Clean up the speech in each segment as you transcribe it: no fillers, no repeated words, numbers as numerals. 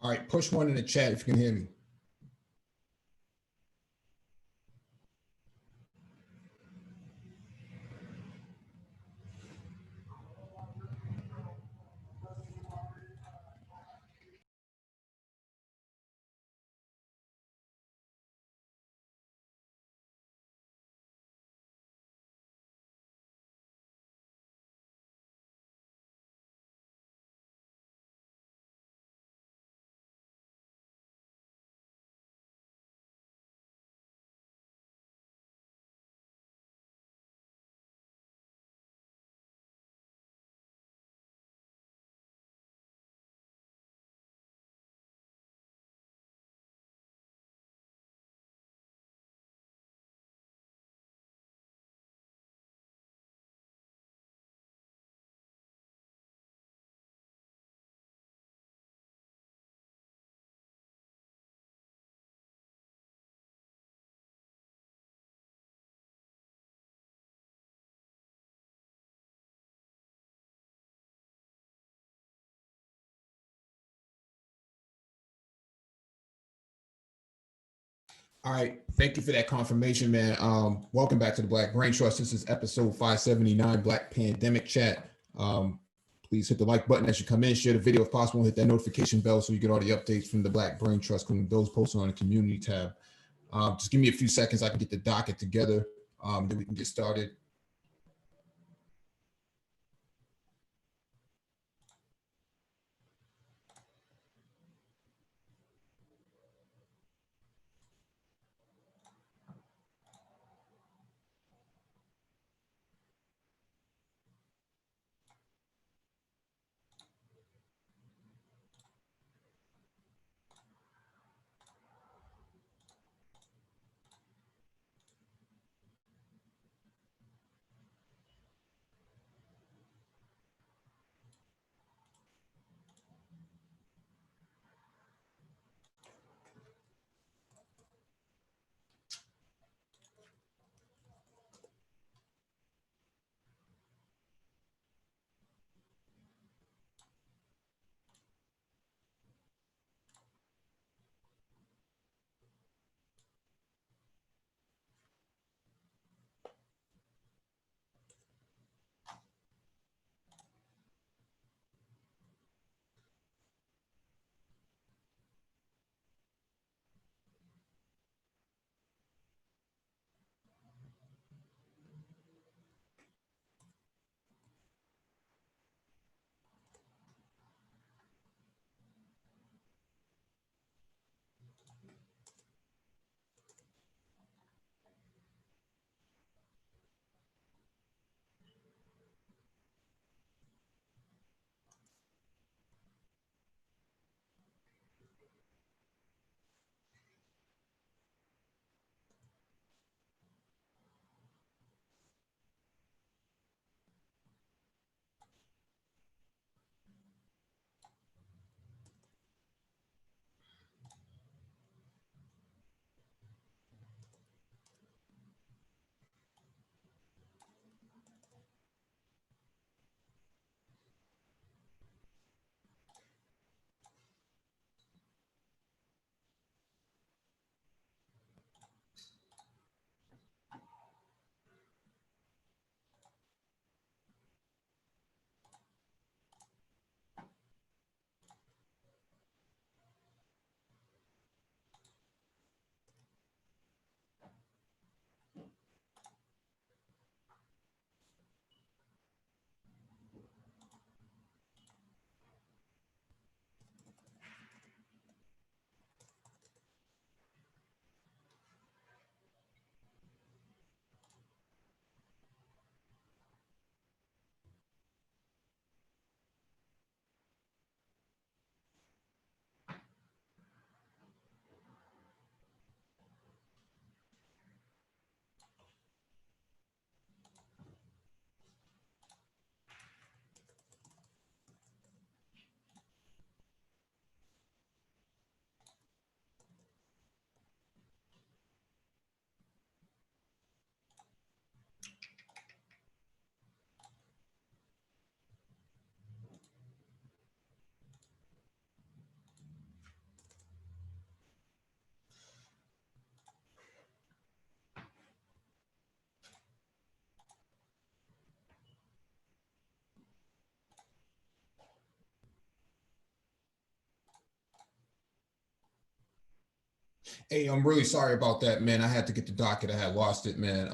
All right, push one in the chat if you can hear me. All right, thank you for that confirmation, man. Welcome back to the Black Brain Trust. This is episode 579, Black Pandemic Chat. Please hit the like button as you come in, share the video if possible, hit that notification bell so you get all the updates from the Black Brain Trust, including those posted on the community tab. Just give me a few seconds, I can get the docket together, then we can get started. Hey, I'm really sorry about that, man. I had to get the docket. I had lost it, man.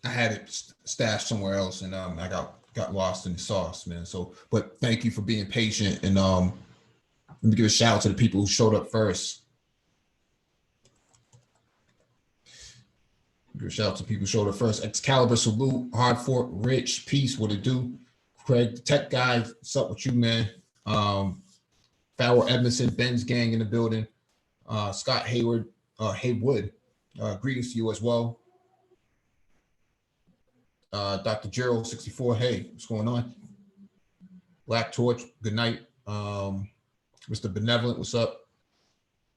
I had it stashed somewhere else, and I got lost in the sauce, man. So, but thank you for being patient, and let me give a shout out to the people who showed up first. Give a shout out to people who showed up first. Excalibur, salute. Hard Fort, Rich, peace. What it do? Craig, the tech guy, what's up with you, man? Farrell Edmondson, Ben's gang in the building. Scott Haywood, greetings to you as well. Dr. Gerald 64, hey, what's going on? Black Torch, good night. Mr. Benevolent, what's up?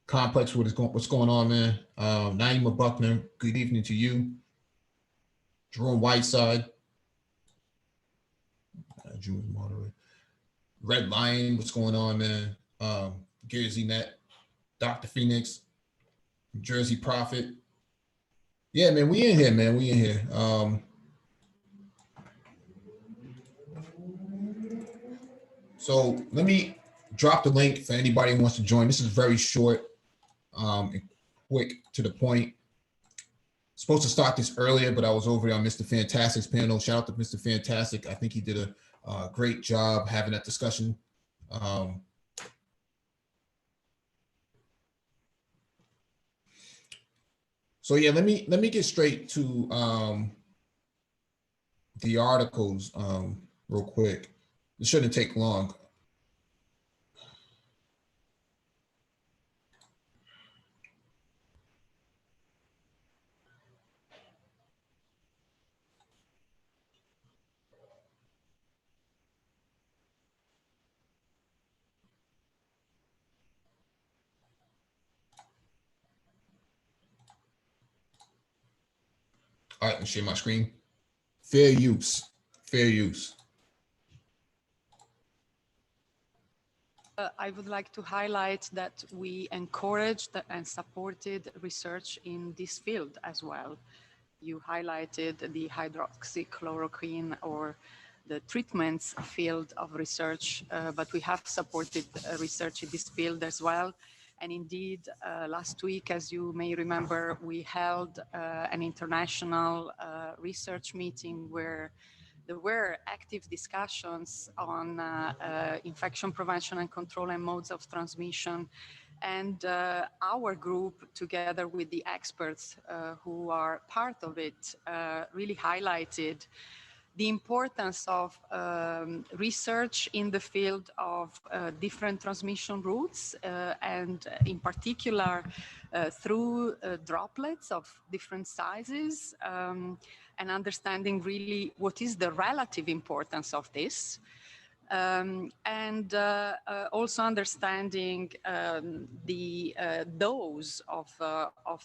Complex, what's going on, man? Naima Buckner, good evening to you. Jerome Whiteside, June moderator. Red Lion, what's going on, man? Gary Net, Dr. Phoenix, Jersey Prophet. Yeah, man, we in here, man. We in here. So let me drop the link for anybody who wants to join. This is very short, and quick to the point. Supposed to start this earlier, but I was over there on Mr. Fantastic's panel. Shout out to Mr. Fantastic. I think he did a great job having that discussion. So yeah, let me get straight to the articles real quick. It shouldn't take long. All right, let me share my screen. Fair use. Fair use. I would like to highlight that we encouraged and supported research in this field as well. You highlighted the hydroxychloroquine or the treatments field of research, but we have supported research in this field as well. And indeed, last week, as you may remember, we held an international research meeting where there were active discussions on infection prevention and control and modes of transmission. And our group, together with the experts who are part of it, really highlighted the importance of research in the field of different transmission routes, and in particular through droplets of different sizes, and understanding really what is the relative importance of this. And also understanding the dose of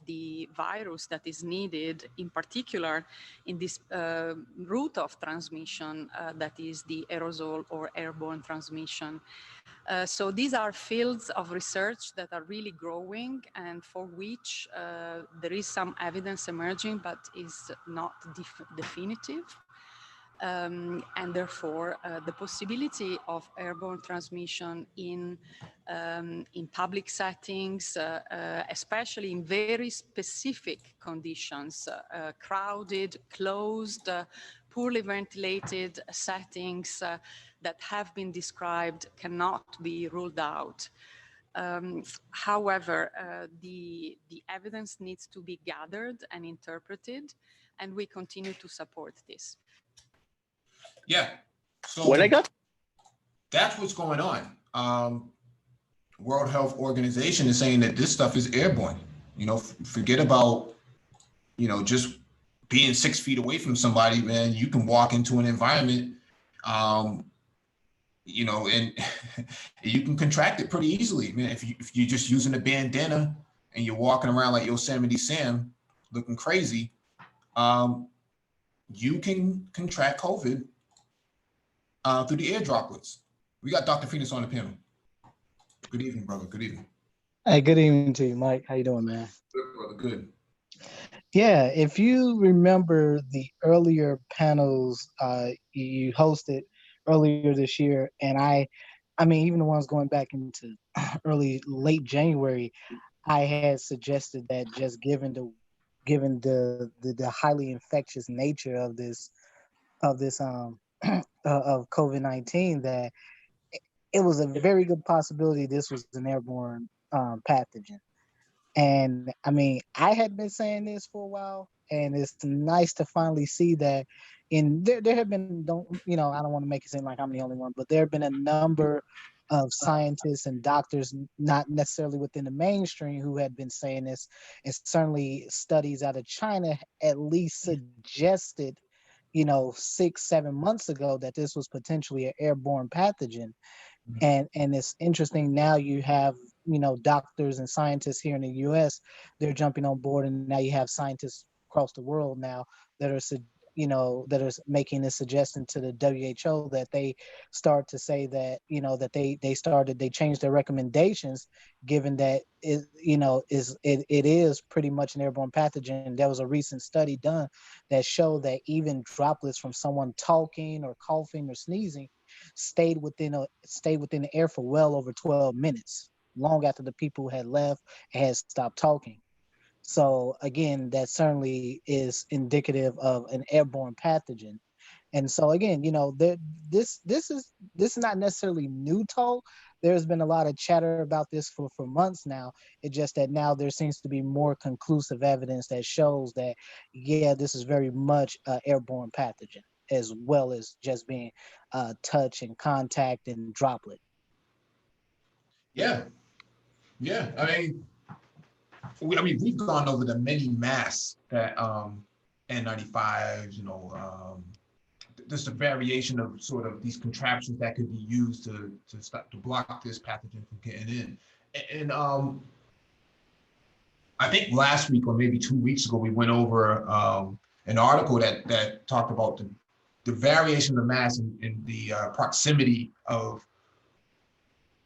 the virus that is needed, in particular in this route of transmission that is the aerosol or airborne transmission. So these are fields of research that are really growing and for which there is some evidence emerging, but is not definitive. And therefore, the possibility of airborne transmission in public settings, especially in very specific conditions, crowded, closed, poorly ventilated settings that have been described, cannot be ruled out. However, the evidence needs to be gathered and interpreted, and we continue to support this. Yeah. So that's what's going on. World Health Organization is saying that this stuff is airborne. Forget about, just being 6 feet away from somebody, man. You can walk into an environment, and you can contract it pretty easily, man. If you're just using a bandana and you're walking around like Yosemite Sam, looking crazy, you can contract COVID through the air droplets. We got Dr. Phoenix on the panel. Good evening, brother. Good evening. Hey, good evening to you, Mike. How you doing, man? Good, brother. Good. Yeah, if you remember the earlier panels you hosted earlier this year, and I I mean, even the ones going back into late January, I had suggested that just given the highly infectious nature of this of COVID-19, that it was a very good possibility this was an airborne pathogen. And I mean, I had been saying this for a while, and it's nice to finally see that. In there have been, I don't want to make it seem like I'm the only one, but there have been a number of scientists and doctors, not necessarily within the mainstream, who had been saying this. And certainly studies out of China at least suggested, 6, 7 months ago, that this was potentially an airborne pathogen. And it's interesting now you have, doctors and scientists here in the US, they're jumping on board, and now you have scientists across the world now that are that are making this suggestion to the WHO, that they start to say that, that they changed their recommendations, given that it is pretty much an airborne pathogen. There was a recent study done that showed that even droplets from someone talking or coughing or sneezing stayed within the air for well over 12 minutes, long after the people had left and had stopped talking. So again, that certainly is indicative of an airborne pathogen. And so again, this is not necessarily new talk. There's been a lot of chatter about this for months now. It's just that now there seems to be more conclusive evidence that shows that, yeah, this is very much an airborne pathogen, as well as just being touch and contact and droplet. Yeah, yeah. We've gone over the many masks that N95s, just a variation of sort of these contraptions that could be used to stop to block this pathogen from getting in. And I think last week or maybe 2 weeks ago we went over an article that talked about the variation of the mask and the proximity of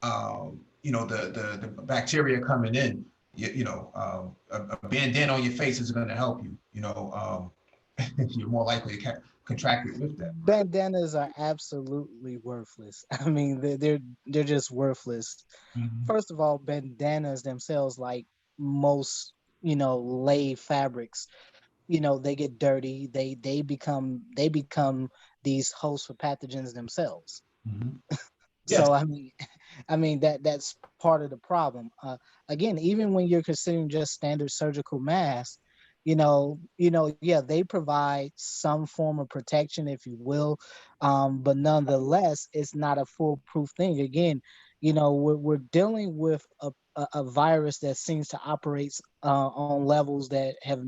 the bacteria coming in. A bandana on your face is going to help you. You're more likely to contract it with that. Bandanas are absolutely worthless. I mean, they're just worthless. Mm-hmm. First of all, bandanas themselves, like most, lay fabrics, they get dirty. They become these hosts for pathogens themselves. Mm-hmm. Yes. So I mean that's part of the problem. Again, even when you're considering just standard surgical masks, yeah, they provide some form of protection, if you will, but nonetheless, it's not a foolproof thing. Again, we're dealing with a virus that seems to operate on levels that have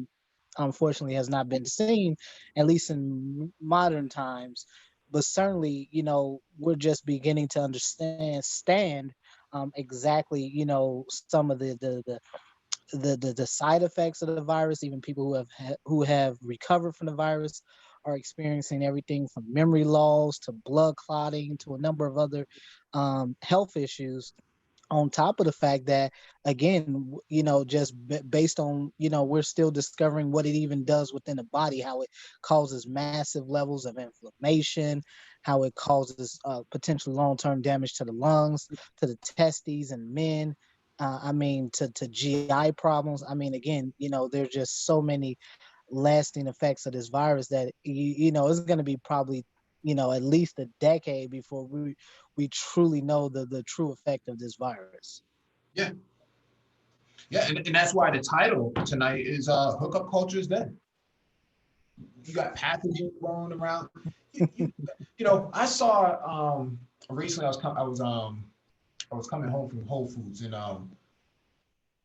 unfortunately has not been seen, at least in modern times. But certainly, we're just beginning to understand exactly, some of the side effects of the virus. Even people who have recovered from the virus are experiencing everything from memory loss to blood clotting to a number of other health issues, on top of the fact that, again, just based on, we're still discovering what it even does within the body, how it causes massive levels of inflammation, how it causes potential long-term damage to the lungs, to the testes and men, to GI problems. I mean, again, there's just so many lasting effects of this virus that it's going to be probably, at least a decade before we truly know the true effect of this virus. Yeah. Yeah. And that's why the title tonight is Hookup Culture is Dead. You got pathogens rolling around. I saw recently I was coming home from Whole Foods, and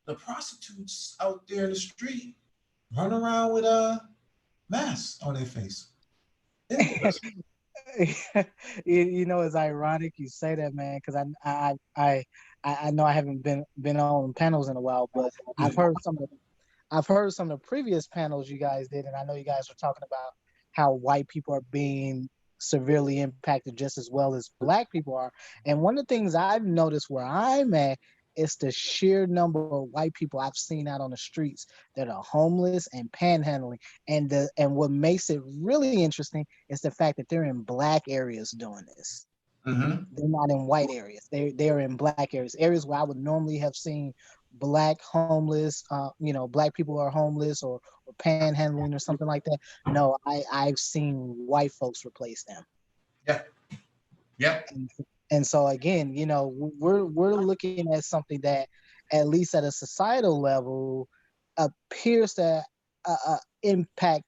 the prostitutes out there in the street run around with masks on their face. It's ironic you say that, man, because I know I haven't been on panels in a while, but I've heard some of the previous panels you guys did, and I know you guys were talking about how white people are being severely impacted just as well as black people are. And one of the things I've noticed where I'm at is the sheer number of white people I've seen out on the streets that are homeless and panhandling. And what makes it really interesting is the fact that they're in black areas doing this. They're not in white areas. They're in black areas, areas where I would normally have seen black homeless, black people who are homeless or panhandling or something like that. No, I've seen white folks replace them. Yeah. Yeah. And so again, we're looking at something that, at least at a societal level, appears to impact.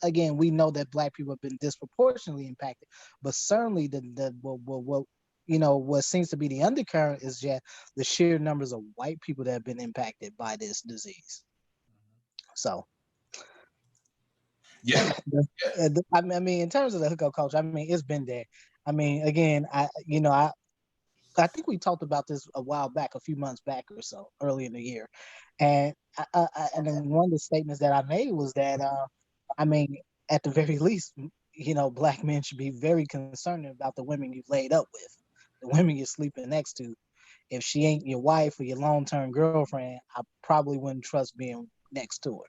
Again, we know that black people have been disproportionately impacted, but certainly what seems to be the undercurrent is just the sheer numbers of white people that have been impacted by this disease. So Yeah. I mean, in terms of the hookup culture, I mean, it's been there. I mean, again, I think we talked about this a while back, a few months back or so, early in the year, and and then one of the statements that I made was that I mean, at the very least, black men should be very concerned about the women you've laid up with, the women you're sleeping next to. If she ain't your wife or your long-term girlfriend, I probably wouldn't trust being next to her.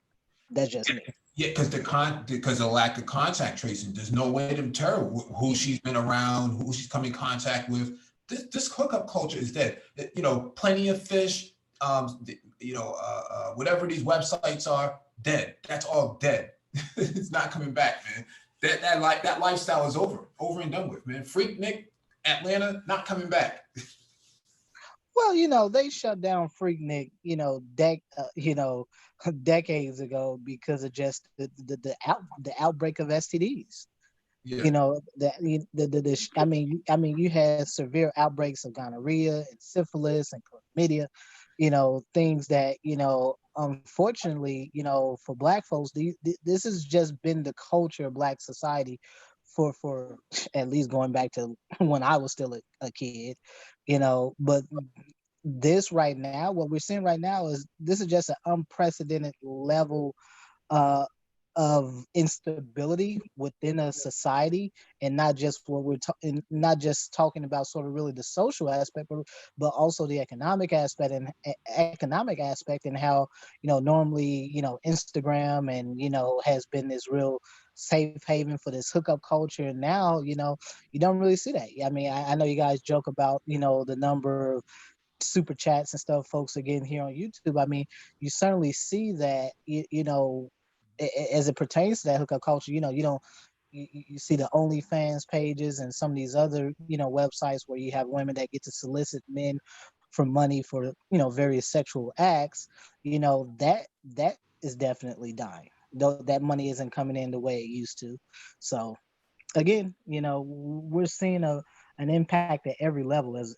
That's just me. Yeah, because the lack of contact tracing, there's no way to tell who she's been around, who she's come in contact with. This hookup culture is dead. Plenty of fish, whatever these websites are, dead. That's all dead. It's not coming back, man. That lifestyle is over and done with, man. Freaknik, Atlanta, not coming back. Well, they shut down Freaknik, decades ago because of just the outbreak of STDs. Yeah. I mean, you had severe outbreaks of gonorrhea and syphilis and chlamydia, things that, unfortunately, for black folks, this has just been the culture of black society for at least going back to when I was still a kid, but this right now, what we're seeing right now is this is just an unprecedented level uh, of instability within a society, and not just what not just talking about sort of really the social aspect, but also the economic aspect and how normally Instagram and has been this real safe haven for this hookup culture, and now you don't really see that. I mean, I know you guys joke about the number of super chats and stuff folks are getting here on YouTube. I mean, you certainly see that as it pertains to that hookup culture. You don't you see the OnlyFans pages and some of these other websites where you have women that get to solicit men for money for various sexual acts. That is definitely dying. Though that money isn't coming in the way it used to. So again, we're seeing an impact at every level as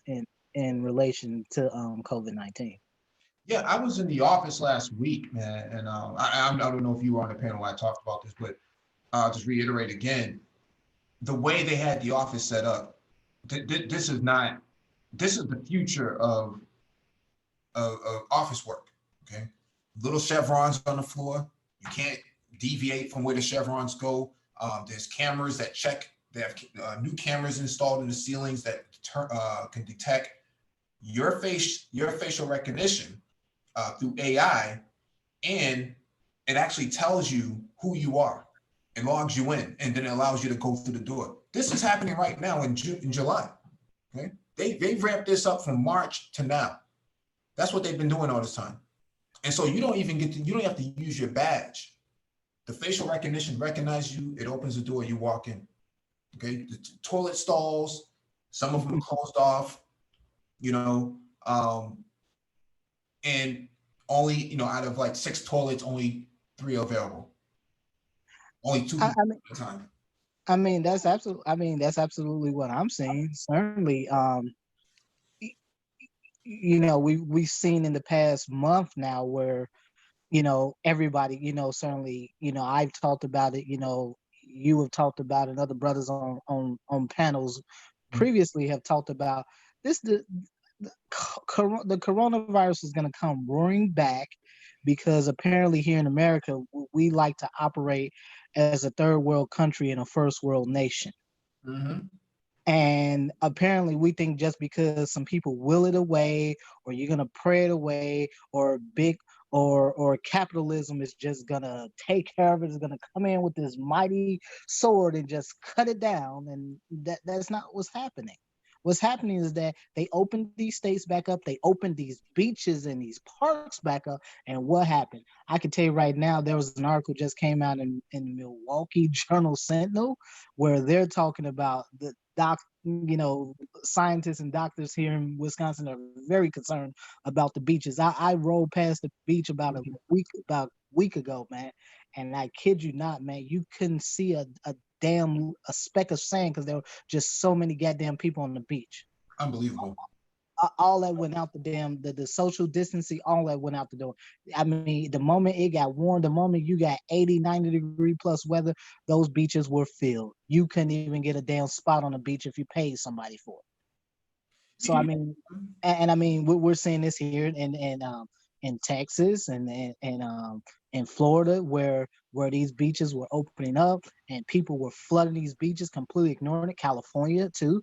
in relation to COVID-19. Yeah, I was in the office last week, man, and I don't know if you were on the panel when I talked about this, but I'll just reiterate again, the way they had the office set up, this is the future of office work, okay? Little chevrons on the floor. You can't deviate from where the chevrons go. There's cameras that check. They have new cameras installed in the ceilings that can detect your facial recognition through AI, and it actually tells you who you are. It logs you in, and then it allows you to go through the door. This is happening right now in July. Okay, they've ramped this up from March to now. That's what they've been doing all this time. And so you don't have to use your badge. The facial recognition recognizes you. It opens the door. You walk in. Okay, the toilet stalls, some of them are closed off. And only out of like 6 toilets, only 3 are available. Only 2 people at a time. I mean, that's absolutely what I'm seeing. Certainly, we've seen in the past month now where everybody, certainly, I've talked about it, you have talked about it, and other brothers on panels previously have talked about this. The coronavirus is going to come roaring back because apparently here in America we like to operate as a third world country in a first world nation. Mm-hmm. And apparently we think just because some people will it away, or you're gonna pray it away, or capitalism is just gonna take care of it, is gonna come in with this mighty sword and just cut it down, and that's not what's happening. What's happening is that they opened these states back up. They opened these beaches and these parks back up. And what happened? I can tell you right now, there was an article just came out in the Milwaukee Journal Sentinel where they're talking about the scientists and doctors here in Wisconsin are very concerned about the beaches. I rode past the beach about a week ago, man, and I kid you not, man, you couldn't see a speck of sand because there were just so many goddamn people on the beach. Unbelievable. All that went out the damn the social distancing, all that went out the door. I mean, the moment it got warm, the moment you got 80, 90 degree plus weather, those beaches were filled. You couldn't even get a damn spot on the beach if you paid somebody for it. So I mean, and I mean, we're seeing this here in Texas and in Florida, where these beaches were opening up and people were flooding these beaches, completely ignoring it. California too,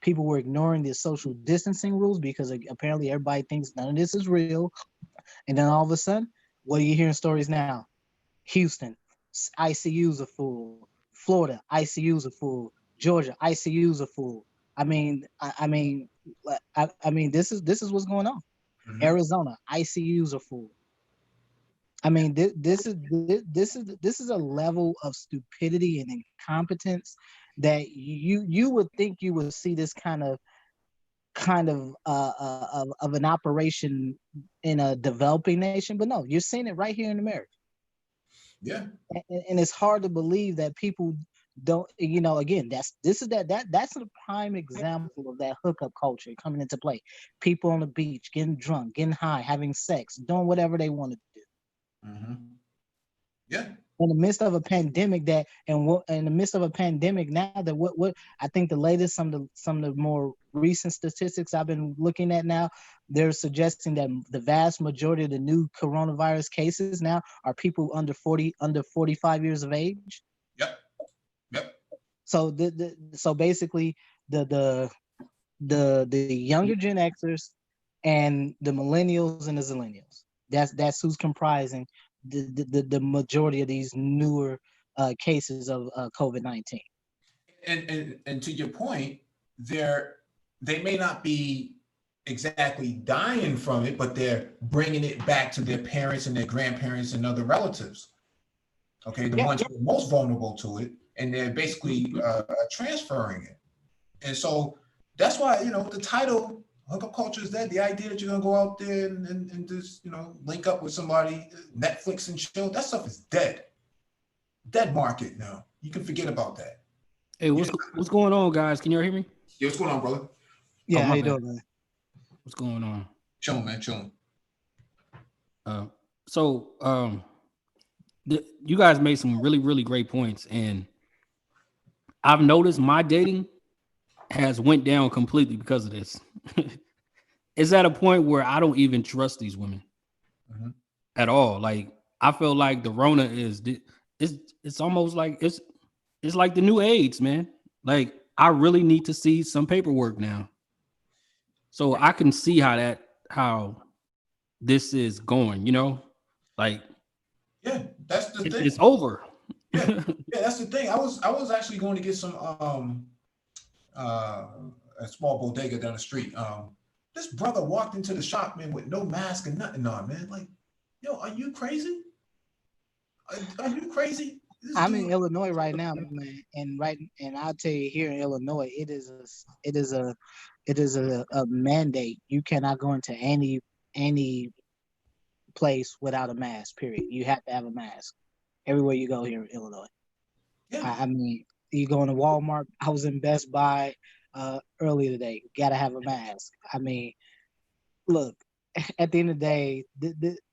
people were ignoring the social distancing rules because apparently everybody thinks none of this is real. And then all of a sudden, what are you hearing stories now? Houston, ICUs are full. Florida, ICUs are full. Georgia, ICUs are full. I mean, this is what's going on. Mm-hmm. Arizona, ICUs are full. I mean, this is a level of stupidity and incompetence that you would think you would see this kind of an operation in a developing nation, but no, you're seeing it right here in America. Yeah, and it's hard to believe that people don't. Again, that's a prime example of that hookup culture coming into play. People on the beach getting drunk, getting high, having sex, doing whatever they want to do. Mm-hmm. Yeah. In the midst of a pandemic in the midst of a pandemic now that what I think the latest some of the more recent statistics I've been looking at now, they're suggesting that the vast majority of the new coronavirus cases now are people under 45 years of age. Yep. So so basically the younger Gen Xers and the millennials and the zillennials. That's who's comprising the majority of these newer cases of COVID-19. And to your point, they may not be exactly dying from it, but they're bringing it back to their parents and their grandparents and other relatives. Okay, the ones who are most vulnerable to it, and they're basically transferring it. And so that's why, the title hookup culture is dead. The idea that you're gonna go out there and just, link up with somebody, Netflix and chill, that stuff is dead. Dead market now. You can forget about that. Hey, what's going on, guys? Can you hear me? Yeah, what's going on, brother? Yeah, how you doing, man? What's going on? Chilling, man, chilling. You guys made some really, really great points, and I've noticed my dating has went down completely because of this. It's at a point where I don't even trust these women at all. Like, I feel like the Rona it's almost like it's like the new AIDS, man. Like, I really need to see some paperwork now, so I can see how this is going. Like, yeah, that's the thing. It's over. Yeah, that's the thing. I was actually going to get some a small bodega down the street. This brother walked into the shop, man, with no mask and nothing on, man. Like, yo, are you crazy? Are you crazy? I'm in Illinois right now, man, and I'll tell you, here in Illinois, it is a mandate. You cannot go into any place without a mask. Period. You have to have a mask everywhere you go here in Illinois. Yeah. I mean, you go into Walmart. I was in Best Buy earlier today. Got to have a mask. I mean, look, at the end of the day,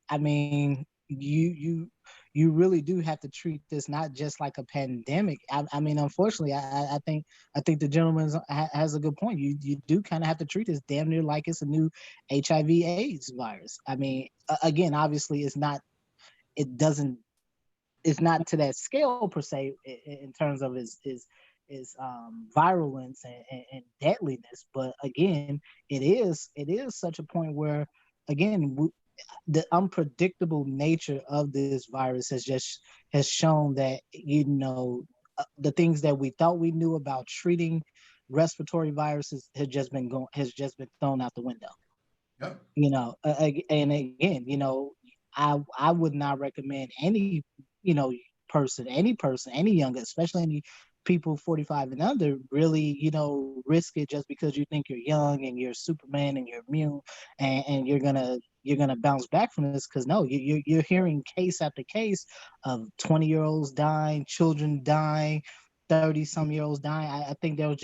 I mean, you really do have to treat this not just like a pandemic. I mean, unfortunately, I think the gentleman has a good point. You do kind of have to treat this damn near like it's a new HIV/AIDS virus. I mean, again, obviously, it's not to that scale per se in terms of its virulence and deadliness, but again, it is such a point where, again, the unpredictable nature of this virus has shown that the things that we thought we knew about treating respiratory viruses has just been thrown out the window. Yep. And again, I would not recommend any, any younger, especially any people 45 and under, really, risk it just because you think you're young and you're Superman and you're immune and you're gonna bounce back from this. Because no, you're hearing case after case of 20-year-olds dying, children dying, 30-some-year-olds dying. I think the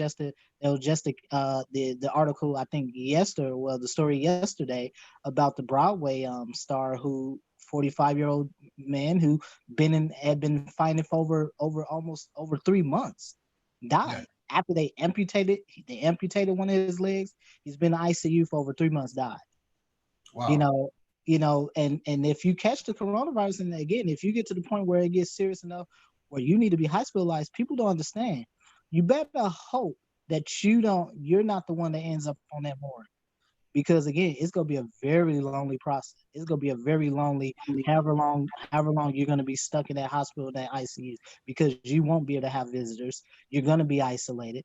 article, I think the story yesterday about the Broadway star, who 45-year-old man who had been fighting for almost over 3 months, died. Yeah. After they amputated one of his legs. He's been in ICU for over 3 months, died. Wow. And if you catch the coronavirus, and again, if you get to the point where it gets serious enough where you need to be hospitalized, people don't understand. You better hope that you're not the one that ends up on that morgue. Because again, it's gonna be a very lonely process. It's gonna be a very lonely, however long you're gonna be stuck in that hospital, that ICU, because you won't be able to have visitors. You're gonna be isolated.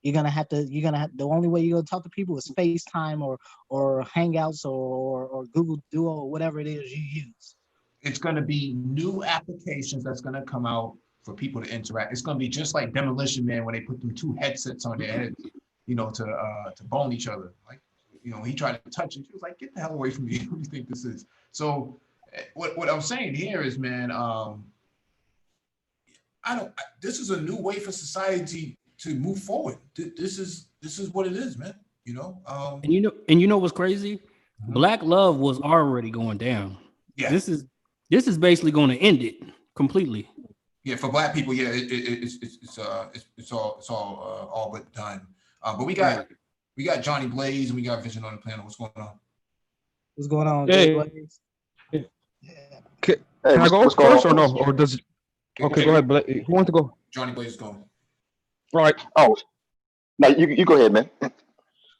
The only way you're gonna talk to people is FaceTime or Hangouts or Google Duo or whatever it is you use. It's going to be new applications that's going to come out for people to interact. It's going to be just like Demolition Man when they put them 2 headsets on their heads, to bone each other. Like, he tried to touch it. She was like, "Get the hell away from me! Who do you think this is?" So, what I'm saying here is, man, this is a new way for society to move forward. This is what it is, man. And you know what's crazy? Black love was already going down. Yeah. This is basically going to end it completely. Yeah, for Black people, yeah, it's all but done. But we got Johnny Blaze and we got Vision on the Planet. What's going on? What's going on, Hey. Jay Blaze? Yeah. Can I go first or no? Or does? Okay, go ahead. Who wants to go? Johnny Blaze is going. Right. Oh, no, you go ahead, man.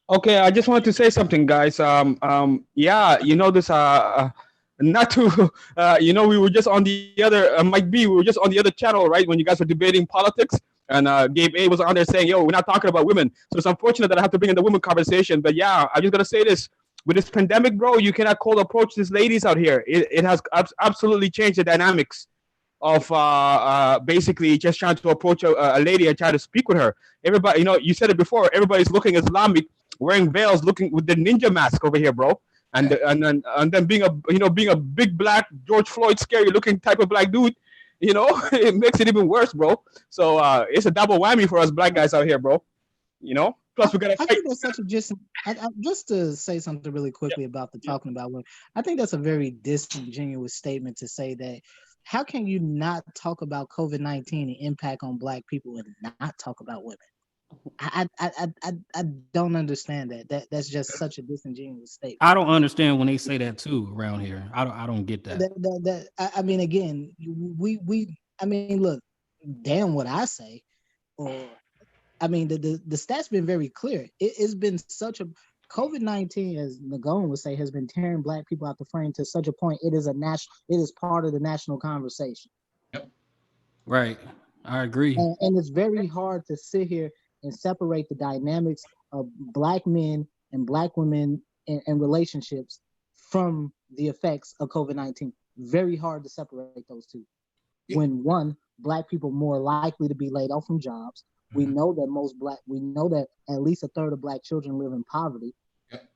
Okay, I just wanted to say something, guys. Yeah, this. Not to, we were just on the other. Mike B, we were just on the other channel, right? When you guys were debating politics, and Gabe A was on there saying, "Yo, we're not talking about women." So it's unfortunate that I have to bring in the women conversation. But yeah, I'm just gonna say this: with this pandemic, bro, you cannot cold approach these ladies out here. It has absolutely changed the dynamics of basically just trying to approach a lady and try to speak with her. Everybody, you said it before. Everybody's looking Islamic, wearing veils, looking with the ninja mask over here, bro. And then being a big black George Floyd scary looking type of black dude, it makes it even worse, bro. So it's a double whammy for us black guys out here, bro. Plus we gotta fight. I think that's such a just to say something really quickly about talking about women. I think that's a very disingenuous statement to say that. How can you not talk about COVID-19 and impact on Black people and not talk about women? I don't understand that. That's just such a disingenuous statement. I don't understand when they say that too around here. I don't get that. I mean, again, look, damn what I say, or I mean, the stats been very clear. It's been such a COVID-19, as Nagone would say, has been tearing Black people out the frame to such a point. It is part of the national conversation. Yep. Right. I agree. And it's very hard to sit here and separate the dynamics of Black men and Black women and relationships from the effects of COVID-19. Very hard to separate those two. Yeah. When one, Black people more likely to be laid off from jobs. Mm-hmm. We know that at least a third of Black children live in poverty. Yep.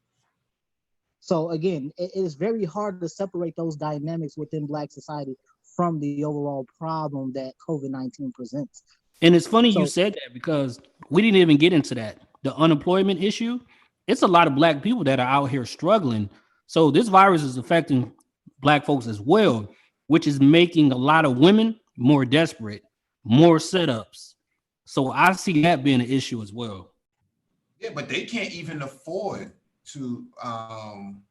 So again, it is very hard to separate those dynamics within Black society from the overall problem that COVID-19 presents. And it's funny you said that, because we didn't even get into that. The unemployment issue, it's a lot of Black people that are out here struggling. So this virus is affecting Black folks as well, which is making a lot of women more desperate, more setups. So I see that being an issue as well. Yeah, but they can't even afford to, I'm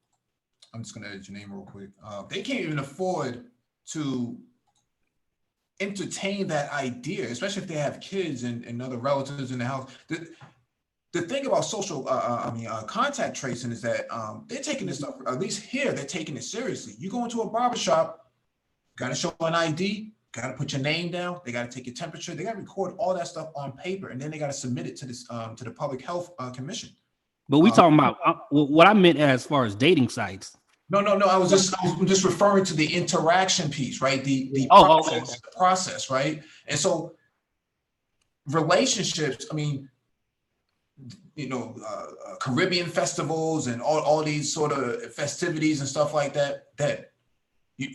just going to edit your name real quick. They can't even afford to entertain that idea, especially if they have kids and other relatives in the house. The thing about social, contact tracing is that they're taking this stuff, at least here, they're taking it seriously. You go into a barbershop, got to show an ID, got to put your name down. They got to take your temperature. They got to record all that stuff on paper, and then they got to submit it to this to the Public Health Commission. But we talking about what I meant as far as dating sites. No. I was just referring to the interaction piece, right? The process, right? And so relationships. I mean, you know, Caribbean festivals and all these sort of festivities and stuff like that.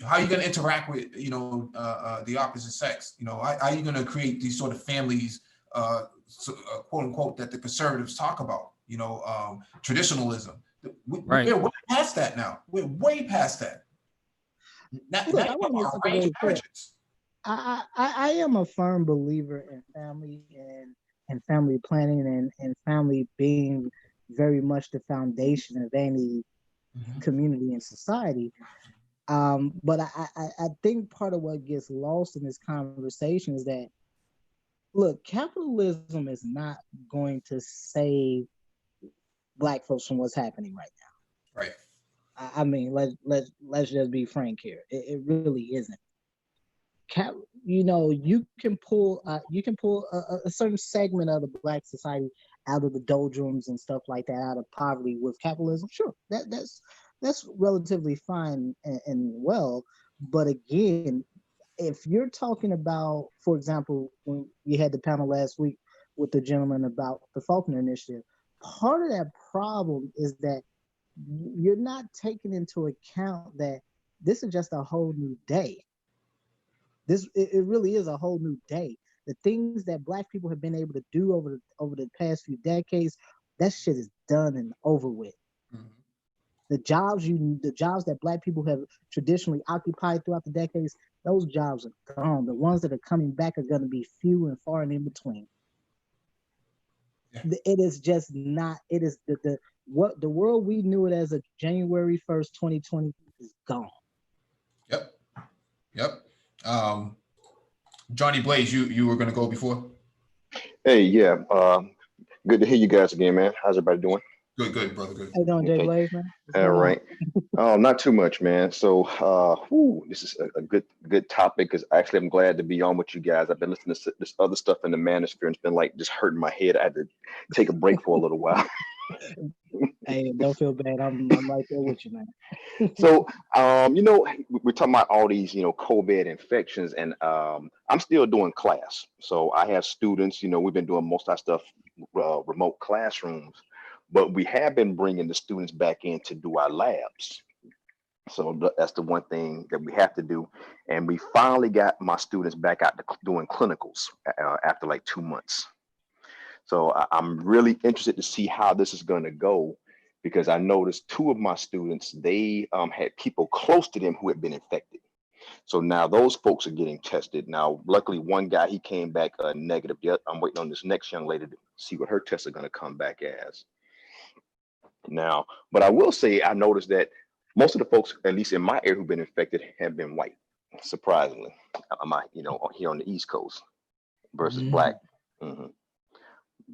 How are you going to interact with, you know, the opposite sex? You know, how are you going to create these sort of families, quote unquote, that the conservatives talk about? You know, traditionalism. We're way past that now. We're way past that. I am a firm believer in family and family planning and family being very much the foundation of any community and society. But I think part of what gets lost in this conversation is that, look, capitalism is not going to save Black folks from what's happening right now. Right. I mean, let's just be frank here. It really isn't. You know, you can pull a certain segment of the Black society out of the doldrums and stuff like that, out of poverty with capitalism. Sure, that's relatively fine and well. But again, if you're talking about, for example, when you had the panel last week with the gentleman about the Faulkner Initiative, part of that problem is that you're not taking into account that this is just a whole new day. It really is a whole new day. The things that Black people have been able to do over the past few decades, that shit is done and over with. Mm-hmm. The jobs that Black people have traditionally occupied throughout the decades, those jobs are gone. The ones that are coming back are going to be few and far and in between. Yeah. It is just not. It is the world we knew it as of January 1st, 2020 is gone. Yep. Johnny Blaze, you were going to go before? Hey, yeah. Good to hear you guys again, man. How's everybody doing? Good, brother. Good. How you doing, Jay Blaze, man? All right. Not too much, man. So, this is a good topic because actually I'm glad to be on with you guys. I've been listening to this other stuff in the manosphere and it's been like just hurting my head. I had to take a break for a little while. Hey, don't feel bad. I'm right there with you, man. So, you know, we're talking about all these, you know, COVID infections, and I'm still doing class. So I have students, you know, we've been doing most of our stuff remote classrooms, but we have been bringing the students back in to do our labs. So that's the one thing that we have to do. And we finally got my students back out to doing clinicals after like 2 months. So I'm really interested to see how this is going to go, because I noticed 2 of my students, they had people close to them who had been infected. So now those folks are getting tested. Now, luckily, one guy, he came back negative. I'm waiting on this next young lady to see what her tests are going to come back as. Now, but I will say, I noticed that most of the folks, at least in my area, who've been infected have been white, surprisingly, you know, here on the East Coast versus Black. Mm-hmm.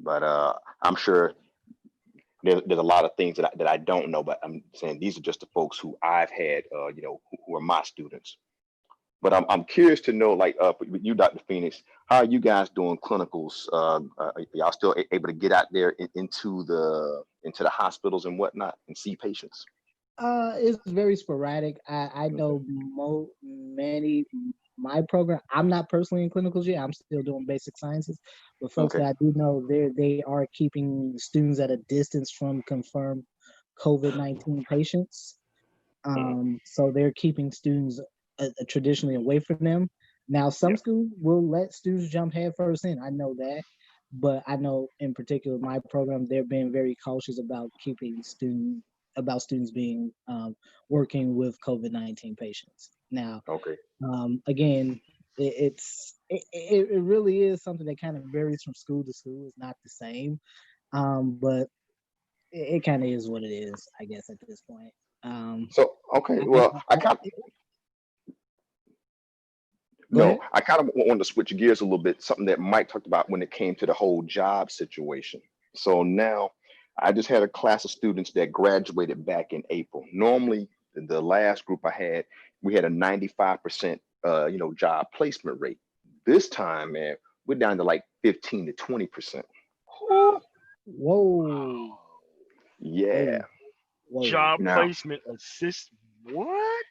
But I'm sure there's a lot of things that I don't know, but I'm saying these are just the folks who I've had, you know, who are my students. But I'm curious to know, like, with you, Dr. Phoenix, how are you guys doing clinicals? Are y'all still able to get out there into the hospitals and whatnot and see patients? It's very sporadic. I know my program. I'm not personally in clinicals yet. I'm still doing basic sciences, but folks that I do know, they are keeping students at a distance from confirmed COVID-19 patients. So they're keeping students traditionally away from them. Now, some schools will let students jump headfirst in. I know that, but I know in particular my program, they're being very cautious about keeping students being working with COVID-19 patients. Now, again, it really is something that kind of varies from school to school. It's not the same, but it kind of is what it is, I guess, at this point. I kind of want to switch gears a little bit, something that Mike talked about when it came to the whole job situation. So now I just had a class of students that graduated back in April. Normally, the last group I had, we had a 95% job placement rate. This time, man, we're down to like 15 to 20%. Whoa. Yeah. Whoa. Job Now, placement assist. What?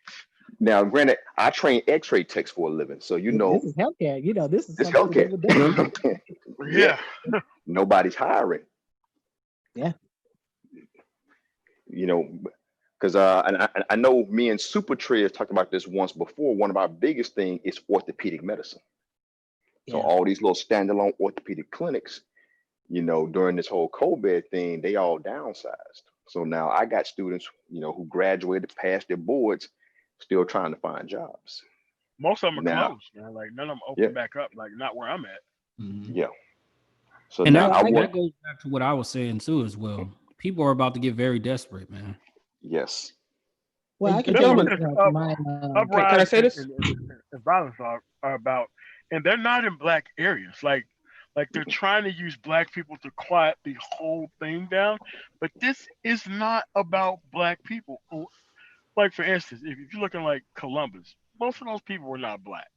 now, granted, I train X-ray techs for a living, so This is healthcare. This is this something we healthcare. never done. Yeah, Yeah. nobody's hiring. Yeah. Because I know me and Super Trey have talked about this once before. One of our biggest thing is orthopedic medicine. So Yeah. all these little standalone orthopedic clinics, during this whole COVID thing, they all downsized. So now I got students, who graduated, passed their boards, still trying to find jobs. Most of them are Now, closed, man. Like none of them yeah, open back up. Like not where I'm at. Mhm. yeah. So And now that, I that want, goes back to what I was saying too, as well. People are about to get very desperate, man. yes, Well, I Hey, can That's tell what you, gentlemen, this my can I uprise say this? and violence are about, and they're not in black areas. Like they're trying to use black people to quiet the whole thing down. But this is not about black people. Like for instance, if you're looking like Columbus, most of those people were not black.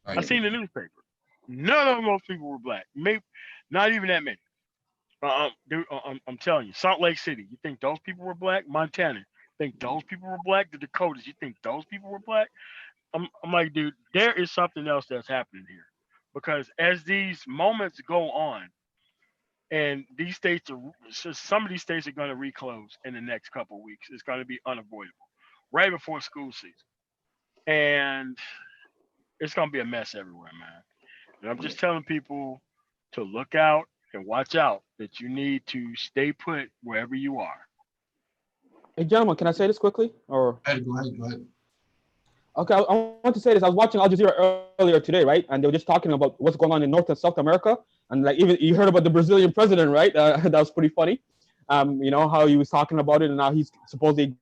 I Right. seen the newspaper. None of those people were black. Maybe not even that many. I'm telling you, Salt Lake City. You think those people were black? Montana. Think those people were black? The Dakotas. You think those people were black? I'm like, dude, there is something else that's happening here, because as these moments go on, and these states are, so some of these states are going to reclose in the next couple of weeks. It's going to be unavoidable, right before school season, and it's going to be a mess everywhere, man. And I'm just telling people to look out and watch out, that you need to stay put wherever you are. Hey, gentlemen, can I say this quickly? Or Go ahead. okay, I want to say this. I was watching Al Jazeera earlier today, right? And they were just talking about what's going on in North and South America, and like even you heard about the Brazilian president, right? That was pretty funny. How he was talking about it, and now he's supposedly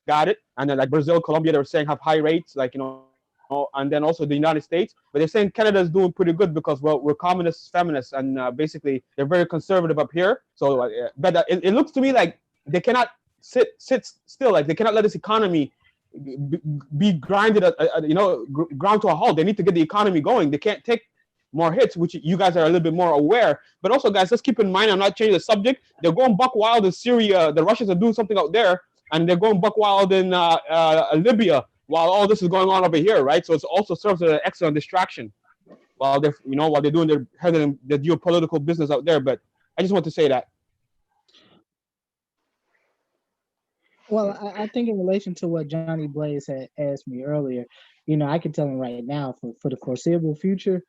got it. And then like Brazil, Colombia, they were saying have high rates, and then also the United States. But they're saying Canada is doing pretty good because, well, we're communists, feminists, and basically they're very conservative up here. So, but it looks to me like they cannot sit still. Like they cannot let this economy be grinded, ground to a halt. They need to get the economy going. They can't take more hits, which you guys are a little bit more aware. But also, guys, let's keep in mind, I'm not changing the subject. They're going buck wild in Syria. The Russians are doing something out there, and they're going buck wild in Libya while all this is going on over here, right? So it also serves as an excellent distraction while they're doing their geopolitical business out there. But I just want to say that. Well, I think in relation to what Johnny Blaze had asked me earlier, I can tell him right now for the foreseeable future,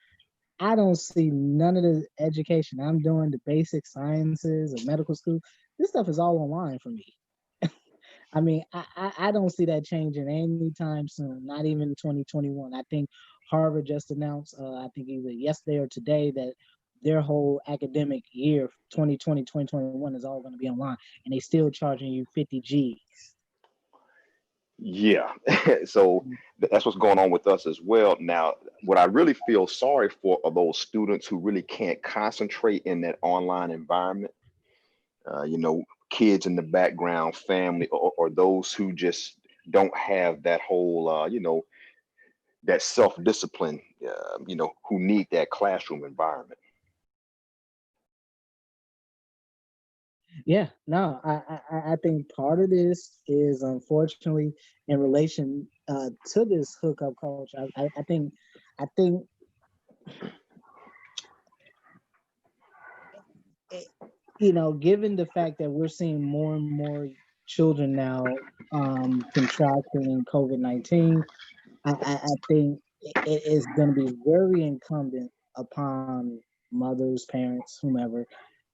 I don't see none of the education I'm doing, the basic sciences or medical school. This stuff is all online for me. I mean, I don't see that changing anytime soon, not even 2021. I think Harvard just announced, I think either yesterday or today, that their whole academic year, 2020, 2021, is all going to be online, and they still charging you 50 G's. yeah. So that's what's going on with us as well. Now, what I really feel sorry for are those students who really can't concentrate in that online environment. Kids in the background, family, or those who just don't have that whole, that self-discipline, who need that classroom environment. Yeah, no, I think part of this is unfortunately in relation to this hookup culture. I think given the fact that we're seeing more and more children now contracting COVID-19, I think it is going to be very incumbent upon mothers, parents, whomever,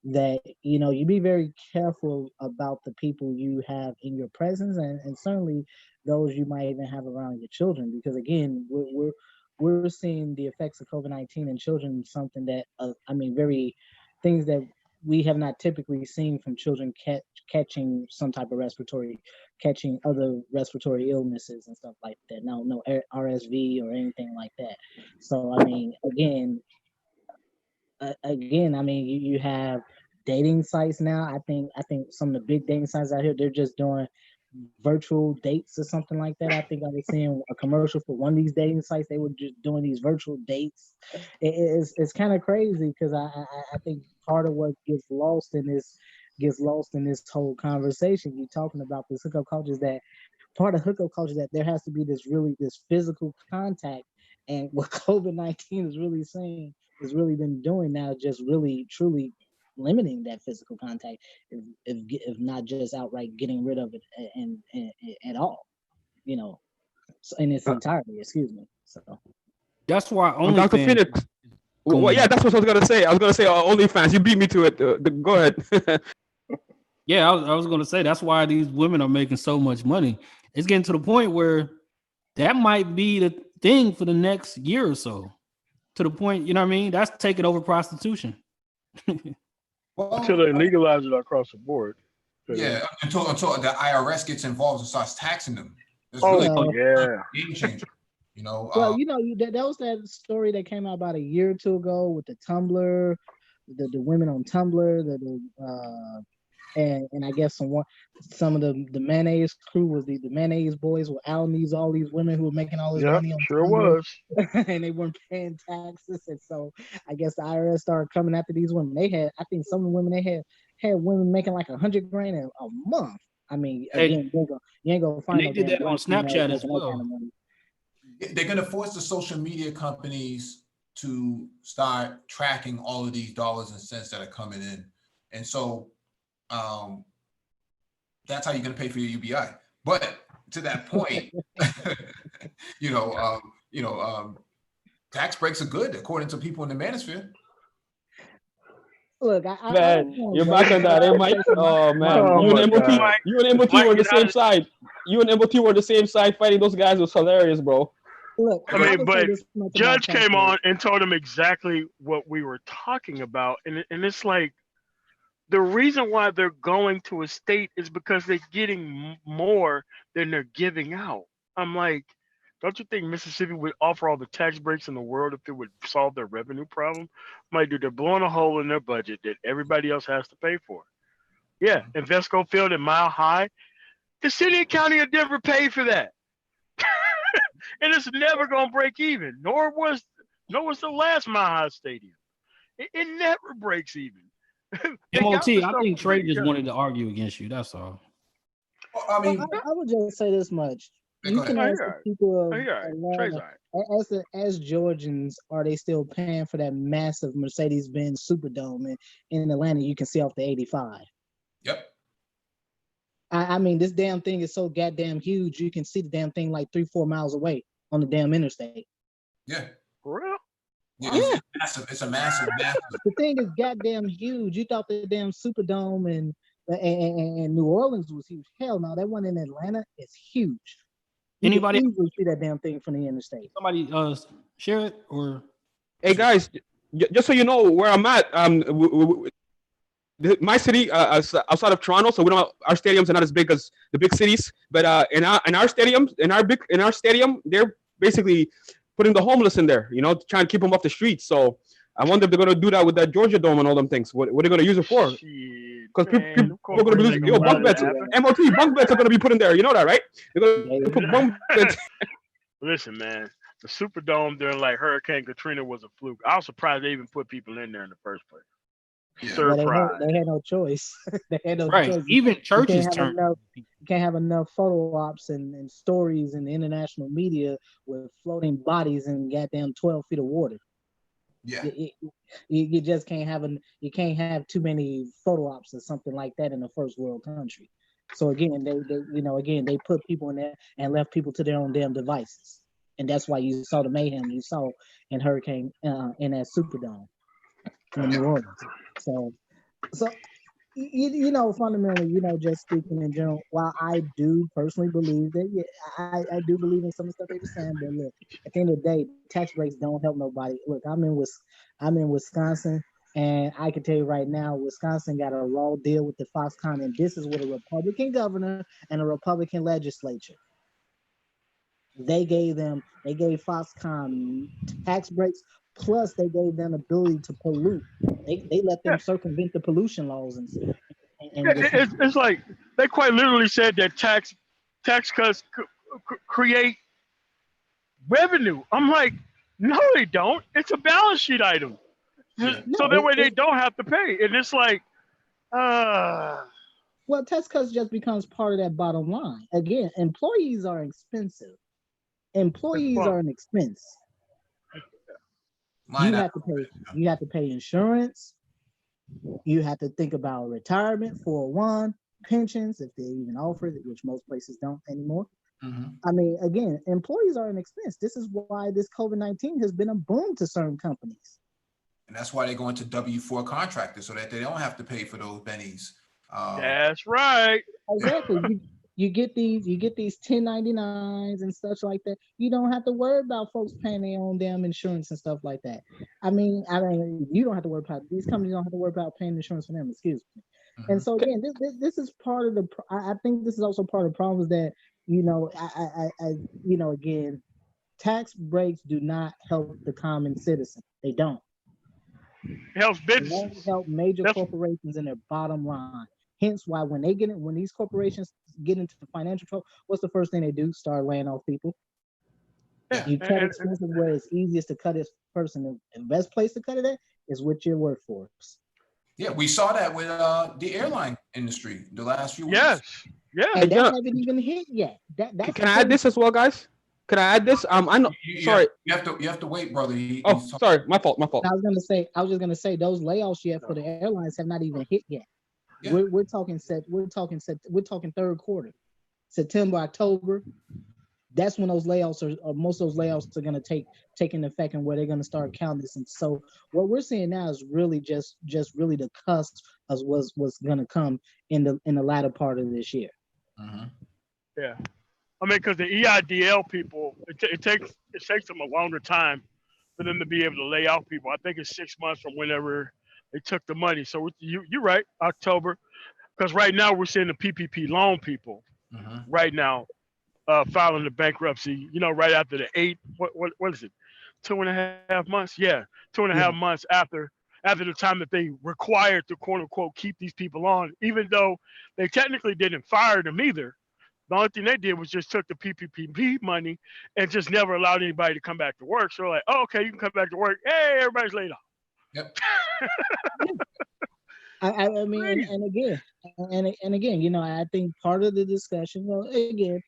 that you be very careful about the people you have in your presence, and certainly those you might even have around your children, because again, we're seeing the effects of COVID-19 in children, something that very things that we have not typically seen from children catching some type of catching other respiratory illnesses and stuff like that. No RSV or anything like that. So you have dating sites now. I think some of the big dating sites out here, they're just doing virtual dates or something like that. I think I was seeing a commercial for one of these dating sites. They were just doing these virtual dates. It's kind of crazy because I think part of what gets lost in this whole conversation. You're talking about this hookup culture is that part of hookup culture that there has to be this physical contact, and what COVID-19 is really saying is really been doing now, just really truly limiting that physical contact, if not just outright getting rid of it and at all, so in its entirety. Excuse me. So That's why Dr. OnlyFans Phoenix. is Well, going yeah, up. that's what I was gonna say. I was gonna say OnlyFans. You beat me to it. Go ahead. Yeah, I was going to say that's why these women are making so much money. It's getting to the point where that might be the thing for the next year or so. To the point, you know what I mean? That's taking over prostitution. Until Well, they legalize it across the board. yeah, until the IRS gets involved and starts taxing them. It's Oh, really yeah. a game changer. You know, well, that was that story that came out about a year or two ago with the Tumblr, the women on Tumblr, and I guess some of the mayonnaise crew was the mayonnaise boys were out all these women who were making all this Yep, money on sure Tumblr, was. and they weren't paying taxes, and so I guess the IRS started coming after these women. I think some of the women had women making like $100,000 a month. I mean, again, you ain't gonna find they no did damn that on white female Snapchat as making that kind of well. money. they're going to force the social media companies to start tracking all of these dollars and cents that are coming in, and so that's how you're going to pay for your UBI. But to that point, tax breaks are good according to people in the manosphere. Look, I Man, don't you're want back on that, eh, Mike? Oh man, Oh, you my and MOT, God. you and MOT Mike, were on the get out same of- side. You and MOT were on the same side fighting those guys. It was hilarious, bro. Look, I mean, would say but this much about Judge tax came breaks. on and told him exactly what we were talking about. And it's like, the reason why they're going to a state is because they're getting more than they're giving out. I'm like, don't you think Mississippi would offer all the tax breaks in the world if it would solve their revenue problem? I'm like, dude, they're blowing a hole in their budget that everybody else has to pay for. Yeah, Invesco Field and Mile High, the city and county of Denver paid for that. And it's never gonna break even. Nor was the last Mile High Stadium. It never breaks even. They got MOT, the I stuff think Trey just together. wanted to argue against you. That's all. Well, I mean, I would just say this much: Yeah, you go can ahead. ask Oh, the you're right. people Oh, of you're right. Trey's all Atlanta, right. as Georgians, are they still paying for that massive Mercedes-Benz Superdome in Atlanta? You can see off the 85. yep. I mean, this damn thing is so goddamn huge. You can see the damn thing like 3-4 miles away on the damn interstate. Yeah. For real? Yeah, Yeah. It's massive. It's a massive. The thing is goddamn huge. You thought the damn Superdome and New Orleans was huge. Hell no, that one in Atlanta is huge. You Anybody can easily see that damn thing from the interstate. somebody share it or Hey guys, just so you know where I'm at, my city outside of Toronto, so we don't. Our stadiums are not as big as the big cities, but in our stadium, they're basically putting the homeless in there, trying to keep them off the streets. So I wonder if they're gonna do that with that Georgia Dome and all them things. What are they gonna use it for? Because people are gonna be losing bunk beds. MOT bunk beds are gonna be put in there. You know that, right? They're gonna put bunk beds. Listen, man, the Superdome during like Hurricane Katrina was a fluke. I was surprised they even put people in there in the first place. Yeah. Well, Surprise. they had no choice. They had no right. choice. Even You churches can't have turn. enough photo ops and stories in the international media with floating bodies in goddamn 12 feet of water. Yeah. You just can't have too many photo ops or something like that in a first world country. So again, they put people in there and left people to their own damn devices, and that's why you saw the mayhem you saw in Hurricane in that Superdome in New Orleans. So fundamentally, just speaking in general, while I do personally believe that, I do believe in some of the stuff they were saying, but look, at the end of the day, tax breaks don't help nobody. Look, I'm in Wisconsin, and I can tell you right now, Wisconsin got a raw deal with the Foxconn, and this is with a Republican governor and a Republican legislature. They gave Foxconn tax breaks, plus they gave them ability to pollute. They let them circumvent the pollution laws and It's like they quite literally said that tax tax cuts create revenue. I'm like, no, they don't. It's a balance sheet item. Yeah. So that way they don't have to pay. And it's like, well, tax cuts just becomes part of that bottom line. Again, employees are expensive. Employees are an expense. You have to pay. You have to pay insurance. You have to think about retirement, 401, pensions, if they even offer it, which most places don't anymore. I mean, again, employees are an expense. This is why this COVID-19 has been a boom to certain companies. And that's why they go into W-4 contractors so that they don't have to pay for those bennies. That's right. Exactly. You get these 1099s and stuff like that. You don't have to worry about folks paying their own damn insurance and stuff like that. I mean, you don't have to worry about, these companies don't have to worry about paying insurance for them. Excuse me. And so again, this is part of the. I think this is also part of the problem is that again, tax breaks do not help the common citizen. They don't. It helps businesses. They only help major corporations in their bottom line. Hence why when these corporations get into financial trouble, what's the first thing they do? Start laying off people. Yeah. You cut expenses where it's easiest to cut it first, and the best place to cut it at is with your workforce. Yeah, we saw that with the airline industry the last few weeks. Yeah. And that haven't even hit yet. Can I add this as well, guys? Can I add this? I know. Sorry, you have to wait, brother. Sorry, my fault. I was just gonna say those layoffs yet for the airlines have not even hit yet. Yeah. We're talking third quarter, September, October. That's when those layoffs or most of those layoffs are going to take into effect and where they're going to start counting this. And so what we're seeing now is really just really the cusp of what's going to come in the latter part of this year. Yeah, I mean, because the EIDL people, it takes them a longer time for them to be able to lay off people. I think it's 6 months from whenever they took the money. So you're right, October, because right now we're seeing the PPP loan people right now filing the bankruptcy. Right after the what is it, 2.5 months? Yeah, 2.5 months after the time that they required to quote unquote keep these people on, even though they technically didn't fire them either. The only thing they did was just took the PPP money and just never allowed anybody to come back to work. So like, oh, okay, you can come back to work. Hey, everybody's laid off. Yep. I mean, and again, I think part of the discussion, again,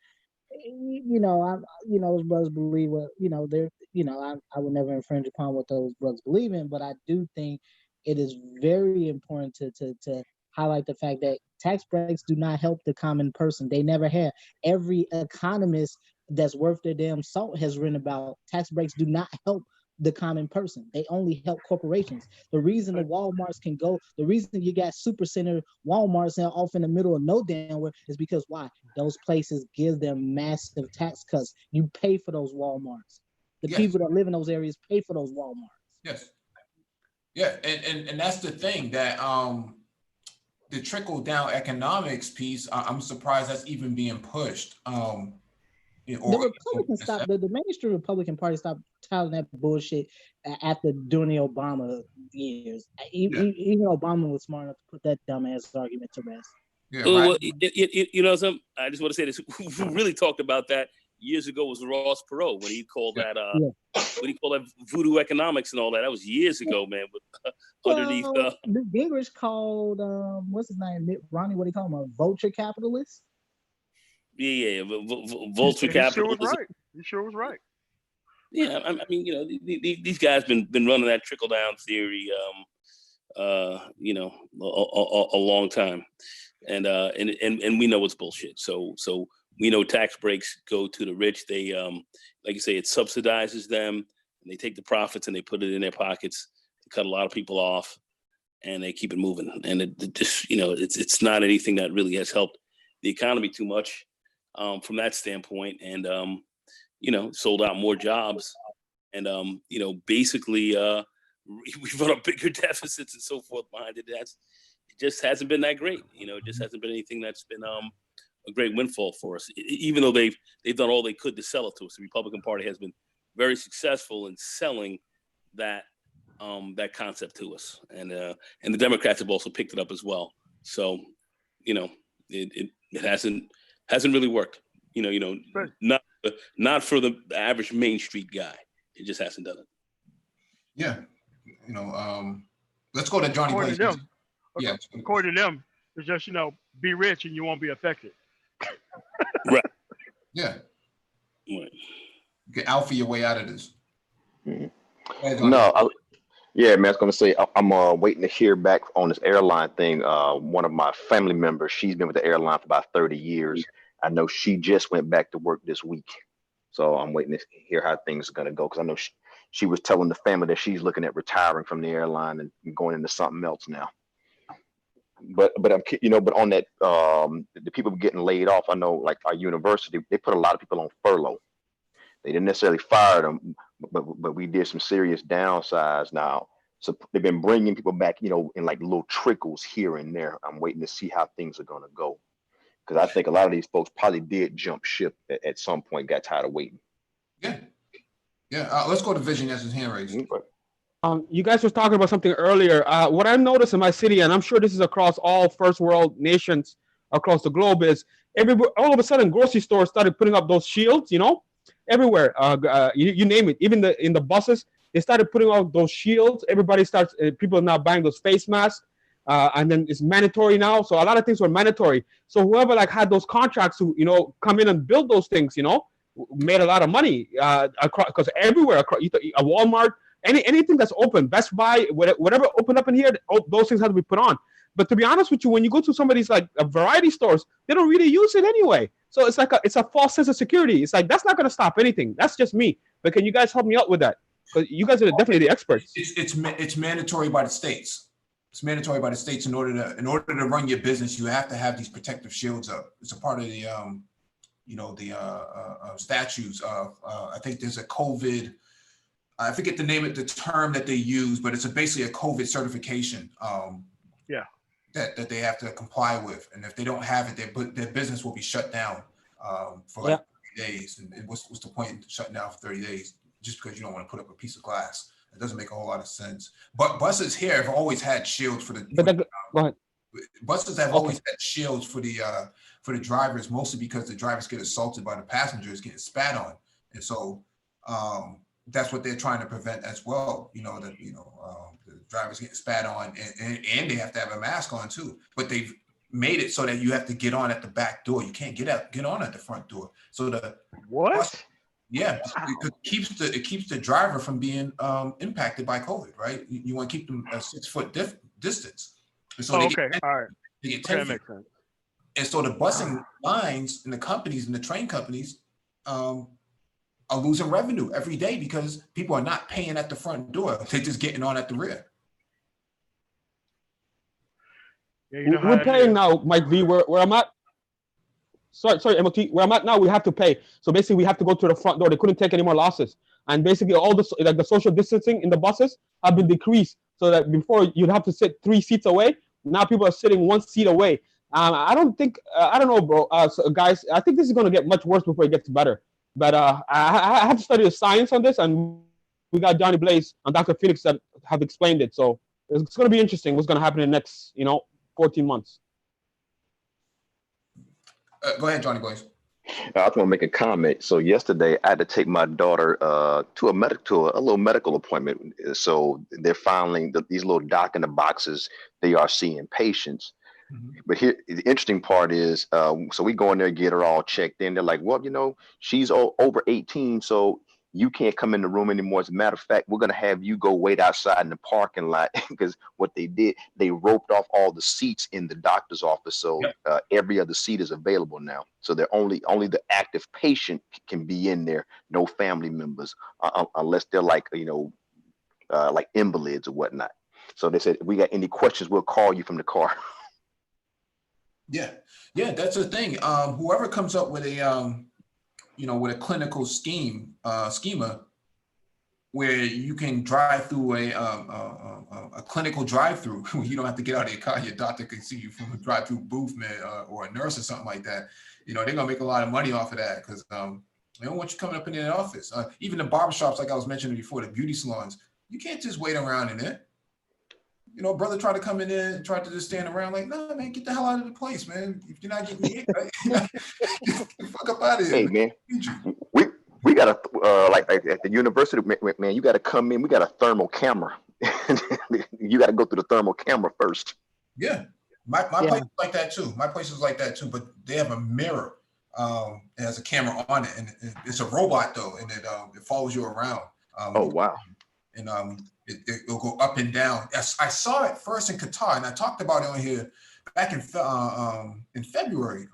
those brothers believe what, I would never infringe upon what those brothers believe in, but I do think it is very important to highlight the fact that tax breaks do not help the common person. They never have. Every economist that's worth their damn salt has written about tax breaks do not help the common person. They only help corporations. The reason the Walmarts can go, the reason you got super center Walmarts now off in the middle of no damn where is because why? Those places give them massive tax cuts. You pay for those Walmarts. The people that live in those areas pay for those Walmarts. Yes. Yeah, and that's the thing that the trickle down economics piece, I'm surprised that's even being pushed. The Republicans stopped. The mainstream Republican Party stopped telling that bullshit during the Obama years. Even Obama was smart enough to put that dumbass argument to rest. Yeah, right. Something. I just want to say this. Who really talked about that years ago was Ross Perot when he called that voodoo economics and all that. That was years ago, man. Underneath, Gingrich called what's his name, Mitt Romney. What do you call him? A vulture capitalist. Yeah, vulture capitalism. He sure was right. Yeah, I mean, these guys been running that trickle down theory, a long time, and we know it's bullshit. So we know tax breaks go to the rich. They, like you say, it subsidizes them, and they take the profits and they put it in their pockets. They cut a lot of people off, and they keep it moving. And it just, it's not anything that really has helped the economy too much. From that standpoint, and sold out more jobs, and basically we've run up bigger deficits and so forth behind it. It just hasn't been that great. It just hasn't been anything that's been a great windfall for us. Even though they've done all they could to sell it to us, the Republican Party has been very successful in selling that concept to us, and the Democrats have also picked it up as well. So it hasn't really worked. Not for the average Main Street guy. It just hasn't done it. Yeah, let's go to Johnny According Blaze. to them, Yeah, according to them, it's just be rich and you won't be affected. Right. Yeah. Right. You can alpha your way out of this. No, yeah, man, I was gonna say I'm waiting to hear back on this airline thing. One of my family members, she's been with the airline for about 30 years. I know she just went back to work this week, so I'm waiting to hear how things are gonna go, because I know she was telling the family that she's looking at retiring from the airline and going into something else now. But I'm but on that, the people getting laid off, I know like our university, they put a lot of people on furlough. They didn't necessarily fire them, but we did some serious downsides now. So they've been bringing people back, in like little trickles here and there. I'm waiting to see how things are going to go, because I think a lot of these folks probably did jump ship at some point, got tired of waiting. Yeah. Let's go to Vision. That's his hand raised. You guys were talking about something earlier. What I noticed in my city, and I'm sure this is across all first world nations across the globe, is all of a sudden grocery stores started putting up those shields, everywhere. You name it. Even in the buses, they started putting out those shields. Everybody starts. People are now buying those face masks, and then it's mandatory now. So a lot of things were mandatory. So whoever had those contracts to come in and build those things, made a lot of money. Because everywhere, a Walmart, anything that's open, Best Buy, whatever opened up in here, those things have to be put on. But to be honest with you, when you go to some of these variety stores, they don't really use it anyway. So it's it's a false sense of security. It's that's not going to stop anything. That's just me. But can you guys help me out with that? Because you guys are definitely the experts. It's mandatory by the states. It's mandatory by the states in order to run your business. You have to have these protective shields up. It's a part of the statutes of I think there's a COVID. I forget the term that they use, but it's basically a COVID certification. That they have to comply with, and if they don't have it, their business will be shut down for 30 days. And what's the point in shutting down for 30 days just because you don't want to put up a piece of glass? It doesn't make a whole lot of sense. But buses here have always had shields for the. Go ahead. Buses have always had shields for the drivers, mostly because the drivers get assaulted by the passengers getting spat on, and so that's what they're trying to prevent as well. The drivers getting spat on, and they have to have a mask on too. But they've made it so that you have to get on at the back door. You can't get on at the front door. So what? It keeps the driver from being impacted by COVID, right? You want to keep them a 6 foot distance. And so all right. They get 10 feet. Makes sense. And so the busing lines and the companies and the train companies are losing revenue every day because people are not paying at the front door. They're just getting on at the rear. Yeah, we're paying now, Mike V. Where I'm at. Sorry, MOT. Where I'm at now, we have to pay. So basically, we have to go to the front door. They couldn't take any more losses, and basically, all the social distancing in the buses have been decreased. So that before you'd have to sit 3 seats away, now people are sitting 1 seat away. I don't know, bro. So guys, I think this is going to get much worse before it gets better. But I have to study the science on this, and we got Johnny Blaze and Dr. Felix that have explained it. So it's going to be interesting what's going to happen in the next, 14 months. Go ahead, Johnny Blaze. I just want to make a comment. So yesterday, I had to take my daughter to a little medical appointment. So they're filing these little doc in the boxes. They are seeing patients. Mm-hmm. But here, the interesting part is, so we go in there, get her all checked in. They're like, well, she's over 18, so you can't come in the room anymore. As a matter of fact, we're going to have you go wait outside in the parking lot, because what they did, they roped off all the seats in the doctor's office. So every other seat is available now. So they're only the active patient can be in there, no family members, unless they're like invalids or whatnot. So they said, if we got any questions, we'll call you from the car. Yeah, that's the thing. Whoever comes up with a with a clinical schema where you can drive through a clinical drive-through, you don't have to get out of your car. Your doctor can see you from a drive-through booth, or a nurse or something like that. They're gonna make a lot of money off of that, because they don't want you coming up in their office. Even the barbershops, like I was mentioning before, the beauty salons, you can't just wait around in there. you know, brother tried to come in there and tried to just stand around like, nah, man, get the hell out of the place, man. If you're not getting hit, right? Get the fuck up out of here. Hey, man, we got a like at the university, man. You got to come in. We got a thermal camera. You got to go through the thermal camera first. Yeah, my place is like that too. My place is like that too. But they have a mirror. It has a camera on it, and it's a robot though, and it follows you around. Oh wow! And it'll go up and down. I saw it first in Qatar, and I talked about it on here back in February.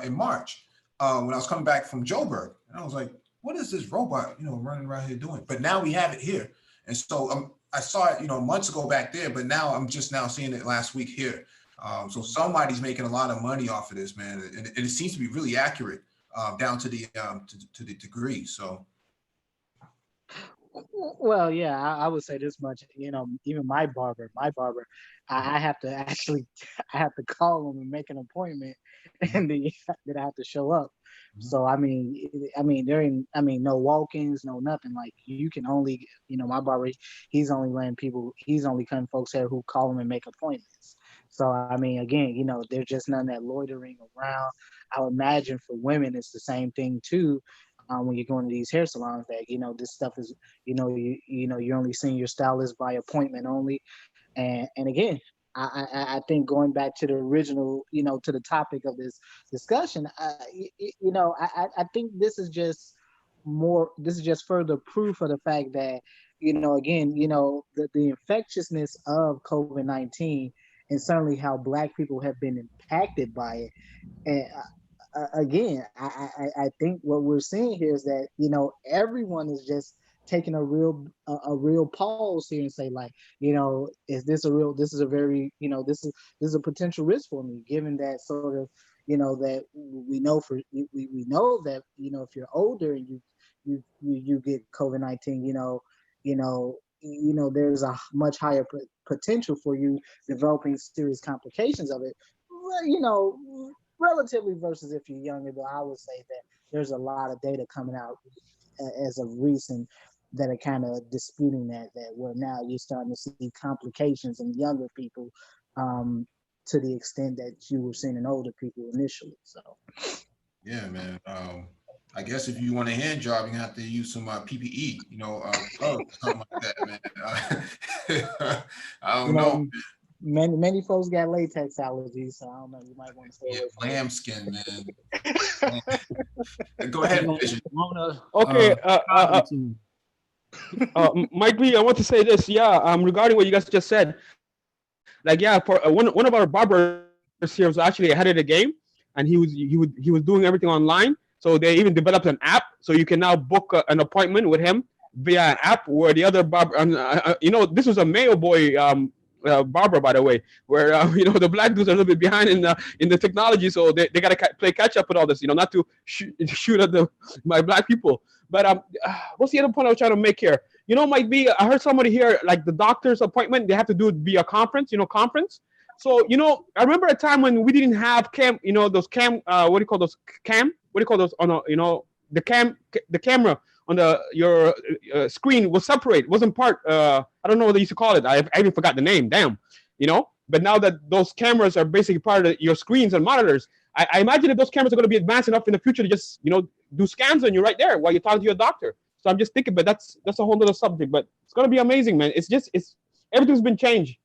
In March when I was coming back from Joburg, and I was like, "What is this robot, you know, running around here doing?" But now we have it here, and so I saw it, you know, months ago back there, but now I'm just now seeing it last week here. So somebody's making a lot of money off of this, man, and it seems to be really accurate down to the degree. So. Well, yeah, I would say this much. You know, even my barber, I have to actually, I have to call him and make an appointment, and that I have to show up. So I mean, no walk-ins, no nothing. Like you can only, you know, my barber, he's only cutting folks here who call him and make appointments. So I mean, again, you know, there's just none of that loitering around. I would imagine for women, it's the same thing too. When you're going to these hair salons, that you know this stuff is, you know, you're only seeing your stylist by appointment only, and again, I think going back to the original, you know, to the topic of this discussion, I think this is just further proof of the fact that, you know, again, you know, the infectiousness of COVID-19 and certainly how Black people have been impacted by it. And again, I think what we're seeing here is that, you know, everyone is just taking a real pause here and say, like, you know, this is a very, you know, this is a potential risk for me, given that sort of, you know, that we know that, you know, if you're older and you get COVID-19, you know, there's a much higher potential for you developing serious complications of it, you know, relatively versus if you're younger. Though I would say that there's a lot of data coming out as of recent that are kind of disputing that where now you're starting to see complications in younger people, to the extent that you were seeing in older people initially. So Yeah, man. I guess if you want a hand job, you're gonna have to use some PPE, you know, gloves, something like that, man. I don't know. Many folks got latex allergies, so I don't know. You might want to stay away from lambskin, man. Go ahead, Vision. Okay. Mike B, I want to say this. Yeah. Regarding what you guys just said, like, yeah, for one of our barbers here was actually ahead of the game, and he was doing everything online. So they even developed an app, so you can now book an appointment with him via an app. Where the other barber, you know, this was a Mayo boy barber, by the way, where you know, the Black dudes are a little bit behind in the technology, so they got to play catch up with all this, you know, not to shoot at my Black people. But what's the other point I was trying to make here? You know, might be, I heard somebody here, like the doctor's appointment, they have to do it via conference. So, you know, I remember a time when we didn't have those what do you call those on you know, the camera on your screen was separate, wasn't part. I don't know what they used to call it. I even forgot the name. Damn, you know. But now that those cameras are basically part of your screens and monitors, I imagine that those cameras are going to be advanced enough in the future to just, you know, do scans on you right there while you're talking to your doctor. So I'm just thinking, but that's a whole other subject. But it's going to be amazing, man. It's everything's been changed.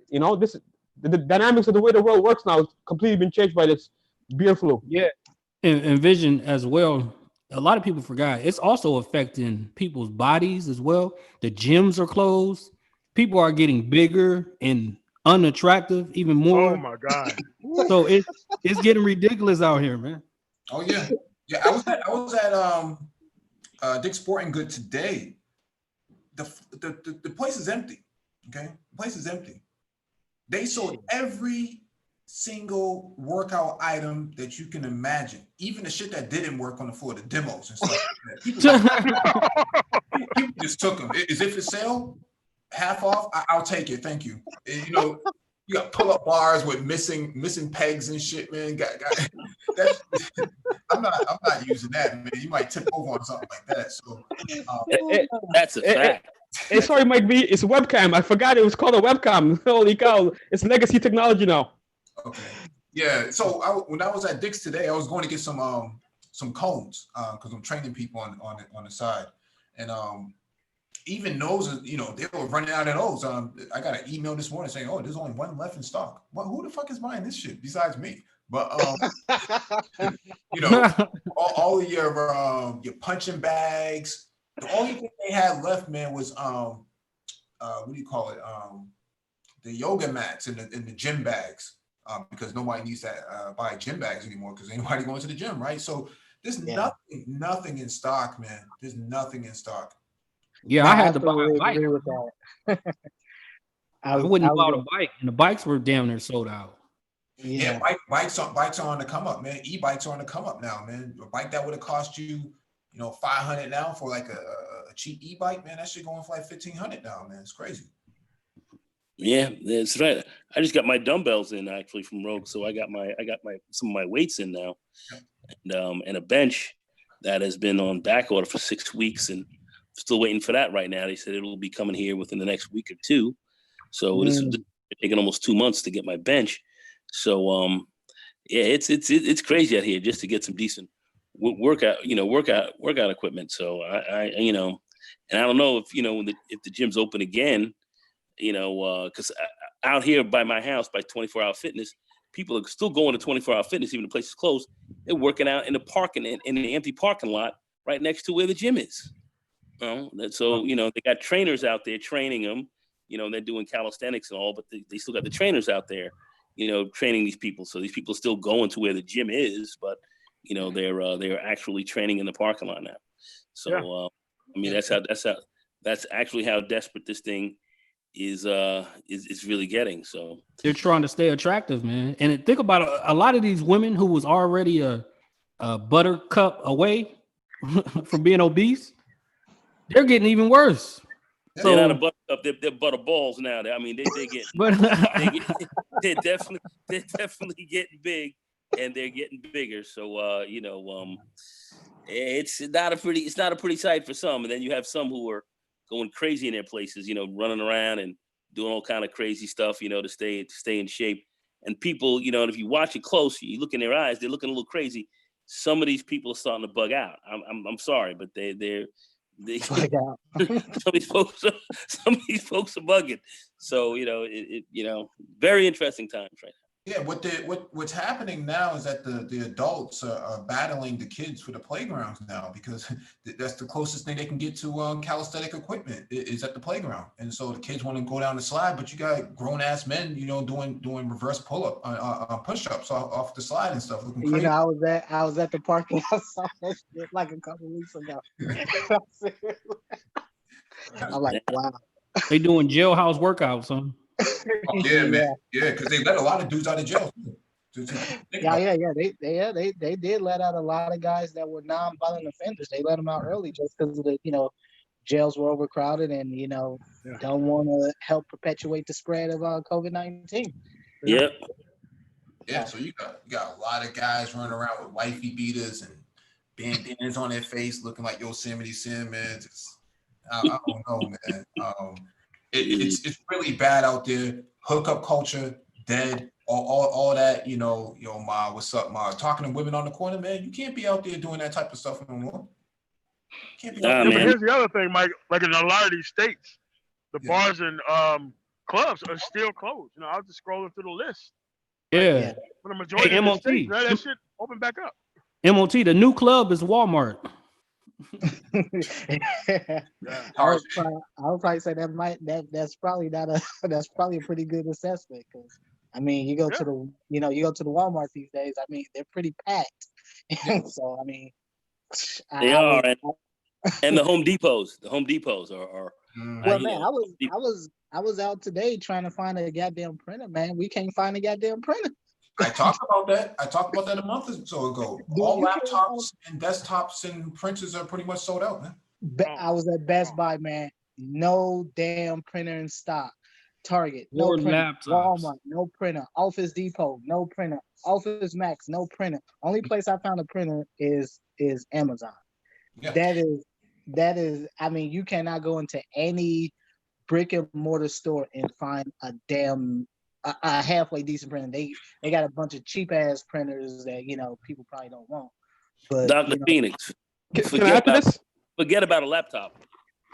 You know, the dynamics of the way the world works now has completely been changed by this beer flu. Yeah, and Vision as well. A lot of people forgot it's also affecting people's bodies as well. The gyms are closed. People are getting bigger and unattractive even more. Oh my God! So it's getting ridiculous out here, man. Oh yeah. I was at Dick's Sporting Goods today. The place is empty. Okay, the place is empty. They sold every single workout item that you can imagine, even the shit that didn't work on the floor, the demos and stuff like that. People just took them. Is it for sale? Half off? I'll take it. Thank you. And, you know, you got pull-up bars with missing pegs and shit, man. That's, I'm not using that, man. You might tip over on something like that. So that's a fact. Hey, sorry, Mike B. It's a webcam. I forgot it was called a webcam. Holy cow! It's legacy technology now. Okay. Yeah. So when I was at Dick's today, I was going to get some cones because I'm training people on the side, and even those, they were running out of those. I got an email this morning saying, "Oh, there's only one left in stock." Well, who the fuck is buying this shit besides me? But all of your punching bags. The only thing they had left, man, was what do you call it? The yoga mats and the gym bags. Because nobody needs to buy gym bags anymore because ain't nobody going to the gym, right? So there's nothing in stock, man. There's nothing in stock. Yeah, No, I had to buy a absolutely bike. agree with that. I wouldn't have bought a bike, and the bikes were damn near sold out. Yeah, bikes are on the come up, man. E-bikes are on the come up now, man. A bike that would have cost you, $500 now for like a cheap e-bike, man. That shit going for like $1,500 now, man. It's crazy. Yeah, that's right. I just got my dumbbells in actually from Rogue, so I got some of my weights in now, and a bench that has been on back order for 6 weeks, and still waiting for that right now. They said it'll be coming here within the next week or two. So this is taking almost 2 months to get my bench. So yeah, it's crazy out here just to get some decent workout equipment. So I and I don't know if if the gym's open again, because out here by my house by 24-hour fitness, people are still going to 24-hour fitness even the place is closed. They're working out in the parking in the empty parking lot right next to where the gym is. So they got trainers out there training them. They're doing calisthenics and all, but they still got the trainers out there, training these people. So these people are still going to where the gym is, but they're actually training in the parking lot now. So that's actually how desperate this thing is really getting. So they're trying to stay attractive, man. And think about a lot of these women who was already a buttercup away from being obese. They're getting even worse. They're not a buttercup; they're butter balls now. They get, they're definitely getting big, and they're getting bigger. So it's not a pretty sight for some. And then you have some who are going crazy in their places, running around and doing all kind of crazy stuff, to stay in shape. And people, if you watch it close, you look in their eyes, they're looking a little crazy. Some of these people are starting to bug out. I'm sorry, but they bug out. some of these folks are bugging. So very interesting times right now. Yeah, what's happening now is that the adults are battling the kids for the playgrounds now because that's the closest thing they can get to calisthenic equipment is at the playground, and so the kids want to go down the slide, but you got grown ass men, doing reverse pull up, push ups off the slide and stuff, looking crazy. I was at the parking lot, saw that shit like a couple weeks ago. I'm like, wow. They doing jailhouse workouts, huh? Oh, yeah, man. Yeah, because they let a lot of dudes out of jail. They did let out a lot of guys that were non-violent offenders. They let them out early just because of the jails were overcrowded and don't want to help perpetuate the spread of COVID-19. Yep. Yeah, so you got a lot of guys running around with wifey beaters and bandanas on their face, looking like Yosemite Sam, man. I don't know, man. It's really bad out there. Hookup culture, dead. All that, Ma, what's up, Ma? Talking to women on the corner, man. You can't be out there doing that type of stuff no more. But here's the other thing, Mike. Like in a lot of these states, the bars and clubs are still closed. I was just scrolling through the list. Yeah. For the majority of the states, that shit open back up. MOT, the new club is Walmart. I would probably say that's probably that's probably a pretty good assessment because you go to the you go to the Walmart these days. They're pretty packed, so they are, and the Home Depots are. Well, man, I was out today trying to find a goddamn printer, man. We can't find a goddamn printer. I talked about that a month or so ago. All laptops and desktops and printers are pretty much sold out, man. I was at Best Buy, man. No damn printer in stock. Target, no printer. Laptops. Walmart, no printer. Office Depot, no printer. Office Max, no printer. Only place I found a printer is Amazon. Yeah. that is, I mean, you cannot go into any brick and mortar store and find a damn a halfway decent printer. They got a bunch of cheap ass printers that people probably don't want. But Dr. Phoenix, Can I add to this? forget about a laptop.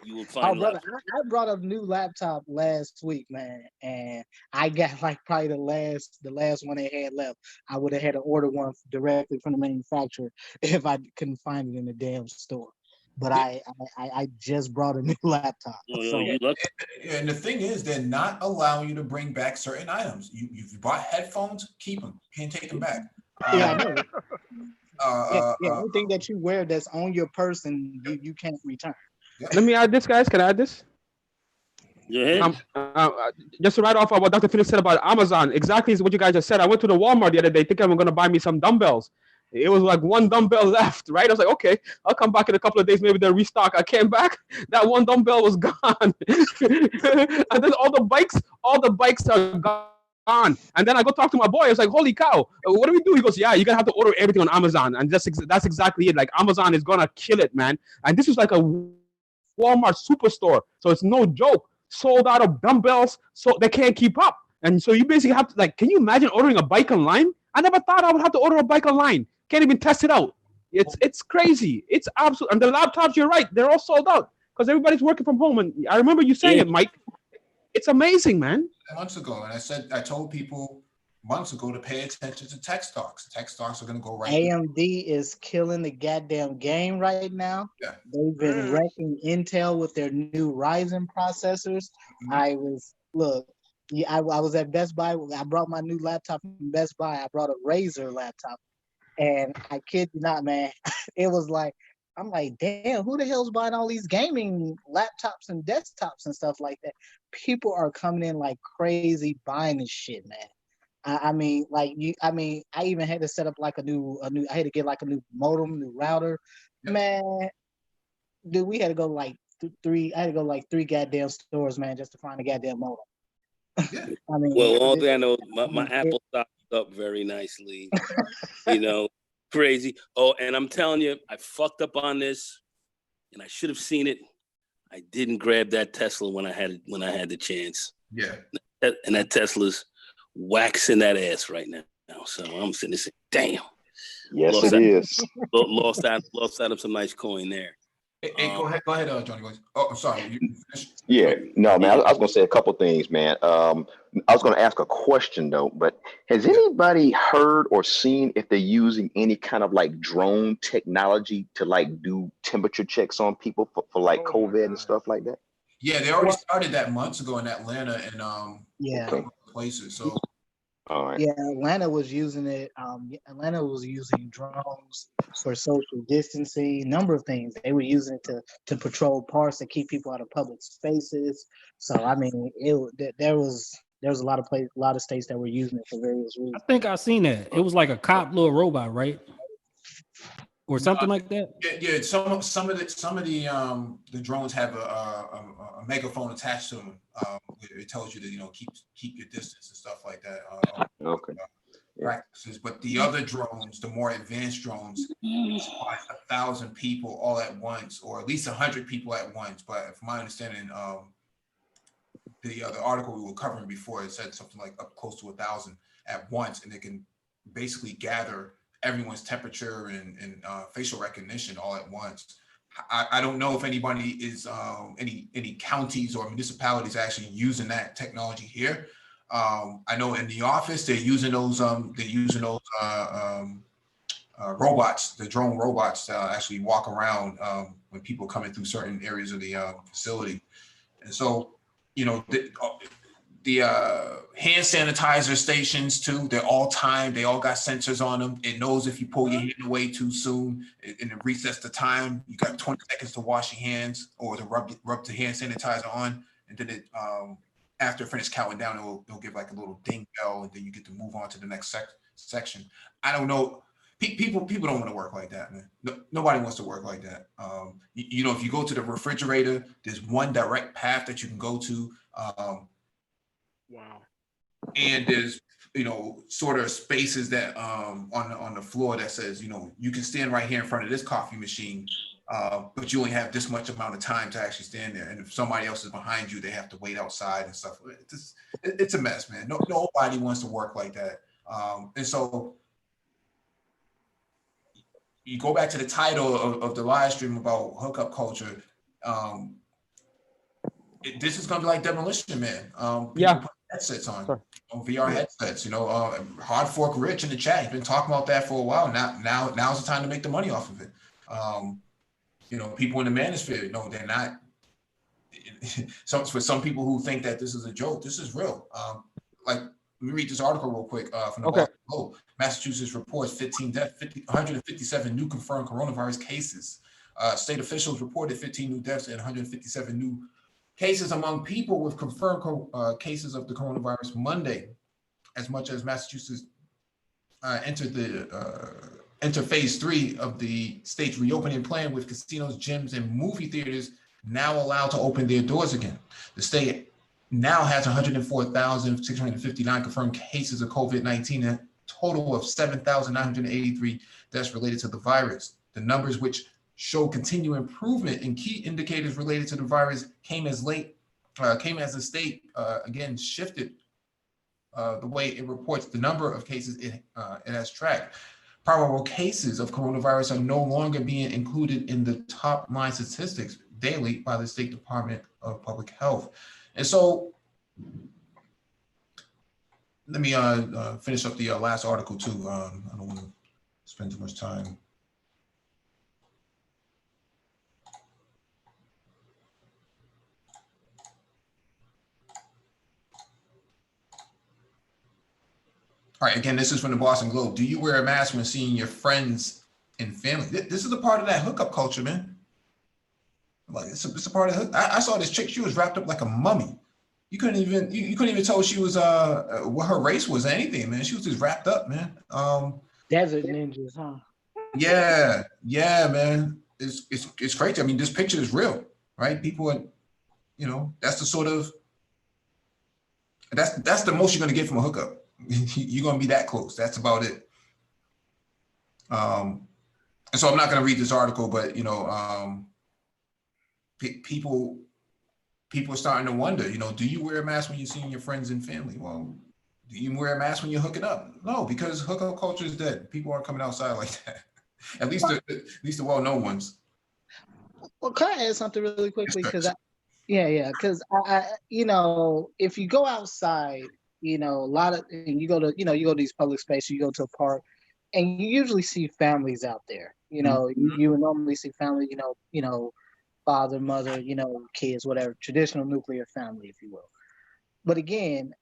You will oh, find brother, laptop. I brought a new laptop last week, man, and I got like probably the last one they had left. I would have had to order one directly from the manufacturer if I couldn't find it in the damn store. But I just brought a new laptop. So You lucky. And the thing is, they're not allowing you to bring back certain items. If you bought headphones, keep them. Can't take them back. yeah, I know. Anything that you wear that's on your person, you can't return. Yeah. Let me add this, guys. Can I add this? Go ahead. Just to write off what Dr. Phoenix said about Amazon, exactly is what you guys just said. I went to the Walmart the other day thinking I'm going to buy me some dumbbells. It was like one dumbbell left, right? I was like, okay, I'll come back in a couple of days. Maybe they'll restock. I came back, that one dumbbell was gone. And then all the bikes are gone. And then I go talk to my boy. I was like, holy cow, what do we do? He goes, yeah, you're going to have to order everything on Amazon. And that's exactly it. Like Amazon is going to kill it, man. And this is like a Walmart superstore. So it's no joke. Sold out of dumbbells, so they can't keep up. And so you basically have to, can you imagine ordering a bike online? I never thought I would have to order a bike online. Can't even test it out. It's crazy. It's absolute. And the laptops, you're right, they're all sold out because everybody's working from home. And I remember you saying it, Mike. It's amazing, man. Months ago, and I told people months ago to pay attention to tech stocks. Tech stocks are going to go right. AMD is killing the goddamn game right now. Yeah. They've been wrecking Intel with their new Ryzen processors. Mm-hmm. I was at Best Buy. I brought my new laptop from Best Buy. I brought a Razer laptop, and I kid you not, man, it was like, I'm like, damn, who the hell's buying all these gaming laptops and desktops and stuff like that? People are coming in like crazy buying this shit, man. I even had to set up like I had to get like a new modem, new router. Yep. Man, dude, we had to go like three goddamn stores, man, just to find a goddamn modem. Yeah. All thing I know, my Apple stocked up very nicely. Crazy. Oh, and I'm telling you, I fucked up on this, and I should have seen it. I didn't grab that Tesla when I had the chance. Yeah. And that Tesla's waxing that ass right now. So I'm sitting there saying, damn. Yes, it is. Lost out of some nice coin there. Hey, go ahead, Johnny. Oh, I'm sorry. Yeah, no, man. I was gonna say a couple things, man. I was gonna ask a question though, but has anybody heard or seen if they're using any kind of like drone technology to like do temperature checks on people for like COVID and stuff like that? Yeah, they already started that months ago in Atlanta and places. So. All right. Yeah, Atlanta was using it. Atlanta was using drones for social distancing, number of things. They were using it to patrol parks to keep people out of public spaces. So I mean, there was a lot of states that were using it for various reasons. I think I seen that. It was like a cop little robot, right? Or something like that. Yeah. Some of the drones have a megaphone attached to them. It tells you to keep your distance and stuff like that. Okay. Practices, but the other drones, the more advanced drones, supply 1,000 people all at once, or at least 100 people at once. But from my understanding, the article we were covering before, it said something like up close to 1,000 at once, and it can basically gather everyone's temperature and facial recognition all at once. I don't know if anybody is any counties or municipalities actually using that technology here. I know in the office they're using those robots, the drone robots to actually walk around when people coming through certain areas of the facility. And so, the hand sanitizer stations too, they're all timed. They all got sensors on them. It knows if you pull your hand away too soon and it resets the time. You got 20 seconds to wash your hands or to rub the hand sanitizer on. And then it after it finishes counting down, it'll give like a little ding bell, and then you get to move on to the next section. I don't know. People don't want to work like that, man. No, nobody wants to work like that. If you go to the refrigerator, there's one direct path that you can go to. Wow. And there's sort of spaces that on the floor that says you can stand right here in front of this coffee machine, but you only have this much amount of time to actually stand there. And if somebody else is behind you, they have to wait outside and stuff. It's a mess, man. Nobody wants to work like that. And so you go back to the title of the live stream about hookup culture. This is going to be like Demolition Man. People put headsets on VR headsets. Hard Fork Rich in the chat, he's been talking about that for a while. Now's the time to make the money off of it. People in the manosphere, they're not. For some people who think that this is a joke, this is real. Let me read this article real quick from the Boston Globe. Massachusetts reports 15 deaths, 157 new confirmed coronavirus cases. State officials reported 15 new deaths and 157 new cases among people with confirmed cases of the coronavirus Monday. As much as Massachusetts enter phase 3 of the state's reopening plan, with casinos, gyms, and movie theaters now allowed to open their doors again. The state now has 104,659 confirmed cases of COVID-19, a total of 7,983 deaths related to the virus. The numbers, which show continued improvement in key indicators related to the virus, came as the state again shifted the way it reports the number of cases it has tracked. Probable cases of coronavirus are no longer being included in the top line statistics daily by the State Department of Public Health. And so let me finish up the last article too. I don't want to spend too much time. All right, again, this is from the Boston Globe. Do you wear a mask when seeing your friends and family? This is a part of that hookup culture, man. Like it's a part of the hook. I saw this chick, she was wrapped up like a mummy. You couldn't even tell she was what her race was or anything, man. She was just wrapped up, man. Desert ninjas, huh? Yeah, man. It's crazy. I mean, this picture is real, right? People are, that's the sort of that's the most you're gonna get from a hookup. You're gonna be that close. That's about it. And so I'm not gonna read this article, but people are starting to wonder, do you wear a mask when you're seeing your friends and family? Well, do you wear a mask when you're hooking up? No, because hookup culture is dead. People aren't coming outside like that. At least the well-known ones. Well, can I add something really quickly? Because because I if you go outside, a lot of, and you go to these public spaces, you go to a park, and you usually see families out there. You would normally see family, father, mother, kids, whatever, traditional nuclear family, if you will. But again,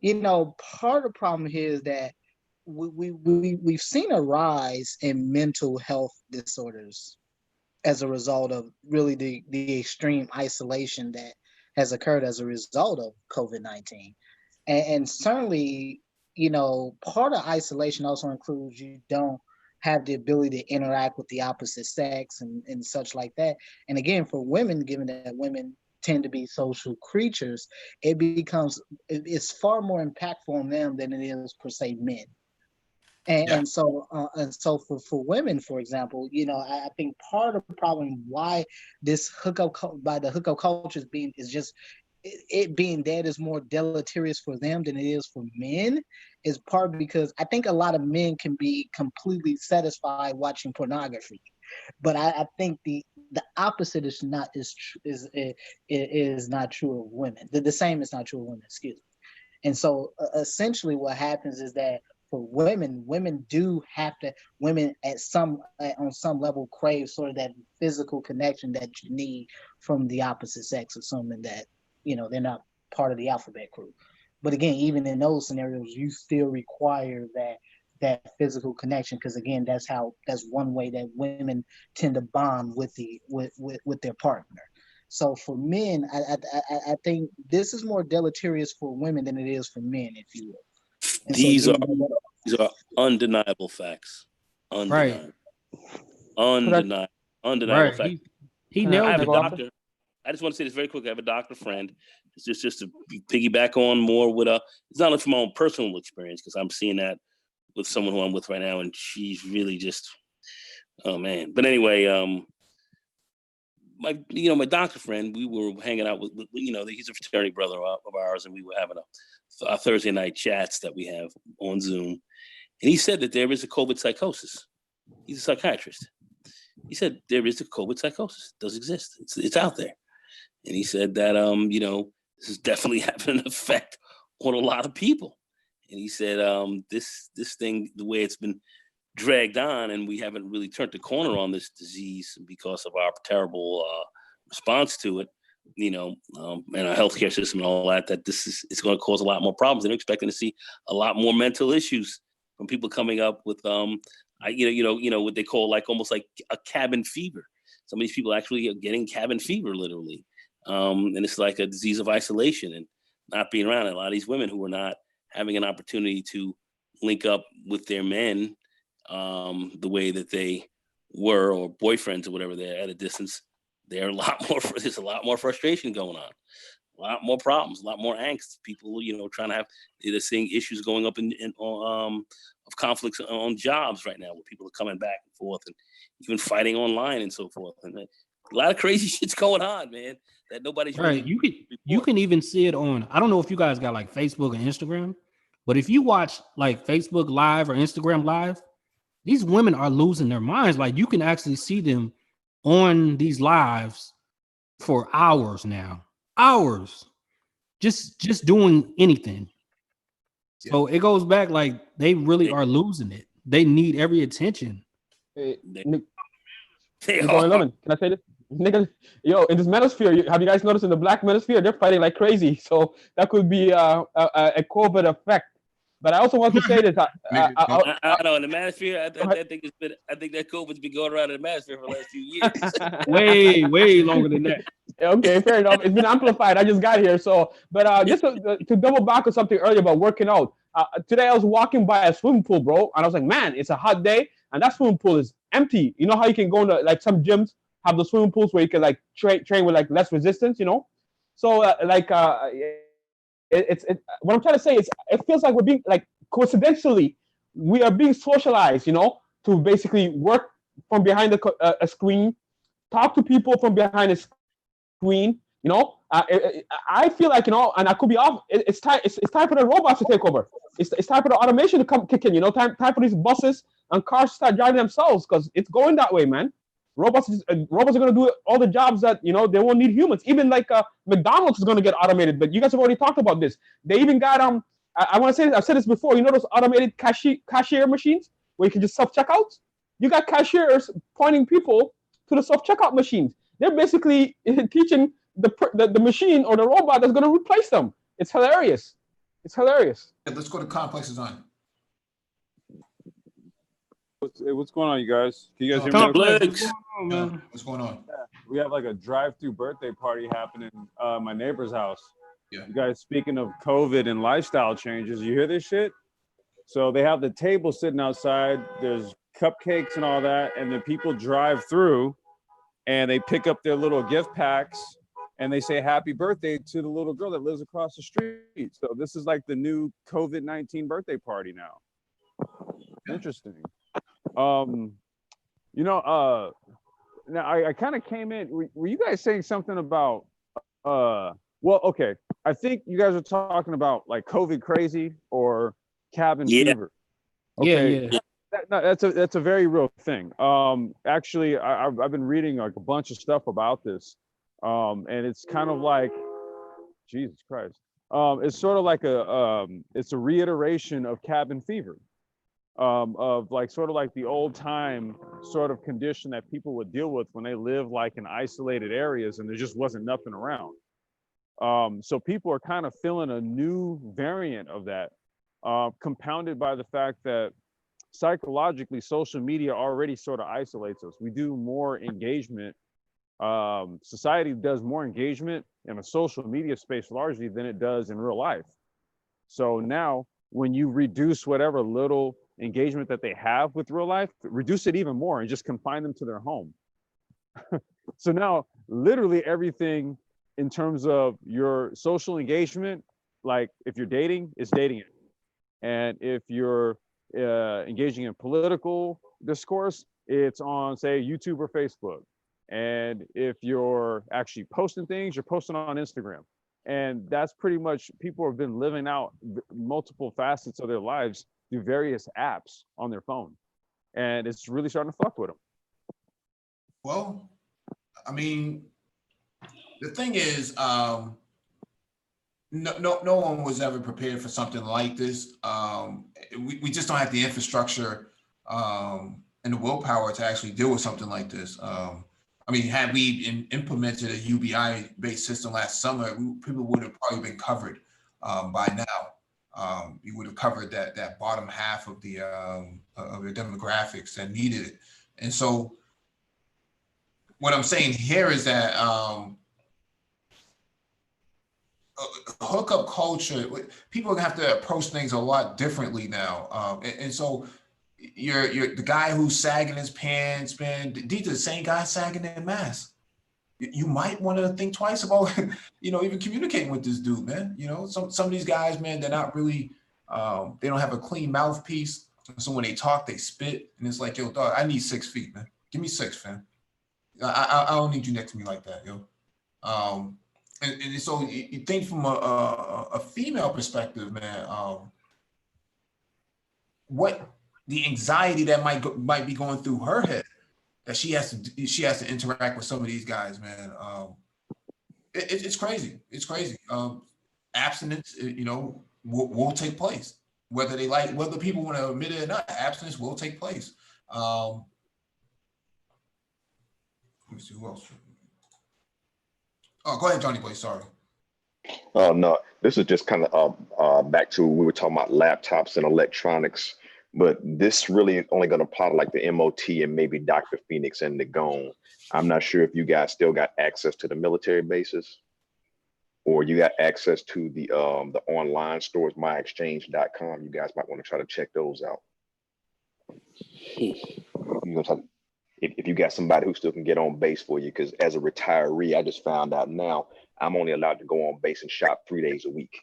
part of the problem here is that we've seen a rise in mental health disorders as a result of really the extreme isolation that has occurred as a result of COVID-19. And certainly, part of isolation also includes you don't have the ability to interact with the opposite sex and such like that. And again, for women, given that women tend to be social creatures, it's far more impactful on them than it is per se men. And so for women, for example, I think part of the problem why this hookup culture being dead is more deleterious for them than it is for men, is part because I think a lot of men can be completely satisfied watching pornography, but I think the opposite is not true of women. The same is not true of women. Excuse me. And so essentially, what happens is that for women on some level crave sort of that physical connection that you need from the opposite sex, assuming that they're not part of the alphabet crew. But again, even in those scenarios, you still require that physical connection, because again, that's one way that women tend to bond with their partner. So for men, I think this is more deleterious for women than it is for men, if you will. And these are undeniable facts. Undeniable. Right. Undeniable facts. He nailed I have it. a doctor. I just want to say this very quickly. I have a doctor friend. It's just to piggyback on more with it's not only from my own personal experience, because I'm seeing that with someone who I'm with right now, and she's really just Oh man. But anyway, my doctor friend, we were hanging out with he's a fraternity brother of ours, and we were having a Thursday night chats that we have on Zoom. And he said that there is a COVID psychosis. He's a psychiatrist. He said there is a COVID psychosis. It does exist. It's out there. And he said that this is definitely having an effect on a lot of people. And he said this thing, the way it's been dragged on, and we haven't really turned the corner on this disease because of our terrible response to it, and our healthcare system and all that it's going to cause a lot more problems. They're expecting to see a lot more mental issues from people coming up with what they call almost like a cabin fever. Some of these people actually are getting cabin fever, literally. And it's like a disease of isolation and not being around. And a lot of these women who are not having an opportunity to link up with their men the way that they were, or boyfriends or whatever, they're at a distance, there's a lot more frustration going on, a lot more problems, a lot more angst. People, trying to they're seeing issues going up of conflicts on jobs right now, where people are coming back and forth and even fighting online and so forth. And a lot of crazy shit's going on, man, that nobody's right. You can even see it on, I don't know if you guys got like Facebook and Instagram, but if you watch like Facebook Live or Instagram Live, these women are losing their minds. Like, you can actually see them on these lives for hours now, just doing anything. Yeah. So it goes back, like, they really are losing it. They need every attention. Hey, They Nico are. 11, can I say this? Nigga, in this manosphere, have you guys noticed in the black manosphere, they're fighting like crazy. So that could be a COVID effect. But I also want to say this. I know in the manosphere, I think that COVID's been going around in the manosphere for the last few years. way longer than that. Okay, fair enough. It's been amplified. I just got here. So, but just to double back on something earlier about working out. Today I was walking by a swimming pool, bro, and I was like, man, it's a hot day, and that swimming pool is empty. You know how you can go into like some gyms have the swimming pools where you can like train with like less resistance, So what I'm trying to say is it feels like we're being like coincidentally we are being socialized, to basically work from behind a screen, talk to people from behind a screen. I feel like and I could be off. It's time. It's time for the robots to take over. It's time for the automation to come kick in. Time for these buses and cars to start driving themselves, because it's going that way, man. Robots are going to do all the jobs that they won't need humans. Even like McDonald's is going to get automated. But you guys have already talked about this. They even got I want to say this, I've said this before. Those automated cashier machines where you can just self checkouts. You got cashiers pointing people to the self checkout machines. They're basically teaching the machine or the robot that's going to replace them. It's hilarious. Yeah, let's go to Complex Design. What's going on, you guys? Can you guys hear me? Complex. What's going on? We have like a drive-through birthday party happening my neighbor's house. Yeah. You guys, speaking of COVID and lifestyle changes, you hear this shit? So they have the table sitting outside. There's cupcakes and all that, and then people drive through, and they pick up their little gift packs, and they say happy birthday to the little girl that lives across the street. So this is like the new COVID-19 birthday party now. Interesting. Now I kind of came in. Were you guys saying something about? Well, okay. I think you guys are talking about like COVID crazy or cabin fever. Okay. Yeah. That's a very real thing. Actually, I've been reading like a bunch of stuff about this, and it's kind of like, Jesus Christ. It's sort of like it's a reiteration of cabin fever. Of like sort of like the old time sort of condition that people would deal with when they live like in isolated areas and there just wasn't nothing around. So people are kind of feeling a new variant of that, compounded by the fact that psychologically social media already sort of isolates us. We do more engagement. Society does more engagement in a social media space largely than it does in real life. So now when you reduce whatever little engagement that they have with real life, reduce it even more and just confine them to their home. So now literally everything in terms of your social engagement, like if you're dating, it's dating it. And if you're engaging in political discourse, it's on, say, YouTube or Facebook. And if you're actually posting things, you're posting on Instagram. And that's pretty much, people have been living out multiple facets of their lives through various apps on their phone. And it's really starting to fuck with them. Well, I mean, the thing is, no one was ever prepared for something like this. We just don't have the infrastructure and the willpower to actually deal with something like this. I mean, had we implemented a UBI-based system last summer, people would have probably been covered by now. We would have covered that bottom half of the demographics that needed it. And so, what I'm saying here is that hookup culture, people are gonna have to approach things a lot differently now. And so you're the guy who's sagging his pants, man. These are the same guys sagging their masks. You might want to think twice about, even communicating with this dude, man. Some of these guys, man, they're not really, they don't have a clean mouthpiece. So when they talk, they spit, and it's like, yo, dog, I need 6 feet, man. Give me 6, man. I don't need you next to me like that, yo. And so you think from a female perspective, man, what the anxiety that might be going through her head, that she has to interact with some of these guys, man. It's crazy. It's crazy. Abstinence, will take place, whether people want to admit it or not. Abstinence will take place. Let me see who else. Oh, go ahead, Johnny Boy. Sorry. Oh no, this is just kind of back to, we were talking about laptops and electronics, but this really only going to apply to like the MOT and maybe Dr. Phoenix and the Gone. I'm not sure if you guys still got access to the military bases, or you got access to the online stores, myexchange.com. You guys might want to try to check those out. If you got somebody who still can get on base for you, because as a retiree, I just found out now I'm only allowed to go on base and shop 3 days a week.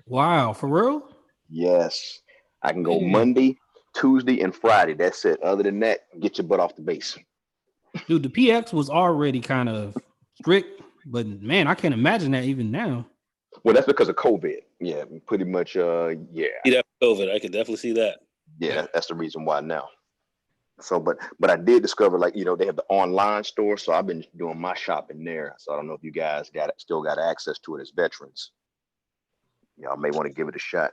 Wow, for real? Yes, I can go Monday, Tuesday, and Friday. That's it. Other than that, get your butt off the base. Dude, the PX was already kind of strict, but man, I can't imagine that even now. Well, that's because of COVID. Yeah, pretty much. Yeah. COVID, I can definitely see that. Yeah, that's the reason why now. So, but I did discover, like, they have the online store, so I've been doing my shopping there. So I don't know if you guys still got access to it as veterans. Y'all may want to give it a shot.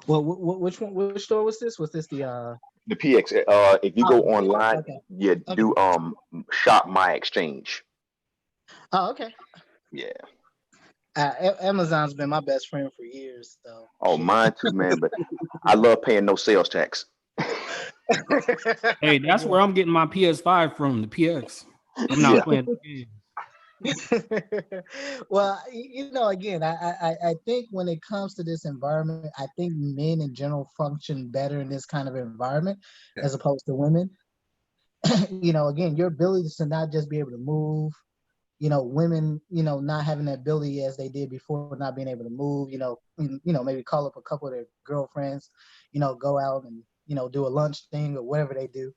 Well, which store was this? Was this the PX? If you go online, okay. Do shop my exchange. Oh, okay. Yeah. Amazon's been my best friend for years, so. Oh, mine too, man. But I love paying no sales tax. Hey, that's where I'm getting my PS5 from, the PX. I'm not playing the game. Well, again, I think when it comes to this environment, I think men in general function better in this kind of environment as opposed to women. Again, your ability to not just be able to move, women, not having that ability as they did before, not being able to move, maybe call up a couple of their girlfriends, go out and, do a lunch thing or whatever they do,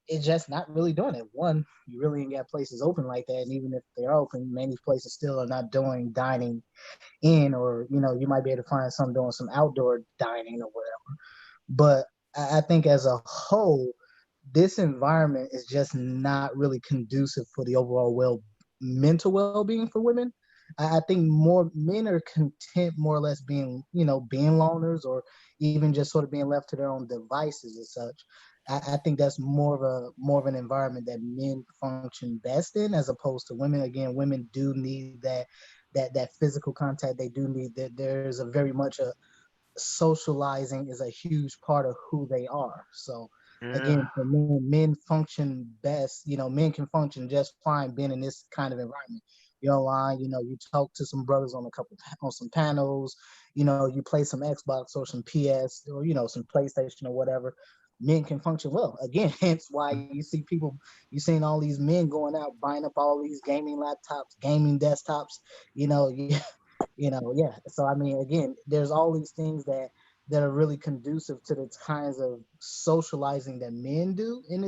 it's just not really doing it. One, you really ain't got places open like that. And even if they're open, many places still are not doing dining in, or, you might be able to find some doing some outdoor dining or whatever. But I think as a whole, this environment is just not really conducive for the overall mental well-being for women. I think more men are content more or less being loners, or even just sort of being left to their own devices and such. I think that's more of an environment that men function best in, as opposed to women. Again, women do need that physical contact. They do need that. There's a very much a socializing is a huge part of who they are. So again, for men function best. Men can function just fine being in this kind of environment. You're online, you talk to some brothers on some panels, you play some Xbox or some PS or, some PlayStation or whatever. Men can function well. Again, hence why you've seen all these men going out, buying up all these gaming laptops, gaming desktops, yeah. So, I mean, again, there's all these things that that are really conducive to the kinds of socializing that men do in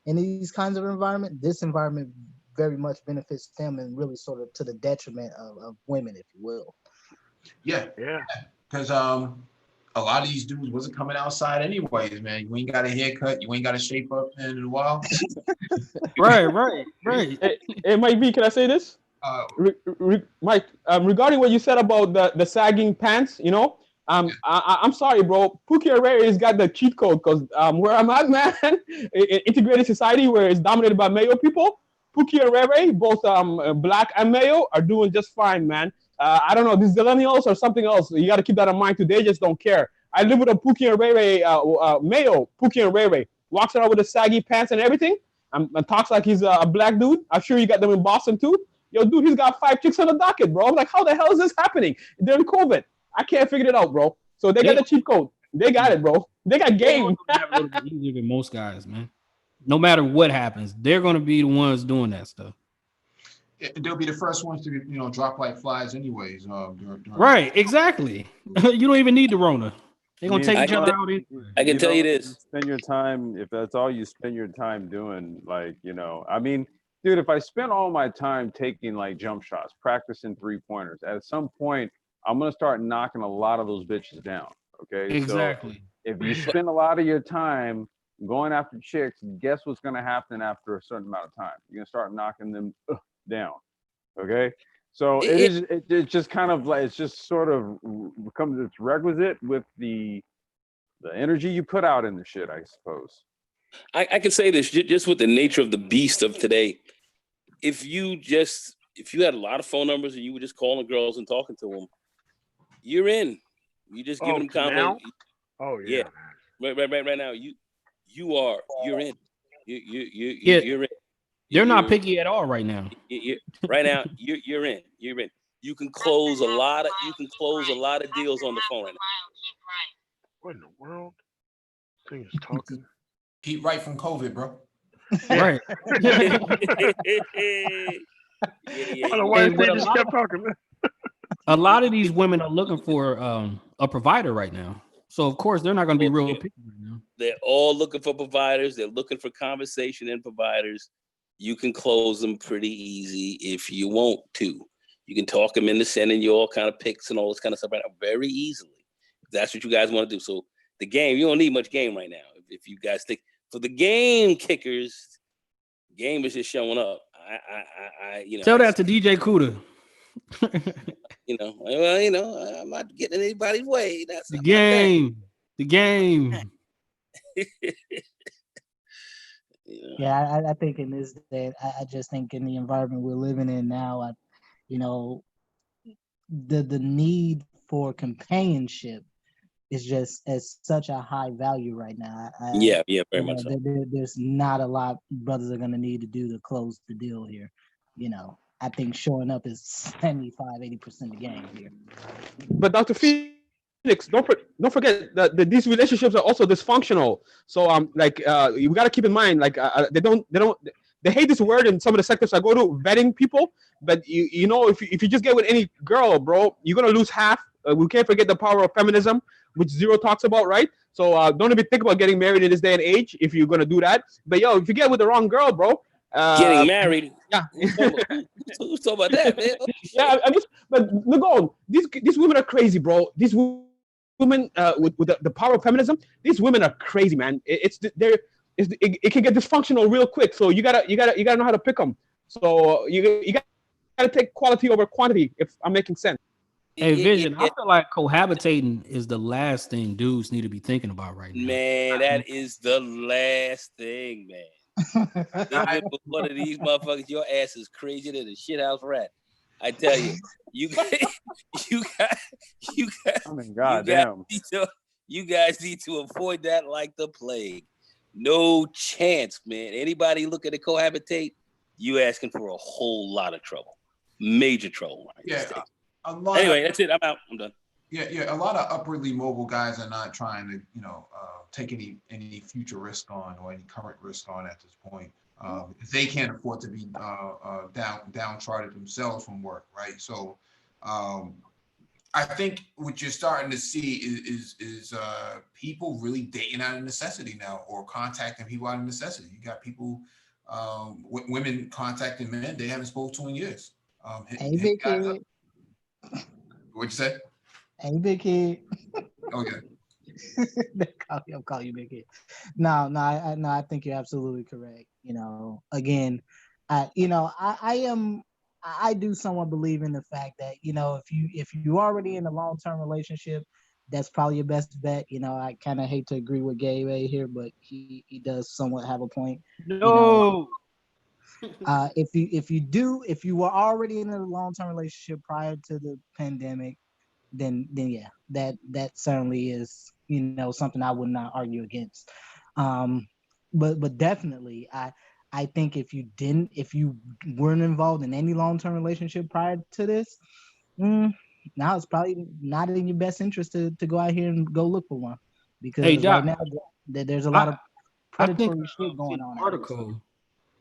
in these kinds of environment. This environment very much benefits them and really sort of to the detriment of women, if you will. Yeah, Yeah. because a lot of these dudes wasn't coming outside anyways, man. You ain't got a haircut, you ain't got a shape up in a while. Right. It might be. Can I say this? Mike, regarding what you said about the sagging pants, you know, I'm sorry, bro. Pookie Arere has got the cheat code because where I'm at, man, integrated society where it's dominated by Mayo people, Pookie Arere, both black and Mayo, are doing just fine, man. I don't know, these millennials or something else. You got to keep that in mind too. They just don't care. I live with a Pookie Arere, Mayo, Pookie Arere, walks around with the saggy pants and everything, and talks like he's a black dude. I'm sure you got them in Boston too. Yo, dude, he's got 5 chicks on the docket, bro. I'm like, how the hell is this happening during COVID? I can't figure it out, bro. So they got the cheat code. They got it, bro. They got game. Have a little bit easier than most guys, man. No matter what happens, they're going to be the ones doing that stuff. They'll be the first ones to, drop like flies anyways. Right, exactly. You don't even need the Rona. They're going to take each other out. I can tell you this. Spend your time, if that's all you spend your time doing, like, I mean, dude, if I spend all my time taking like jump shots, practicing 3-pointers, at some point, I'm going to start knocking a lot of those bitches down. Okay. Exactly. So if you spend a lot of your time going after chicks, guess what's going to happen after a certain amount of time? You're going to start knocking them down. Okay. So it's just kind of like, it's just sort of becomes its requisite with the energy you put out in the shit, I suppose. I can say this just with the nature of the beast of today. If you had a lot of phone numbers and you were just calling girls and talking to them, you're in. You just giving them convo. Oh yeah. Right now, you're in. You're in. They're not picky at all right now. Right now, you're in. You're in. You can close a lot of deals on the phone right now. What in the world? Thing is talking. Keep right from COVID, bro. Right. A lot of these women are looking for a provider right now. So of course they're not going to be real picky right now. They're all looking for providers. They're looking for conversation and providers. You can close them pretty easy if you want to. You can talk them into sending you all kind of pics and all this kind of stuff right now very easily. If that's what you guys want to do. So the game, you don't need much game right now. If you guys think for the game kickers, game is just showing up. Tell that to DJ Kuda. I'm not getting in anybody's way. That's the game. The game. Yeah, I think in this day, I just think in the environment we're living in now, the need for companionship is just at such a high value right now. Very much so. There's not a lot brothers are going to need to do to close the deal here. I think showing up is 75-80% of the game here. But Dr. Felix, don't forget that these relationships are also dysfunctional. So we got to keep in mind they hate this word in some of the sectors I go to, vetting people. But if you just get with any girl, bro, you're gonna lose half. We can't forget the power of feminism, which Zero talks about, right? So don't even think about getting married in this day and age if you're gonna do that. But if you get with the wrong girl, bro, getting married. Yeah. Who's talking about that, man? Yeah, but look on. These women are crazy, bro. These women with the power of feminism, these women are crazy, man. It can get dysfunctional real quick. So you gotta know how to pick them. So you gotta take quality over quantity. If I'm making sense. Hey, Vision, I feel like cohabitating is the last thing dudes need to be thinking about right now. Man, that is the last thing, man. Living with one of these motherfuckers, your ass is crazier than a shithouse rat. I tell you, you guys need to avoid that like the plague. No chance, man. Anybody looking to cohabitate, you asking for a whole lot of trouble, major trouble. Anyway, that's it. I'm out. I'm done. Yeah. A lot of upwardly mobile guys are not trying to, take any future risk on or any current risk on at this point. They can't afford to be downcharted themselves from work, right? So I think what you're starting to see is people really dating out of necessity now, or contacting people out of necessity. You got people, women contacting men they haven't spoken to in years. Hey, big kid. What'd you say? Hey, big kid. Okay. I'll call you big kid. No, I think you're absolutely correct. Again, I do somewhat believe in the fact that if you already in a long-term relationship, that's probably your best bet. I kind of hate to agree with Gabe here, but he does somewhat have a point. No. If you were already in a long-term relationship prior to the pandemic, then yeah, that certainly is something I would not argue against. But definitely I think if you weren't involved in any long-term relationship prior to this, now it's probably not in your best interest to go out here and go look for one, because Hey, Doc, right now there's a lot of I think predatory shit going an on. article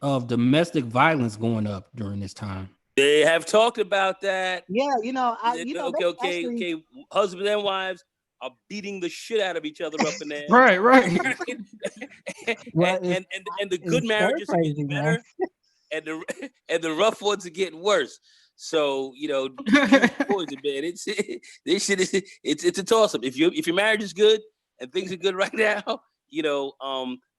of domestic violence going up during this time. They have talked about that. Yeah, Okay. Husbands and wives are beating the shit out of each other up in there. Right. and the good marriages are getting better, and the rough ones are getting worse. So poison, man. This shit is it's a toss up. If your marriage is good and things are good right now,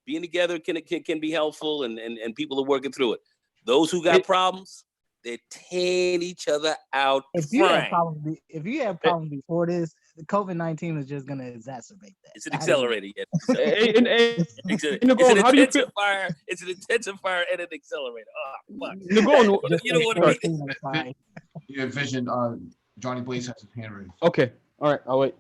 being together can be helpful, and people are working through it. Those who got problems, they're tearing each other out. If you have problems before this, the COVID-19 is just gonna exacerbate that. It's an accelerator. It's an intensifier. It's an intensifier and an accelerator. Oh, fuck. You know what I mean? Your vision. Johnny Blaze has his hand raised. Okay. All right. I'll wait.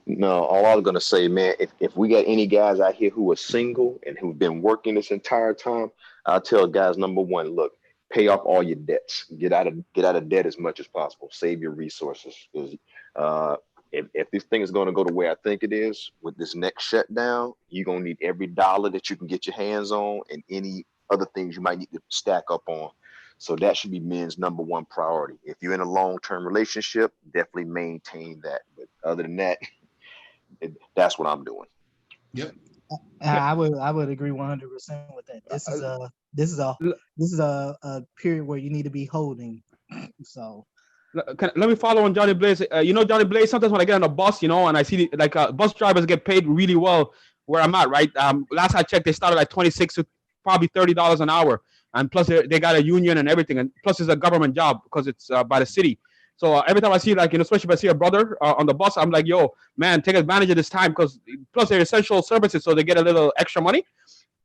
No, all I was gonna say, man, if we got any guys out here who are single and who've been working this entire time, I'll tell guys, number one, look, pay off all your debts. Get out of debt as much as possible. Save your resources. Because if this thing is going to go the way I think it is with this next shutdown, you're gonna need every dollar that you can get your hands on, and any other things you might need to stack up on. So that should be men's number one priority. If you're in a long-term relationship, definitely maintain that. But other than that, that's what I'm doing. Yep. I would agree 100% with that. This is a period where you need to be holding. So let me follow on Johnny Blaze. Johnny Blaze, sometimes when I get on a bus, and I see bus drivers get paid really well where I'm at, right? Last I checked, they started at $26 to probably $30 an hour. And plus they got a union and everything. And plus it's a government job because it's by the city. So every time I see, especially if I see a brother on the bus, I'm like, yo, man, take advantage of this time, because plus they're essential services, so they get a little extra money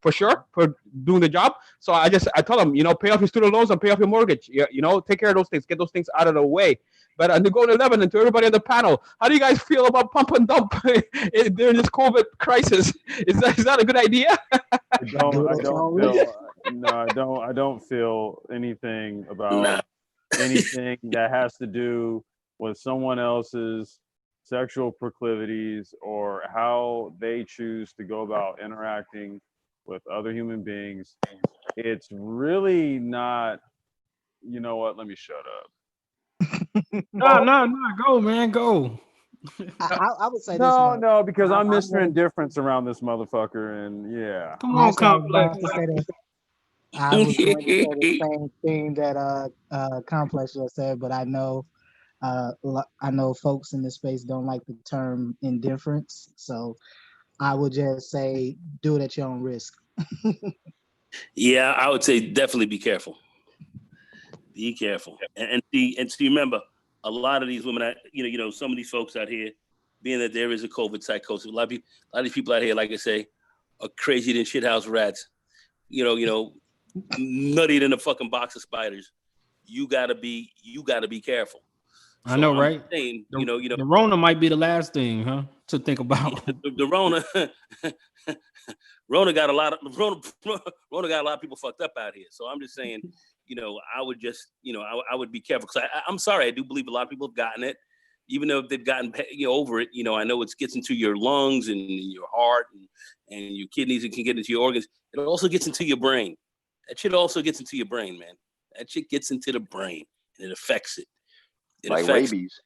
for sure for doing the job. So I tell them, pay off your student loans and pay off your mortgage. Take care of those things, get those things out of the way. But to go to 11 and to everybody on the panel, how do you guys feel about pump and dump during this COVID crisis? Is that a good idea? I don't feel anything about anything that has to do with someone else's sexual proclivities or how they choose to go about interacting with other human beings. It's really not, you know what? Let me shut up. No, go, man, go. I would say no, because I'm Mr. Indifference around this motherfucker, and yeah. Come on, Complex. I was going to say the same thing that Complex just said, but I know folks in this space don't like the term indifference, so I would just say do it at your own risk. Yeah, I would say definitely be careful. Be careful, and remember, a lot of these women, some of these folks out here, being that there is a COVID psychosis, a lot of these people out here, like I say, are crazier than shithouse rats. Nuttier than a fucking box of spiders. You gotta be careful. I know, right? Saying, the Rona might be the last thing, to think about. The Rona, Rona got a lot of people fucked up out here. So I'm just saying, I would just, I would be careful, because I'm sorry, I do believe a lot of people have gotten it, even though they've gotten over it. I know it gets into your lungs and your heart and your kidneys. It can get into your organs. It also gets into your brain. That shit also gets into your brain, man. That shit gets into the brain and it affects it. Like rabies.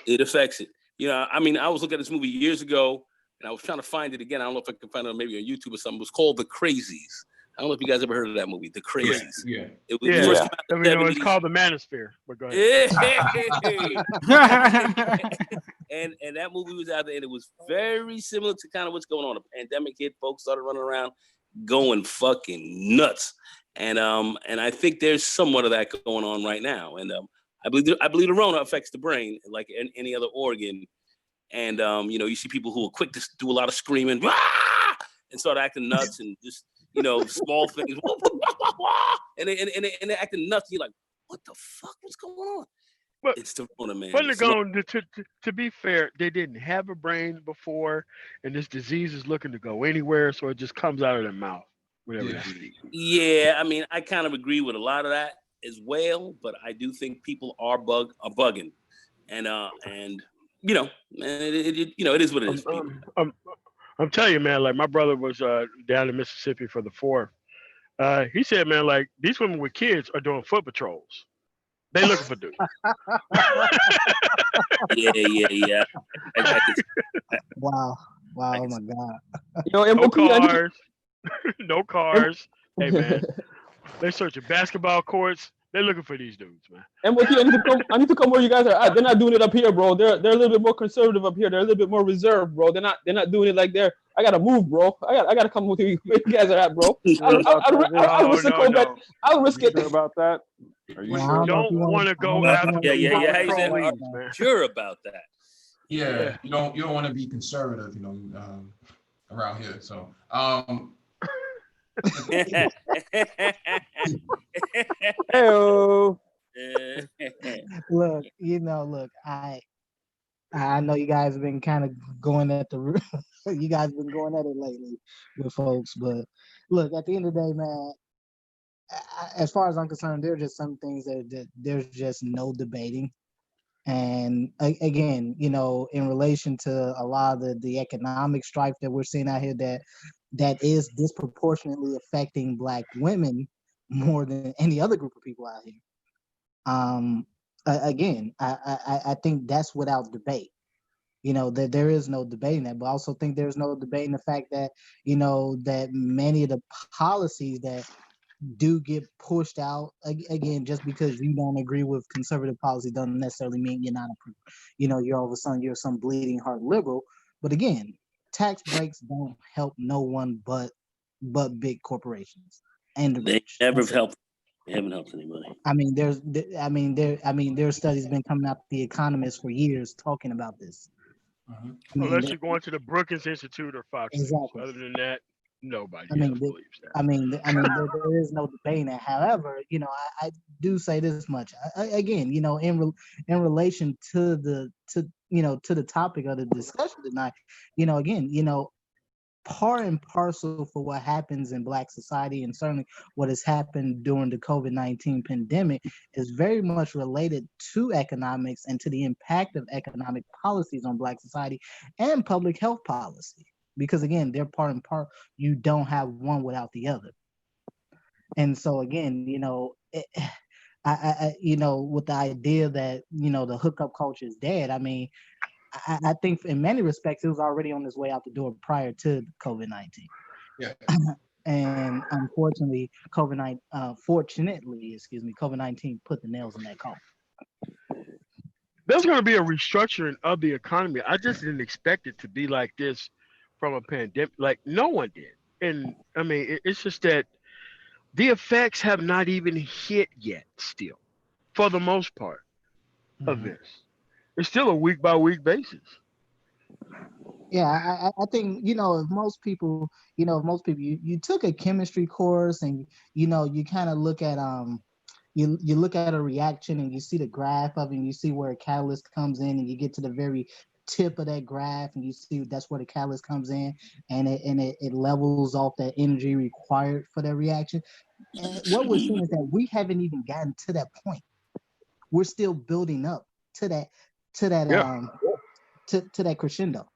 It affects it. You know, I mean, I was looking at this movie years ago, and I was trying to find it again. I don't know if I can find it maybe on YouTube or something. It was called The Crazies. I don't know if you guys ever heard of that movie, The Crazies. Yeah. It was Yeah. first came out I in mean, the no, it's 70s. called the Manosphere. But go ahead. And that movie was out there, and it was very similar to kind of what's going on. The pandemic hit, folks started running around, going fucking nuts, and I think there's somewhat of that going on right now. And I believe the Rona affects the brain like any other organ, and you know, you see people who are quick to do a lot of screaming, "Rah!" and start acting nuts, and just, you know, small things, and they're acting nuts. You're like, what the fuck? What's going on? But It's the Rona, man. But It's the Rona. to be fair, they didn't have a brain before, and this disease is looking to go anywhere, so it just comes out of their mouth. Whatever Yeah. it's eating. Yeah, I mean, I kind of agree with a lot of that as well, but I do think people are bugging, and you know, man, you know, it is what it is. People. I'm telling you, man. Like my brother was down in Mississippi for the 4th. He said, man, like these women with kids are doing foot patrols. They looking for dudes. Yeah. Wow. Oh my God. Yo, No MOT, I need to- cars. No cars. Hey, man. They searching basketball courts. They're looking for these dudes, man. MOT, I need to come where you guys are at. They're not doing it up here, bro. They're a little bit more conservative up here. They're a little bit more reserved, bro. They're not doing it like there. I gotta move, bro. I gotta come with you where you guys are at, bro. I'll risk the combat. I'll risk it. Sure about that? Are you We sure? don't want to go after Yeah. How you say man. Sure about that. Yeah. You don't want to be conservative, you know, around here. So Hey-o. Look, I know you guys have been kind of going at the you guys been going at it lately with folks, but look, at the end of the day, man, as far as I'm concerned, there are just some things that there's just no debating. And again, you know, in relation to a lot of the economic strife that we're seeing out here, that is disproportionately affecting Black women more than any other group of people out here. Again, I think that's without debate. You know, that there is no debating that, but I also think there's no debating the fact that, you know, that many of the policies that do get pushed out, again, just because you don't agree with conservative policy doesn't necessarily mean you're not you're all of a sudden you're some bleeding heart liberal. But again, tax breaks don't help no one but big corporations and the They rich. never have helped. They haven't helped anybody. I mean, there's studies been coming out, The Economist, for years talking about this. Unless you're going to the Brookings Institute or Fox News. Exactly. Other than that, nobody I mean, else believes that. there is no debating that. However, you know, I do say this much. Again, you know, in relation to the topic of the discussion tonight, you know, again, you know, part and parcel for what happens in Black society, and certainly what has happened during the COVID-19 pandemic, is very much related to economics and to the impact of economic policies on Black society and public health policy. Because again, they're part and part. You don't have one without the other. And so again, you know, you know, with the idea that, you know, the hookup culture is dead, I mean, I think in many respects, it was already on its way out the door prior to COVID-19. yeah. And unfortunately, COVID-19 put the nails in that coffin. There's going to be a restructuring of the economy. I just didn't expect it to be like this from a pandemic. Like no one did. And I mean, it's just that the effects have not even hit yet still, for the most part of this. It's still a week by week basis. Yeah, I think, you know, if most people, you took a chemistry course and, you know, you kind of look at, you look at a reaction and you see the graph of it and you see where a catalyst comes in and you get to the very tip of that graph and you see that's where the catalyst comes in and it levels off that energy required for that reaction. And what we're seeing is that we haven't even gotten to that point. We're still building up to that to that crescendo.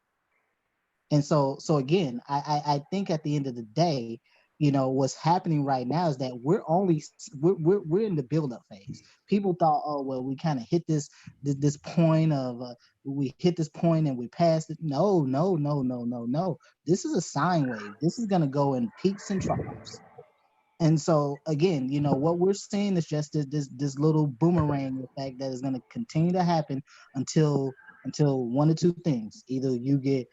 And so again, I think at the end of the day, what's happening right now is that we're in the build-up phase. People thought, oh well, we kind of hit this point of we hit this point and we passed it. No. This is a sine wave. This is gonna go in peaks and troughs. And so again, what we're seeing is just this little boomerang effect that is going to continue to happen until one or two things. Either you get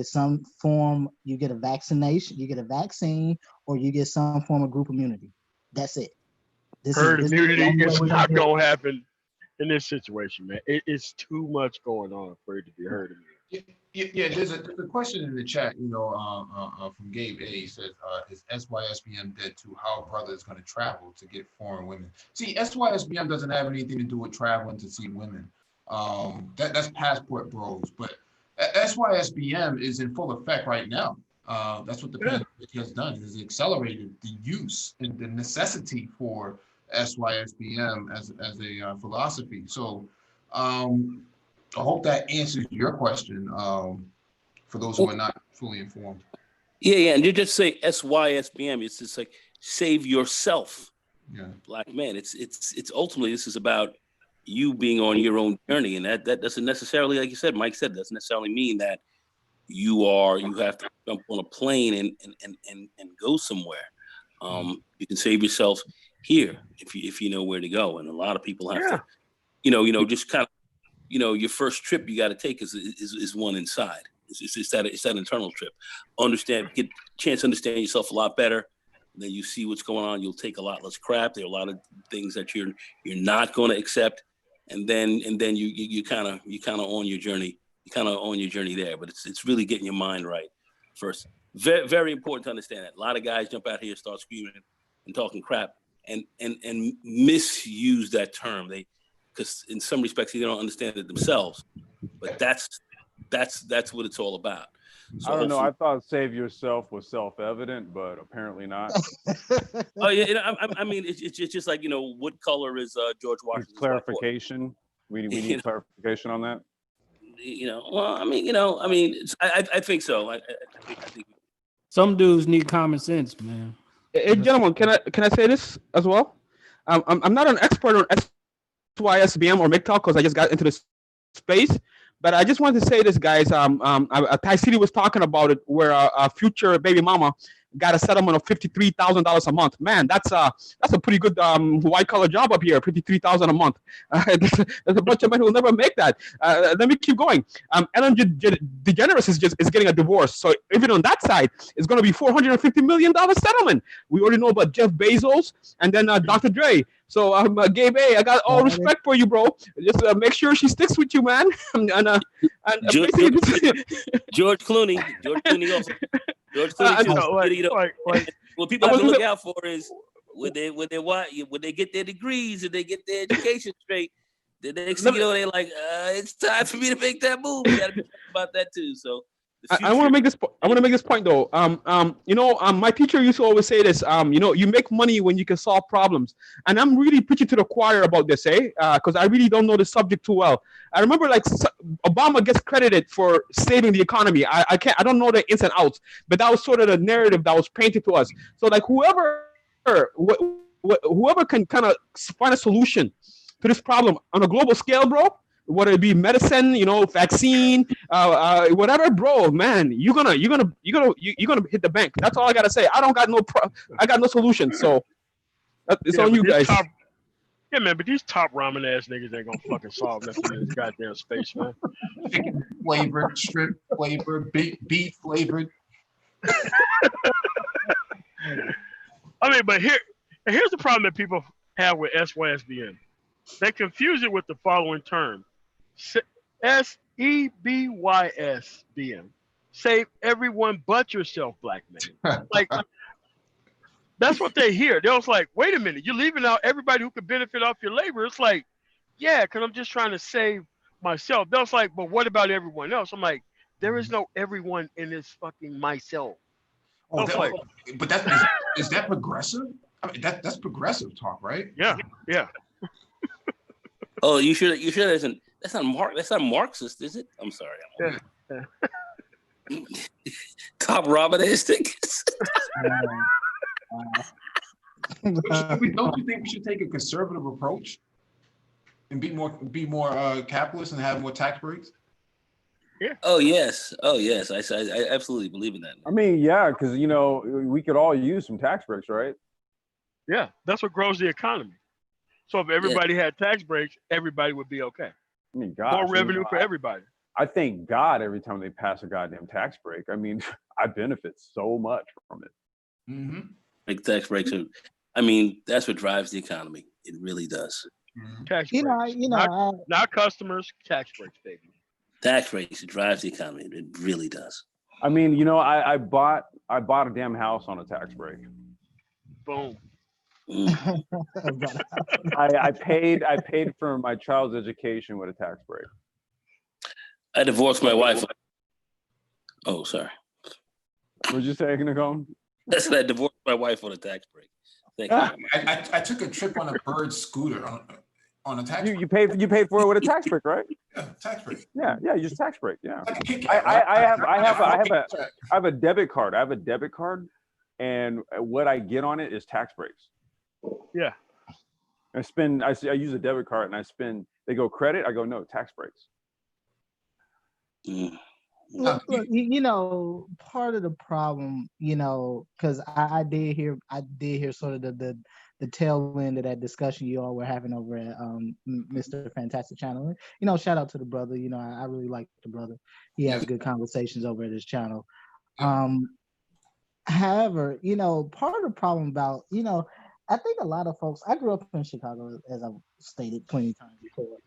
some form, you get a vaccination, you get a vaccine, or you get some form of group immunity. That's it. Herd immunity is not going to happen in this situation, man. It's too much going on for it to be herd immunity. Yeah, there's a question in the chat, from Gabe A. He says, is SYSBM dead to how brother is going to travel to get foreign women? See, SYSBM doesn't have anything to do with traveling to see women. That's passport bros, but SYSBM is in full effect right now. That's what the pandemic has done, is accelerated the use and the necessity for SYSBM as a philosophy. So I hope that answers your question for those who are not fully informed. Yeah, and you just say SYSBM. It's just like save yourself, black man. It's ultimately, this is about you being on your own journey, and that doesn't necessarily, like you said, Mike said, doesn't necessarily mean that you have to jump on a plane and go somewhere. You can save yourself here if you know where to go, and a lot of people have to, just kind of. Your first trip you got to take is one inside. It's that internal trip. Get a chance to understand yourself a lot better. Then you see what's going on. You'll take a lot less crap. There are a lot of things that you're not going to accept, and then you kind of on your journey. You kind of on your journey there. But it's really getting your mind right first. Very, very important to understand that. A lot of guys jump out here, start screaming and talking crap, and misuse that term. Because in some respects they don't understand it themselves, but that's what it's all about. So I don't know. I thought save yourself was self-evident, but apparently not. Oh yeah, I mean it's just like what color is George Washington's clarification? We need clarification on that. Well, I think so. I think some dudes need common sense, man. Hey, gentlemen, can I say this as well? I'm not an expert on SYSBM or MGTOW because I just got into this space. But I just wanted to say this, guys. Ty City was talking about it, where a future baby mama got a settlement of $53,000 a month. Man, that's a pretty good white collar job up here. $53,000 a month. There's a bunch of men who will never make that. Let me keep going. Ellen DeGeneres is getting a divorce. So even on that side, it's going to be $450 million settlement. We already know about Jeff Bezos and then Dr. Dre. So Gabe A, I got all respect for you, bro. Just make sure she sticks with you, man. George Clooney also. George Clooney, what people have to look out for is when they get their degrees and they get their education straight. The next thing you know, they're like, it's time for me to make that move. You got to be about that too. So. I want to make this. I want to make this point though. My teacher used to always say this. You make money when you can solve problems, and I'm really preaching to the choir about this, because I really don't know the subject too well. I remember Obama gets credited for saving the economy. I don't know the ins and outs, but that was sort of the narrative that was painted to us. So whoever can kind of find a solution to this problem on a global scale, bro. Whether it be medicine, vaccine, whatever, bro, man, you're gonna hit the bank. That's all I gotta say. I got no solution. So it's on you guys. Yeah, man, but these top ramen ass niggas ain't gonna fucking solve nothing in this goddamn space, man. Chicken flavored, shrimp flavored, beef flavored. But here's the problem that people have with SYSBM. They confuse it with the following term. SEBYSBM. Save everyone but yourself, black man. That's what they hear. They're just like, wait a minute, you're leaving out everybody who could benefit off your labor. It's like, yeah, because I'm just trying to save myself. They're just like, but what about everyone else? I'm like, there is no everyone in this fucking myself. But is that progressive? I mean, that's progressive talk, right? Yeah. Oh, you sure that's not Marxist, is it? I'm sorry. Top Robinistic. Don't you think we should take a conservative approach and be more capitalist and have more tax breaks? Yeah. Oh yes. I absolutely believe in that. I mean, yeah, because we could all use some tax breaks, right? Yeah, that's what grows the economy. So if everybody had tax breaks, everybody would be okay. I mean, gosh, More revenue for everybody. I thank God every time they pass a goddamn tax break. I mean, I benefit so much from it. Mm-hmm. Like tax breaks are, I mean, that's what drives the economy. It really does. Mm-hmm. Tax You breaks. know, Not customers, tax breaks, baby. Tax breaks, it drives the economy. It really does. I mean, I bought a damn house on a tax break. Boom. I paid for my child's education with a tax break. I divorced my wife. Oh, sorry. What'd you say, Nicole? That's I divorced my wife on a tax break. Thank you very much. I took a trip on a bird scooter on a tax break. You paid for it with a tax break, right? Yeah, tax break. Yeah, you just tax break. Yeah. I have a debit card. I have a debit card, and what I get on it is tax breaks. Yeah. I use a debit card and I spend. They go credit. I go no, tax breaks. Look, part of the problem, because I did hear sort of the tail end of that discussion you all were having over at Mr. Fantastic Channel. Shout out to the brother. I really like the brother. He has good conversations over at his channel. However, part of the problem about, I think a lot of folks, I grew up in Chicago, as I've stated plenty of times before.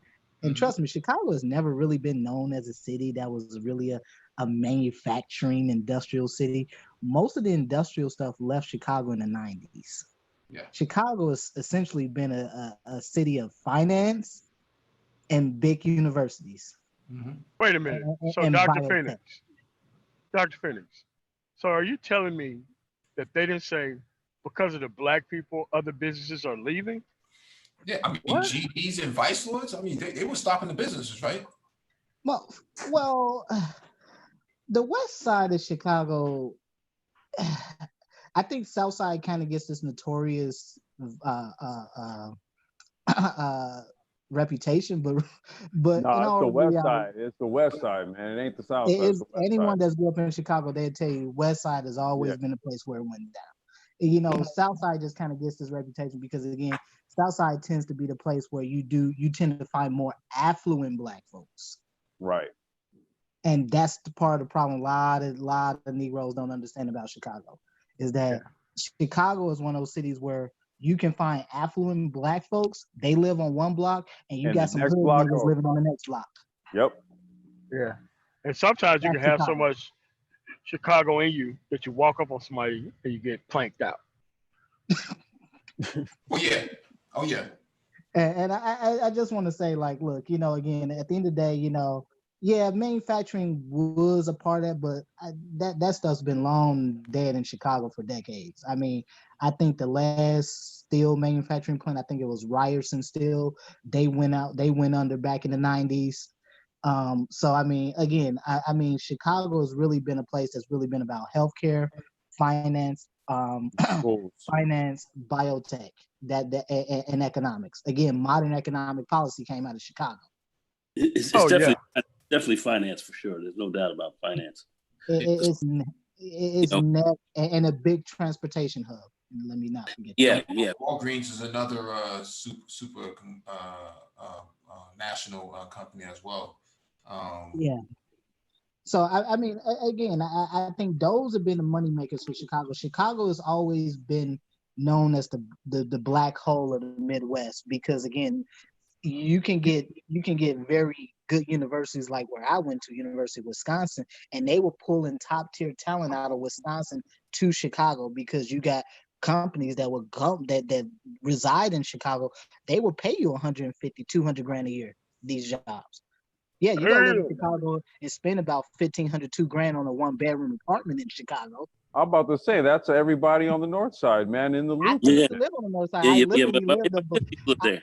And trust me, Chicago has never really been known as a city that was really a manufacturing industrial city. Most of the industrial stuff left Chicago in the 90s. Yeah. Chicago has essentially been a city of finance and big universities. Mm-hmm. Wait a minute. So Dr. Phoenix, so are you telling me that they didn't say because of the black people, other businesses are leaving? Yeah, I mean, GDs and vice lords, I mean, they were stopping the businesses, right? Well, the west side of Chicago, I think South Side kind of gets this notorious reputation, but no, it's the west side. It's the west side, man. It ain't the south side. Anyone that's grew up in Chicago, they'll tell you west side has always been a place where it went down. South side just kind of gets this reputation because, again, South side tends to be the place where you tend to find more affluent black folks. Right. And that's the part of the problem. A lot of Negroes don't understand about Chicago is that Chicago is one of those cities where you can find affluent black folks. They live on one block, and you got some hood niggas living on the next block. Yep. Yeah. And sometimes you can have so much Chicago in you that you walk up on somebody and you get planked out. Oh yeah. And I just want to say, like, look, again, at the end of the day, manufacturing was a part of it, but that stuff's been long dead in Chicago for decades. I mean, I think the last steel manufacturing plant, I think it was Ryerson Steel, they went under back in the 90s. So I mean, again, I mean, Chicago has really been a place that's really been about healthcare, finance, biotech, and economics. Again, modern economic policy came out of Chicago. It's definitely finance for sure. There's no doubt about finance. It's net and a big transportation hub. Let me not forget. Yeah. Walgreens is another super national company as well. So I mean, again, I think those have been the money makers for Chicago. Chicago has always been known as the black hole of the Midwest because, again, you can get very good universities like where I went to, University of Wisconsin, and they were pulling top tier talent out of Wisconsin to Chicago because you got companies that would come that reside in Chicago. They will pay you 150, 200 grand a year, these jobs. Yeah, you gotta live in Chicago and spend about $1,500, $2,000 on a 1-bedroom apartment in Chicago. I'm about to say that's everybody on the north side, man, in the loop. I used to live on the north side. I literally lived there.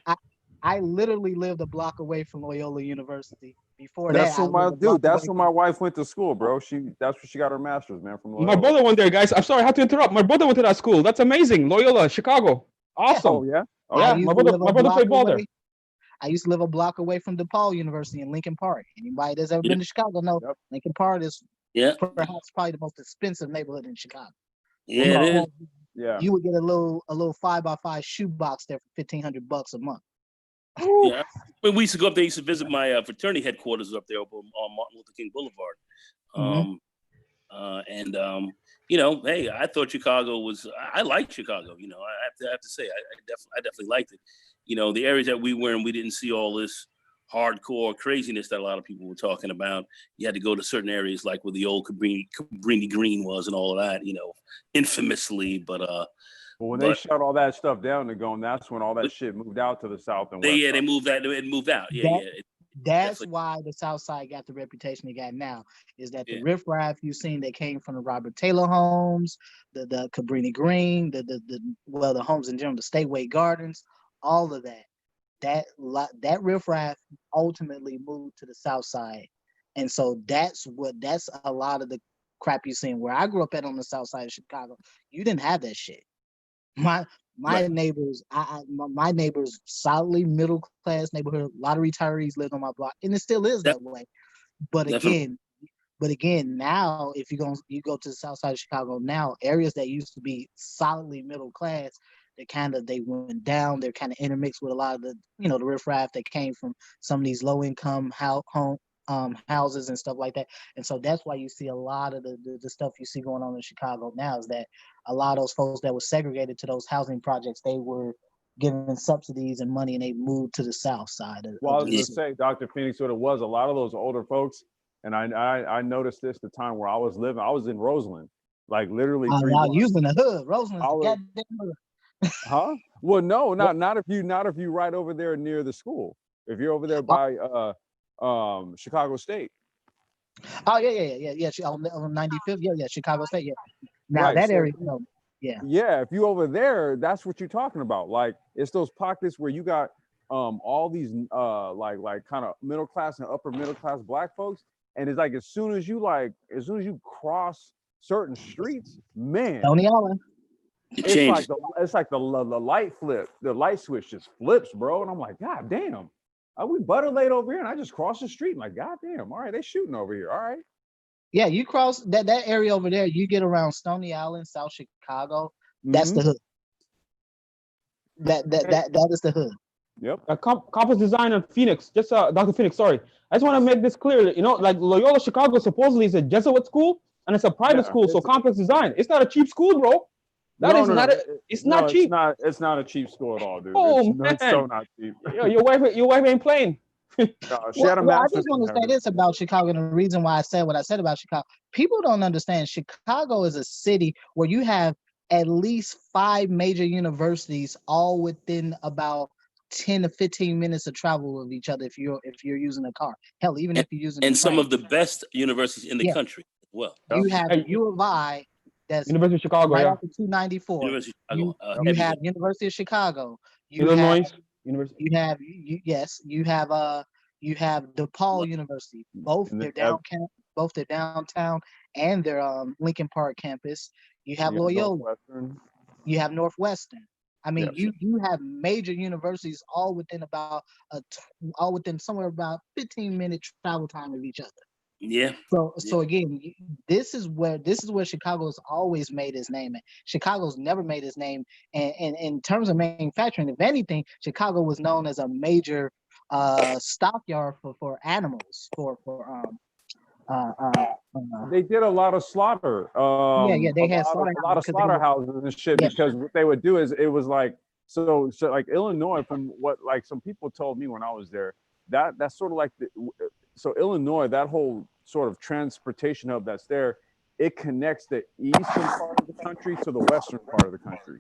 I literally lived a block away from Loyola University. Before That's that, I where my lived a block dude. That's away where from. my wife went to school, bro. That's where she got her master's, man, from My Loyola. brother went there, guys. I'm sorry, I had to interrupt. My brother went to that school. That's amazing. Loyola, Chicago. Awesome. Oh yeah. Oh, I Yeah, used my to brother, live a my brother block played ball there. away. I used to live a block away from DePaul University in Lincoln Park. Anybody that's ever Yep. been to Chicago know Yep. Lincoln Park is Yeah, perhaps probably the most expensive neighborhood in Chicago. yeah, it is. Yeah. You would get a little 5x5 shoebox there for $1,500 a month. Yeah, when we used to go up there, I used to visit my fraternity headquarters up there on Martin Luther King Boulevard. Mhm. You know, hey, I thought Chicago was. I liked Chicago. You know, I have to say, I definitely liked it. You know, the areas that we were in, we didn't see all this hardcore craziness that a lot of people were talking about. You had to go to certain areas like where the old Cabrini Green was and all of that. You know, infamously, but But when they but shut all that stuff down to go, and that's when all that shit moved out to the south and west. they moved that. It moved out. Yeah, That- yeah. That's Definitely. why the South Side got the reputation they got now. Is that the Yeah. riffraff you've seen that came from the Robert Taylor homes, the Cabrini Green, the homes in general, the Stateway Gardens, all of that. That riffraff ultimately moved to the South Side, and so that's a lot of the crap you're seeing. Where I grew up at on the South Side of Chicago, you didn't have that shit. My Right. neighbors, my neighbors, solidly middle class neighborhood. A lot of retirees lived on my block, and it still is that way. But Definitely. again, now if you go to the South Side of Chicago now, areas that used to be solidly middle class, they went down. They're kind of intermixed with a lot of the the riffraff that came from some of these low income houses and stuff like that. And so that's why you see a lot of the stuff you see going on in Chicago now is that a lot of those folks that were segregated to those housing projects, they were given subsidies and money, and they moved to the South Side of Well, I was the gonna city. say, Dr. Phoenix, what it was, a lot of those older folks, and I noticed this the time where I was living. I was in Roseland, like literally 3 Now blocks. using the hood, Roseland's I the was- goddamn hood. Huh? Well, no, not if you right over there near the school. If you're over there by Chicago State. Oh yeah. On 95th, yeah, Chicago State, yeah. Now Right, that so- area, yeah. Yeah, if you over there, that's what you're talking about. Like it's those pockets where you got all these like kind of middle class and upper middle class black folks, and it's like as soon as you cross certain streets, man, Stony Island. It it's changes. like the light flip, the light switch just flips, bro. And I'm like, God damn, are we butter late over here? And I just crossed the street, like, God damn, all right, they shooting over here, all right. Yeah, you cross that area over there, you get around Stony Island, South Chicago. That's Mhm. the hood. That is the hood. Yep. Campus design in Phoenix. Just Dr. Phoenix, sorry. I just want to make this clear. You know, like Loyola Chicago supposedly is a Jesuit school and it's a private Yeah, school. So complex design. It's not a cheap school, bro. It's not cheap. It's not a cheap school at all, dude. Oh, It's so not cheap. Yo, your wife ain't playing. She had a I master's just want in to say her. this about Chicago, and the reason why I said what I said about Chicago. People don't understand Chicago is a city where you have at least 5 major universities all within about 10 to 15 minutes of travel of each other if you're using a car. Hell, even if you're using a And some train. of the best universities in the Yeah. country as well. You have Hey, U of I, that's University of Chicago, right yeah. off the 294. University of You Chicago. you have University of Chicago. You Illinois have University. you have DePaul University. Both And their then- downtown and their Lincoln Park campus. You have you got Loyola. Northwestern. You have Northwestern. I mean, Yep. you have major universities all within somewhere about 15-minute travel time of each other. Yeah. So again, this is where Chicago's always made its name. Chicago's never made its name, and in terms of manufacturing, if anything, Chicago was known as a major stockyard for animals They did a lot of slaughter. they had a lot of slaughterhouses because they were- slaughterhouses and shit. Yeah. Because what they would do is it was like so like Illinois, from what like some people told me when I was there, that's sort of like so Illinois, that whole sort of transportation hub that's there, it connects the eastern part of the country to the western part of the country.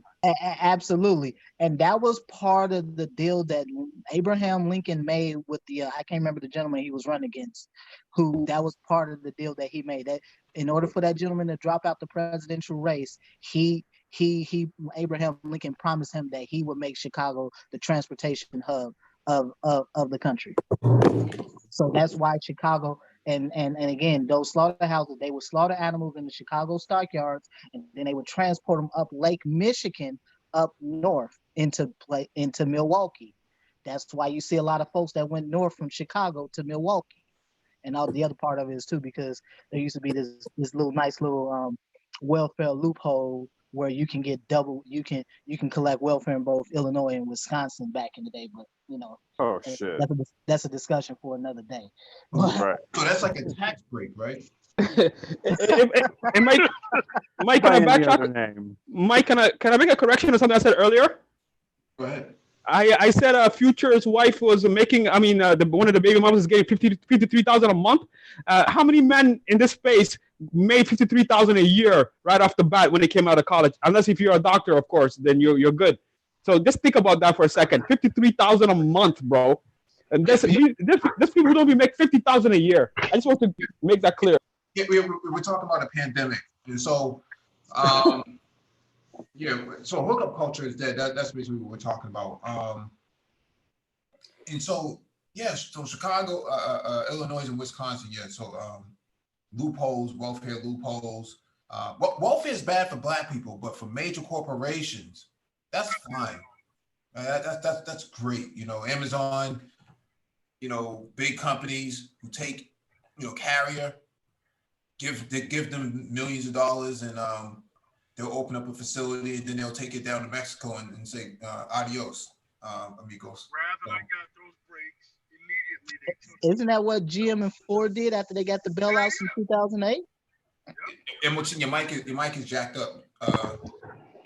Absolutely, and that was part of the deal that Abraham Lincoln made with the I can't remember the gentleman he was running against, who that was part of the deal that he made. That in order for that gentleman to drop out the presidential race, Abraham Lincoln promised him that he would make Chicago the transportation hub of the country. So that's why Chicago and again, those slaughterhouses, they would slaughter animals in the Chicago stockyards, and then they would transport them up Lake Michigan up north into Milwaukee. That's why you see a lot of folks that went north from Chicago to Milwaukee, and all the other part of it is too because there used to be this little nice little welfare loophole where you can get double, you can collect welfare in both Illinois and Wisconsin back in the day, but Oh shit. that's a discussion for another day. Right. So that's like a tax break, right? Mike, Mike, can I By any other backtrack? name. Mike, can I make a correction to something I said earlier? Go ahead. I said Future's wife was making, one of the baby moms is getting 53,000 a month. How many men in this space made 53,000 a year right off the bat when they came out of college? Unless if you're a doctor, of course, then you're good. So just think about that for a second. 53,000 a month, bro. And there's people who don't even make 50,000 a year. I just want to make that clear. Yeah, we're talking about a pandemic, and so so hookup culture is dead. That's basically what we're talking about. And so so Chicago, Illinois, and Wisconsin, so loopholes, welfare loopholes. Welfare is bad for Black people, but for major corporations, that's fine. That's great. Amazon, big companies who take, Carrier, give them millions of dollars, and they'll open up a facility, and then they'll take it down to Mexico and say adios, amigos. Rather, I got those breaks immediately. Isn't that what GM and Ford did after they got the bailouts in 2008? And what's in your mic is jacked up.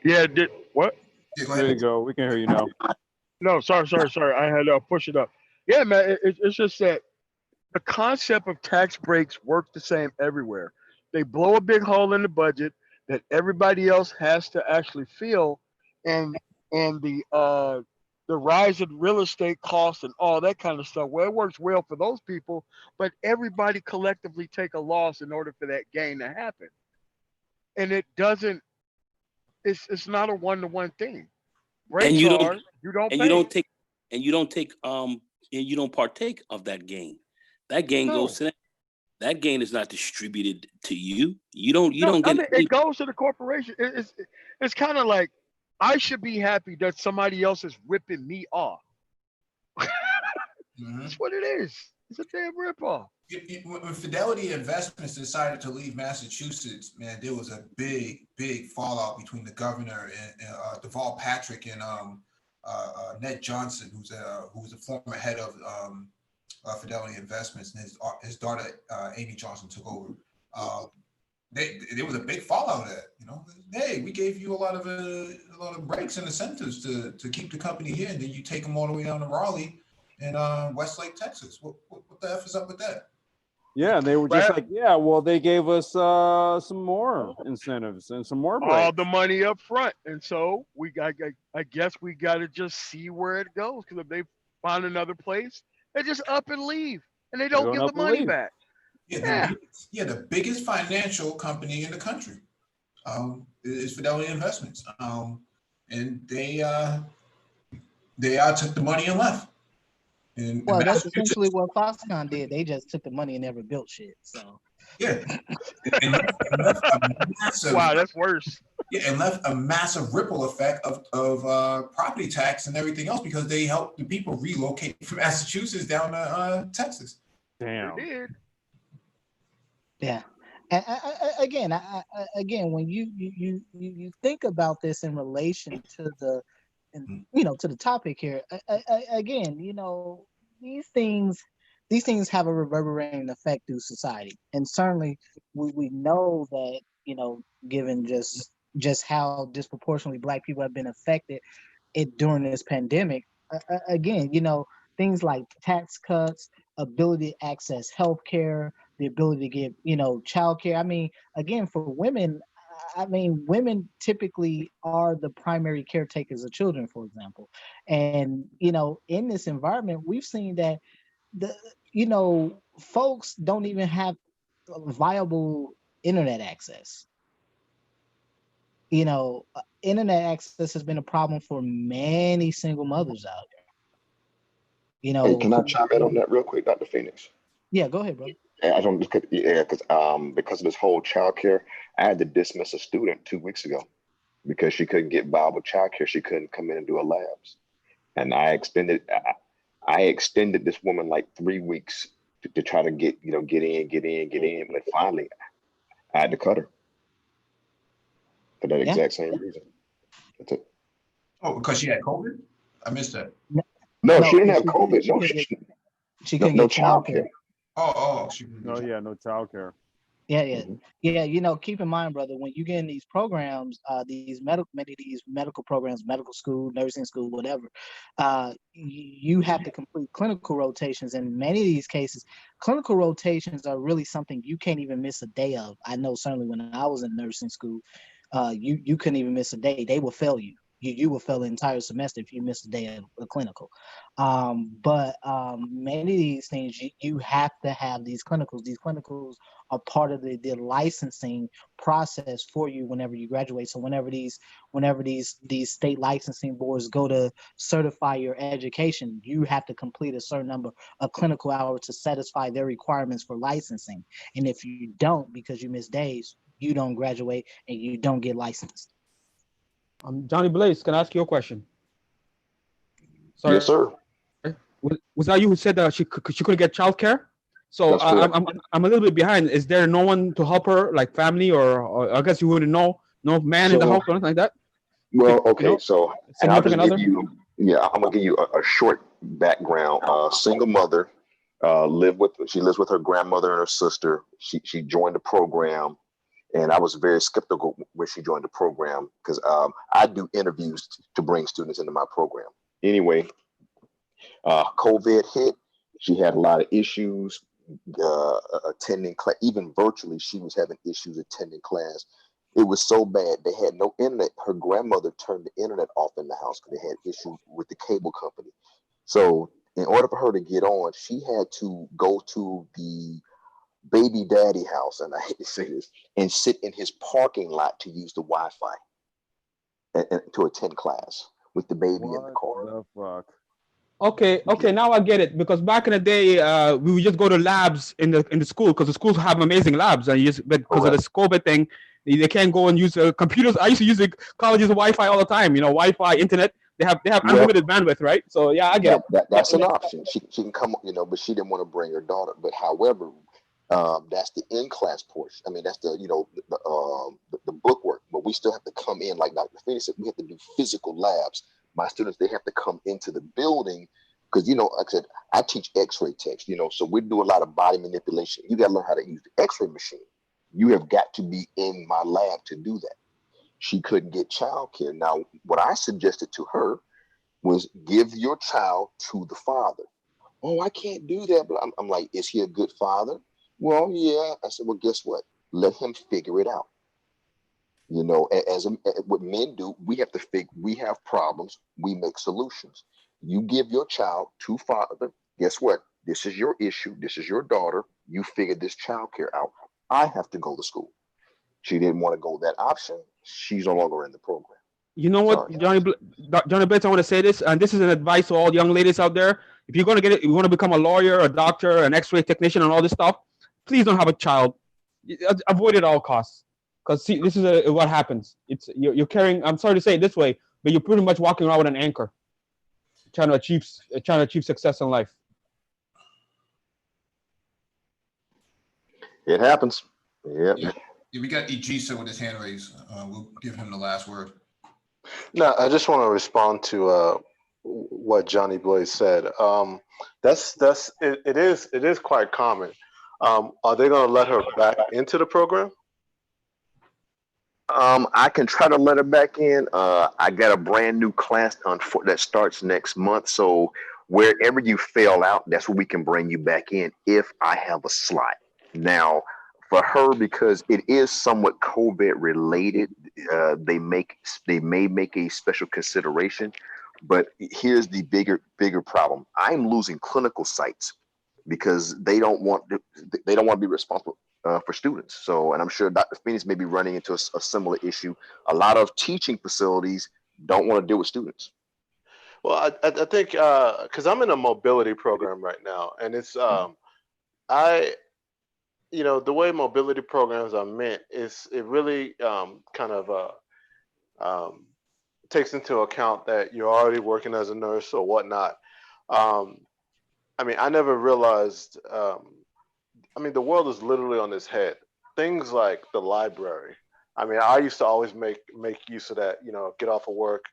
Yeah, what? Yeah, go There you ahead. go. We can hear you now. No, sorry. I had to push it up. Yeah, man, it's just that the concept of tax breaks works the same everywhere. They blow a big hole in the budget that everybody else has to actually feel, and the rise in real estate costs and all that kind of stuff. Well, it works well for those people, but everybody collectively take a loss in order for that gain to happen. And it doesn't. It's not a one-to-one thing. Breaks And you don't are you don't and pay. you don't partake of that gain. That gain No. goes to them. That gain is not distributed to you. You don't No, get it goes to the corporation. It's kind of like I should be happy that somebody else is ripping me off. That's what it is. It's a damn ripoff. When Fidelity Investments decided to leave Massachusetts, man, there was a big fallout between the governor and Deval Patrick and Ned Johnson, who was a former head of Fidelity Investments, and his daughter Amy Johnson took over. There was a big fallout of that. Hey, we gave you a lot of breaks and incentives to keep the company here, and then you take them all the way down to Raleigh and Westlake, Texas. What the F is up with that? Yeah, they were just like, yeah, well, they gave us some more incentives and some more breaks. All the money up front, and so I guess we got to just see where it goes, because if they find another place, they just up and leave, and they don't give the money back. The biggest financial company in the country is Fidelity Investments, and they took the money and left. Well, that's essentially what Foxconn did. They just took the money and never built shit. So yeah, and left a massive, wow, that's worse. Yeah, and left a massive ripple effect of property tax and everything else, because they helped the people relocate from Massachusetts down to Texas. Damn. They did. Yeah, and again, when you think about this in relation to the topic here, again, these things have a reverberating effect through society, and certainly we know that given just how disproportionately Black people have been affected during this pandemic. Again, things like tax cuts, ability to access healthcare, the ability to get childcare. I mean, again, for women, women typically are the primary caretakers of children, for example. And, in this environment, we've seen that folks don't even have viable internet access. Internet access has been a problem for many single mothers out You Hey, know, can I chime in on that real quick, Dr. Phoenix? yeah, go ahead, brother. I don't just because because of this whole childcare, I had to dismiss a student 2 weeks ago because she couldn't get viable childcare. She couldn't come in and do her labs, and I extended this woman like 3 weeks to try to get in. But finally, I had to cut her for that Yeah. exact same reason. That's it. Oh, because she had COVID? I missed that. No, No, she didn't have she COVID. couldn't No, get she no, couldn't no get childcare. childcare. Oh, she. No, yeah, no childcare. Yeah, yeah, Mhm. yeah. You know, keep in mind, brother, when you get in these programs, many of these medical programs, medical school, nursing school, whatever, you have to complete clinical rotations. In many of these cases, clinical rotations are really something you can't even miss a day of. I know certainly when I was in nursing school, you couldn't even miss a day. They will fail you. You will fail the entire semester if you miss a day of a clinical. But many of these things you have to have these clinicals. These clinicals are part of the licensing process for you whenever you graduate. So whenever these state licensing boards go to certify your education, you have to complete a certain number of clinical hours to satisfy their requirements for licensing. And if you don't, because you miss days, you don't graduate and you don't get licensed. Johnny Blaze, can I ask you a question? Sorry, Yes, sir. was that you who said that she couldn't get childcare? So That's correct. I'm a little bit behind. Is there no one to help her, like family, or I guess you wouldn't know, no man in the So, house or anything like that? well, You okay. know, So, and I'll just significant give other. you, I'm gonna give you a short background. Single mother, she lives with her grandmother and her sister. She joined the program, and I was very skeptical when she joined the program because I do interviews to bring students into my program. Anyway, COVID hit. She had a lot of issues attending class. Even virtually, she was having issues attending class. It was so bad they had no internet. Her grandmother turned the internet off in the house because they had issues with the cable company. So in order for her to get on, she had to go to the baby daddy house, and I hate to say this, and sit in his parking lot to use the Wi-Fi and to attend class with the baby in the car. What the fuck? Okay, now I get it. Because back in the day, we would just go to labs in the school because the schools have amazing labs, and but because of this COVID thing, they can't go and use computers. I used to use the college's Wi-Fi all the time. You know, Wi-Fi, internet. They have Well, unlimited bandwidth, right? So yeah, I get it. that's an option. She can come, but she didn't want to bring her daughter. But however, that's the in-class portion. I mean, that's the book work. But we still have to come in, like Dr. Phoenix said, we have to do physical labs. My students, they have to come into the building because, like I said, I teach X-ray techs, so we do a lot of body manipulation. You got to learn how to use the X-ray machine. You have got to be in my lab to do that. She couldn't get childcare. Now, what I suggested to her was give your child to the father. Oh, I can't do that. But I'm like, is he a good father? Well, yeah. I said, well, guess what? Let him figure it out. What men do, we have problems. We make solutions. You give your child to father. Guess what? This is your issue. This is your daughter. You figure this childcare out. I have to go to school. She didn't want to go that option. She's no longer in the program. You know what, Sorry. Johnny Blitz, I want to say this, and this is an advice to all young ladies out there. If you're going to get it, you want to become a lawyer, a doctor, an X-ray technician, and all this stuff, please don't have a child. Avoid it at all costs. Because see, this is what happens. It's you're carrying. I'm sorry to say it this way, but you're pretty much walking around with an anchor, trying to achieve success in life. It happens. Yep. Yeah, we got Ijisa with his hand raised. We'll give him the last word. No, I just want to respond to what Johnny Blaze said. It is quite common. Are they going to let her back into the program? I can try to let her back in. I got a brand new class that starts next month. So wherever you fail out, that's where we can bring you back in if I have a slot. Now, for her, because it is somewhat COVID related, they may make a special consideration. But here's the bigger problem. I'm losing clinical sites because they don't want to be responsible for students. So, and I'm sure Dr. Phoenix may be running into a similar issue. A lot of teaching facilities don't want to deal with students. Well, I think because I'm in a mobility program right now, and it's I the way mobility programs are meant is it really kind of um, takes into account that you're already working as a nurse or whatnot. Um, I mean, I never realized. I mean, the world is literally on its head. Things like the library. I mean, I used to always make use of that. Get off of work,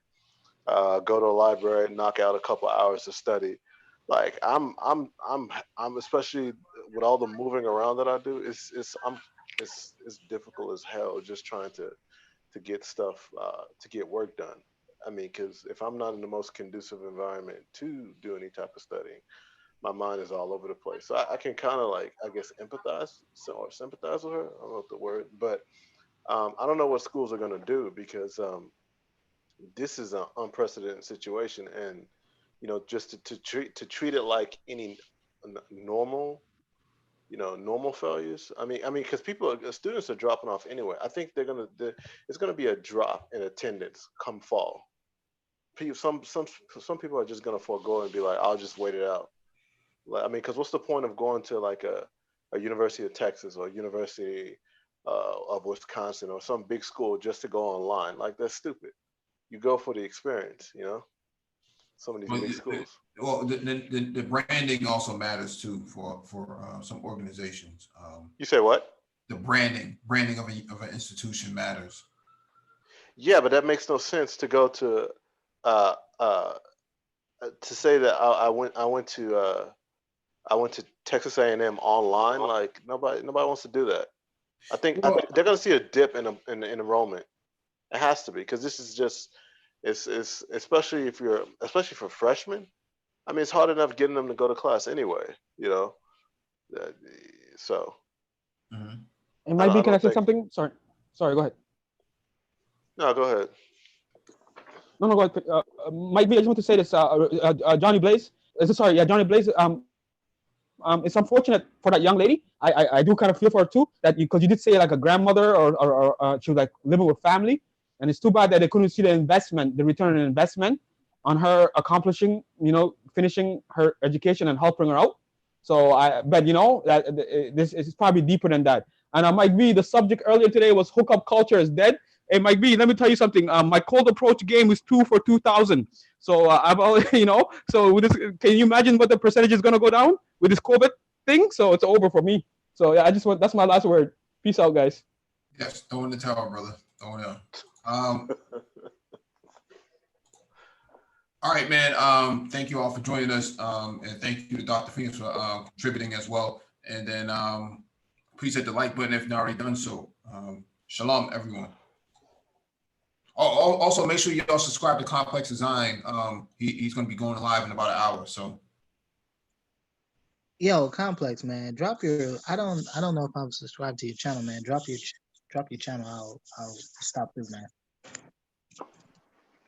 go to a library, knock out a couple hours to study. Like I'm especially with all the moving around that I do. It's difficult as hell just trying to get stuff to get work done. I mean, because if I'm not in the most conducive environment to do any type of studying, my mind is all over the place. So I can kind of like I guess empathize or sympathize with her. I don't know the word, but I don't know what schools are gonna do because this is an unprecedented situation, and just to treat it like any normal normal failures. I mean, because students are dropping off anyway. I think it's gonna be a drop in attendance come fall. Some people are just gonna forego and be like, I'll just wait it out. Like, I mean, because what's the point of going to like a University of Texas or University of Wisconsin or some big school just to go online? Like that's stupid. You go for the experience. Some of these Well, big schools. the branding also matters too for some organizations. You say what? The branding of an institution matters. Yeah, but that makes no sense to go uh, uh, to say that I went to Texas A&M online. Like nobody wants to do that. I think they're gonna see a dip in enrollment. It has to be because this is just it's especially for freshmen. I mean, it's hard enough getting them to go to class anyway. Uh, So Mhm. It I might don't, be, I can I don't say think. something? Sorry, go ahead. No, go ahead. No, go ahead. Might be, I just want to say this, Johnny Blaze. Sorry, yeah, Johnny Blaze. It's unfortunate for that young lady. I do kind of feel for her too. That because you did say like a grandmother or she was like living with family, and it's too bad that they couldn't see the investment, the return on investment on her accomplishing, finishing her education and helping her out. So but that this is probably deeper than that. And Mike B, the subject earlier today was hookup culture is dead. Hey, Mike B, let me tell you something. My cold approach game is 2 for 2,000. So I've always, so with this, can you imagine what the percentage is going to go down with this COVID thing? So it's over for me. So yeah, that's my last word. Peace out, guys. Yes, throw in the towel, brother. Throw it on. All right, man. Thank you all for joining us. And thank you to Dr. Phoenix for contributing as well. And then please hit the like button if not already done so. Shalom, everyone. Also, make sure you all subscribe to Complex Design. He's going to be going live in about an hour. So, Yo, Complex, man, drop your. I don't know if I'm subscribed to your channel, man. Drop your channel. I'll stop through, man.